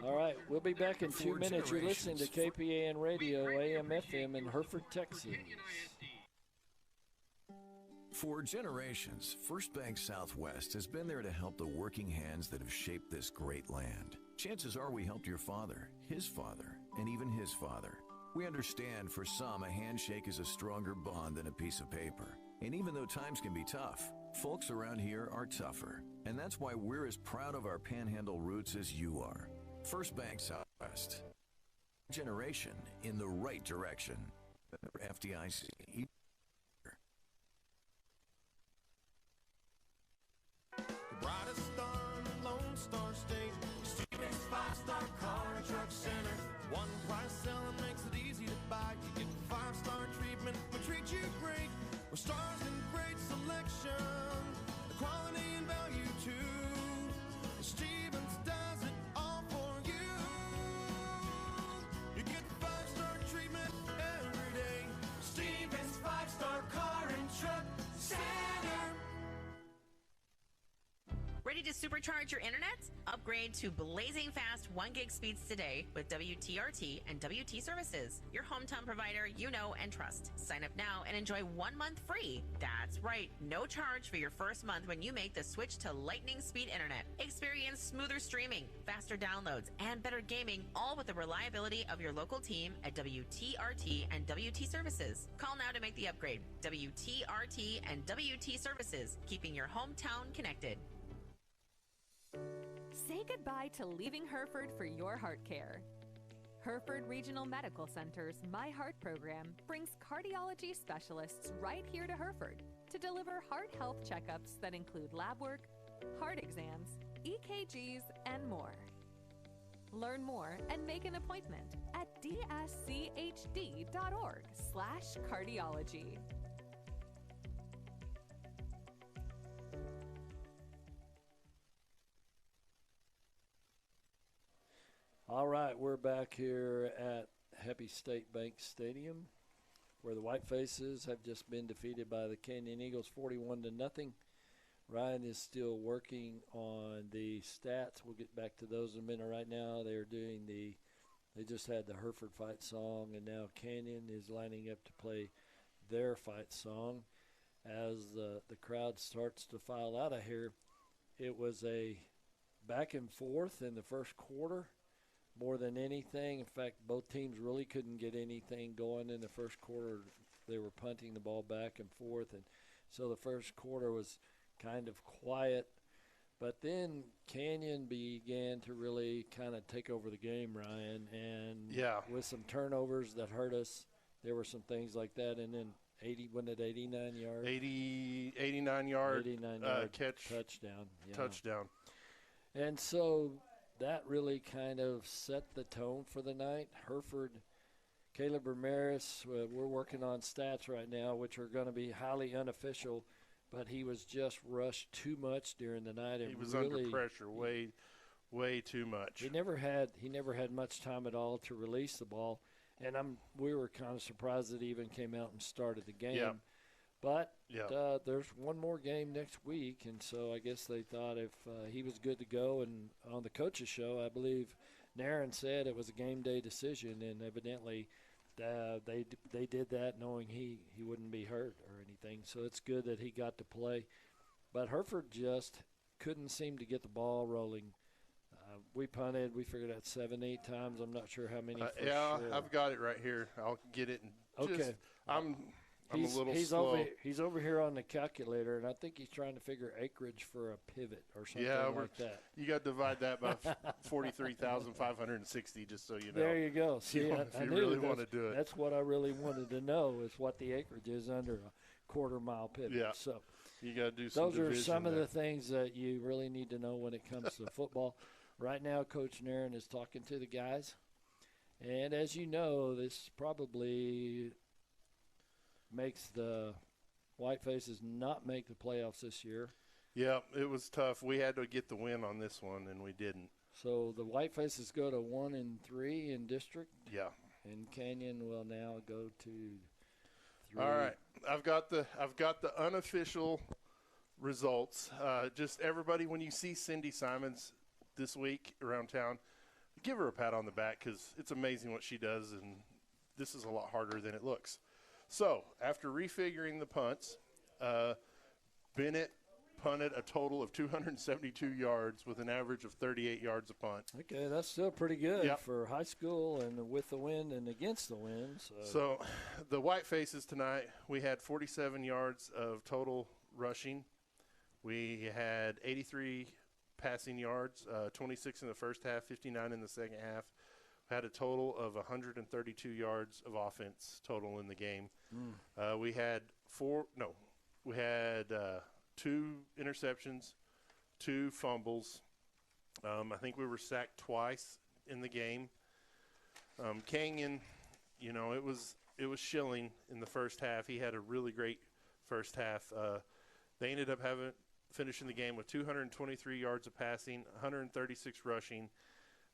All right, we'll be back in 2 minutes. You're listening to KPAN Radio, AM/FM in Hereford, Texas. For generations, First Bank Southwest has been there to help the working hands that have shaped this great land. Chances are we helped your father, his father, and even his father. We understand for some, a handshake is a stronger bond than a piece of paper. And even though times can be tough, folks around here are tougher. And that's why we're as proud of our Panhandle roots as you are. First Bank Southwest. Generation in the right direction. FDIC. The brightest star in the Lone Star State. Stevens 5-Star Car and Truck Center. One price selling makes it easy to buy. You get 5-star treatment, we treat you great. We're stars in great selection, the quality and value too. Stevens does it all for you. You get 5-star treatment every day. Stevens 5-Star Car and Truck Center. Ready to supercharge your internet? Upgrade to blazing fast 1 gig speeds today with WTRT and WT Services, your hometown provider you know and trust. Sign up now and enjoy 1 month free. That's right, no charge for your first month when you make the switch to lightning speed internet. Experience smoother streaming, faster downloads, and better gaming, all with the reliability of your local team at WTRT and WT Services. Call now to make the upgrade. WTRT and WT Services, keeping your hometown connected. Say goodbye to leaving Hereford for your heart care. Hereford Regional Medical Center's My Heart program brings cardiology specialists right here to Hereford to deliver heart health checkups that include lab work, heart exams, EKGs, and more. Learn more and make an appointment at dschd.org/cardiology. All right, we're back here at Happy State Bank Stadium, where the White Faces have just been defeated by the Kenyon Eagles 41-0. Ryan is still working on the stats. We'll get back to those in a minute. Right now, they just had the Hereford fight song, and now Kenyon is lining up to play their fight song. As the crowd starts to file out of here, it was a back and forth in the first quarter. More than anything. In fact, both teams really couldn't get anything going in the first quarter. They were punting the ball back and forth, and so the first quarter was kind of quiet. But then Kenyon began to really kind of take over the game, Ryan, and with some turnovers that hurt us, there were some things like that. And then 89 yards? 89 yard catch. Touchdown. Yeah. Touchdown. And so that really kind of set the tone for the night. Hereford, Caleb Ramirez, we're working on stats right now, which are going to be highly unofficial, but he was just rushed too much during the night. He was really, under pressure way too much. He never had much time at all to release the ball, and we were kind of surprised that he even came out and started the game. Yeah. But there's one more game next week, and so I guess they thought if he was good to go. And on the coach's show, I believe Naren said it was a game day decision, and evidently they did that knowing he wouldn't be hurt or anything. So it's good that he got to play. But Hereford just couldn't seem to get the ball rolling. We punted. We figured out 7-8 times. I'm not sure how many. Sure. I've got it right here. I'll get it. Okay. I'm a little slow. He's over here on the calculator, and I think he's trying to figure acreage for a pivot or something like that. You got to divide that by 43,560, just so you know. There you go. See, if you really want to do it. That's what I really wanted to know is what the acreage is under a quarter-mile pivot. Yeah. So you got to do some those are some there. of the things that you really need to know when it comes to football. Right now, Coach Naren is talking to the guys. And as you know, this probably makes the Whitefaces not make the playoffs this year. Yeah, it was tough. We had to get the win on this one, and we didn't. So the Whitefaces go to 1-3 in district. Yeah. And Canyon will now go to 3. All right, I've got the unofficial results. Just everybody, when you see Cindy Simons this week around town, give her a pat on the back because it's amazing what she does, and this is a lot harder than it looks. So after refiguring the punts, Bennett punted a total of 272 yards with an average of 38 yards a punt. Okay, that's still pretty good for high school and with the wind and against the wind. So the Whitefaces tonight, we had 47 yards of total rushing. We had 83 passing yards, 26 in the first half, 59 in the second half. We had a total of 132 yards of offense total in the game. We had 2 interceptions, 2 fumbles. I think we were sacked twice in the game. Canyon, it was Schilling in the first half. He had a really great first half. They ended up finishing the game with 223 yards of passing, 136 rushing.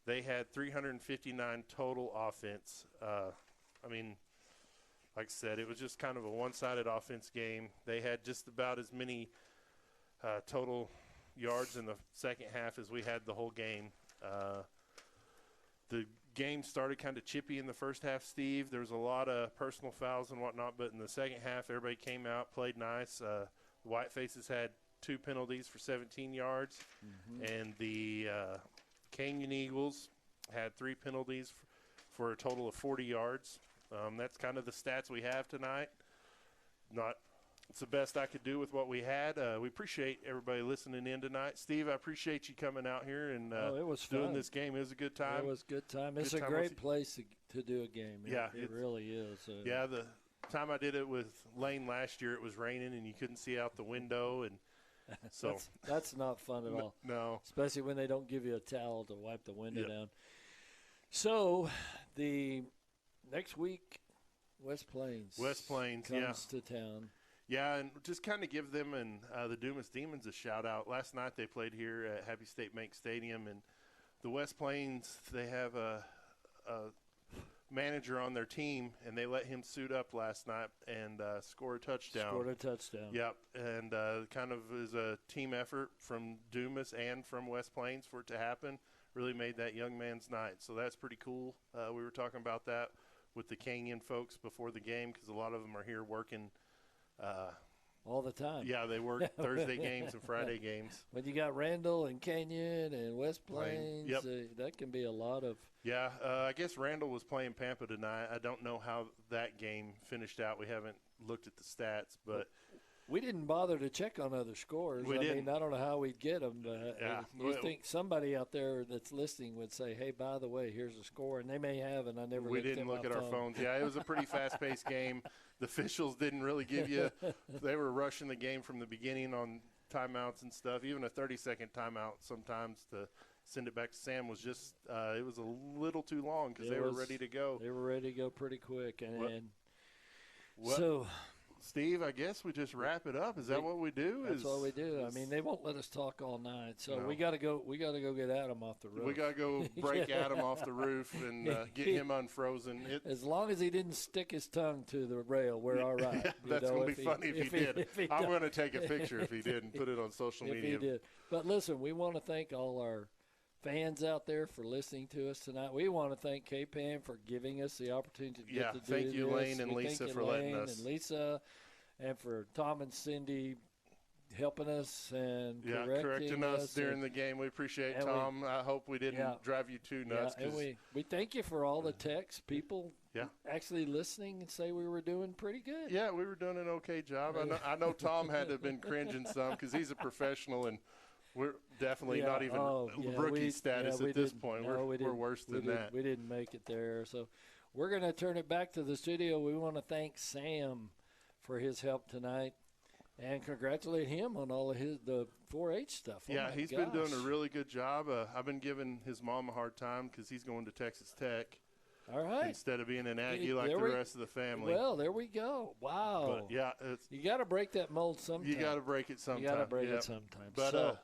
They had 359 total offense. Like I said, it was just kind of a one-sided offense game. They had just about as many total yards in the second half as we had the whole game. The game started kind of chippy in the first half, Steve. There was a lot of personal fouls and whatnot, but in the second half, everybody came out, played nice. Whitefaces had 2 penalties for 17 yards, and the Canyon Eagles had 3 penalties for a total of 40 yards. That's kind of the stats we have tonight. It's the best I could do with what we had. We appreciate everybody listening in tonight. Steve, I appreciate you coming out here and it was doing fun. This game. It was a good time. It was a good time. It's a great place to do a game. It really is. Yeah, the time I did it with Lane last year, it was raining and you couldn't see out the window, and so that's not fun at all. No, especially when they don't give you a towel to wipe the window down. So the next week, West Plains comes to town. Yeah, and just kind of give them and the Dumas Demons a shout-out. Last night they played here at Happy State Bank Stadium, and the West Plains, they have a manager on their team, and they let him suit up last night and score a touchdown. Yep, and kind of is a team effort from Dumas and from West Plains for it to happen. Really made that young man's night, so that's pretty cool. We were talking about that with the Canyon folks before the game because a lot of them are here working all the time. Yeah, they work Thursday games and Friday games. When you got Randall and Canyon and West Plains, that can be a lot of. Yeah, I guess Randall was playing Pampa tonight. I don't know how that game finished out. We haven't looked at the stats, but We didn't bother to check on other scores. We didn't. mean, I don't know how we'd get them. Yeah. You think somebody out there that's listening would say, hey, by the way, here's a score, and they may have, and I never We looked didn't look my at our phone. phones. Yeah, it was a pretty fast-paced game. The officials didn't really give you – they were rushing the game from the beginning on timeouts and stuff. Even a 30-second timeout sometimes to send it back to Sam was just it was a little too long because they were ready to go. They were ready to go pretty quick. Well, so – Steve, I guess we just wrap it up. Is that what we do? That's what we do. I mean, they won't let us talk all night, so No. we got to go. We got to go get Adam off the roof. We got to go break Adam off the roof and get him unfrozen. As long as he didn't stick his tongue to the rail, we're all right. Yeah, that's going to be funny if he did. I'm going to take a picture if he did and put it on social media. If he did. But listen, we want to thank all our fans out there for listening to us tonight. We want to thank K-Pan for giving us the opportunity to get to do thank you, this. Lane and We Lisa, thank you, for letting Lane us. And Lisa, and for Tom and Cindy helping us and correcting us during the game. We appreciate Tom. I hope we didn't drive you too nuts. And we thank you for all the texts, people actually listening and say we were doing pretty good. Yeah, we were doing an okay job. I know Tom had to have been cringing some because he's a professional and we're definitely not even rookie status at this point. We're worse than that. We didn't make it there. So we're going to turn it back to the studio. We want to thank Sam for his help tonight and congratulate him on all of the 4-H stuff. Yeah, he's been doing a really good job. I've been giving his mom a hard time because he's going to Texas Tech. All right. Instead of being an Aggie like the rest of the family. Well, there we go. Wow. But yeah, you got to break that mold sometime. You got to break it sometime. You got to break it sometime. But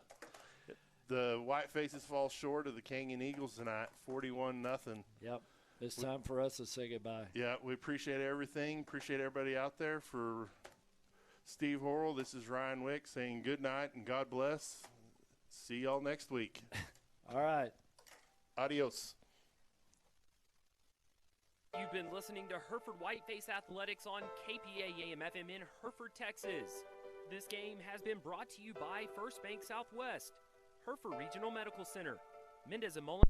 the White Faces fall short of the Canyon Eagles tonight, 41-0. Yep. It's time for us to say goodbye. Yeah, we appreciate everything. Appreciate everybody out there. For Steve Horrell, this is Ryan Wick saying good night and God bless. See y'all next week. All right. Adios. You've been listening to Hereford Whiteface Athletics on KPAA AM/FM in Hereford, Texas. This game has been brought to you by First Bank Southwest, Hereford Regional Medical Center, Mendez and Mullen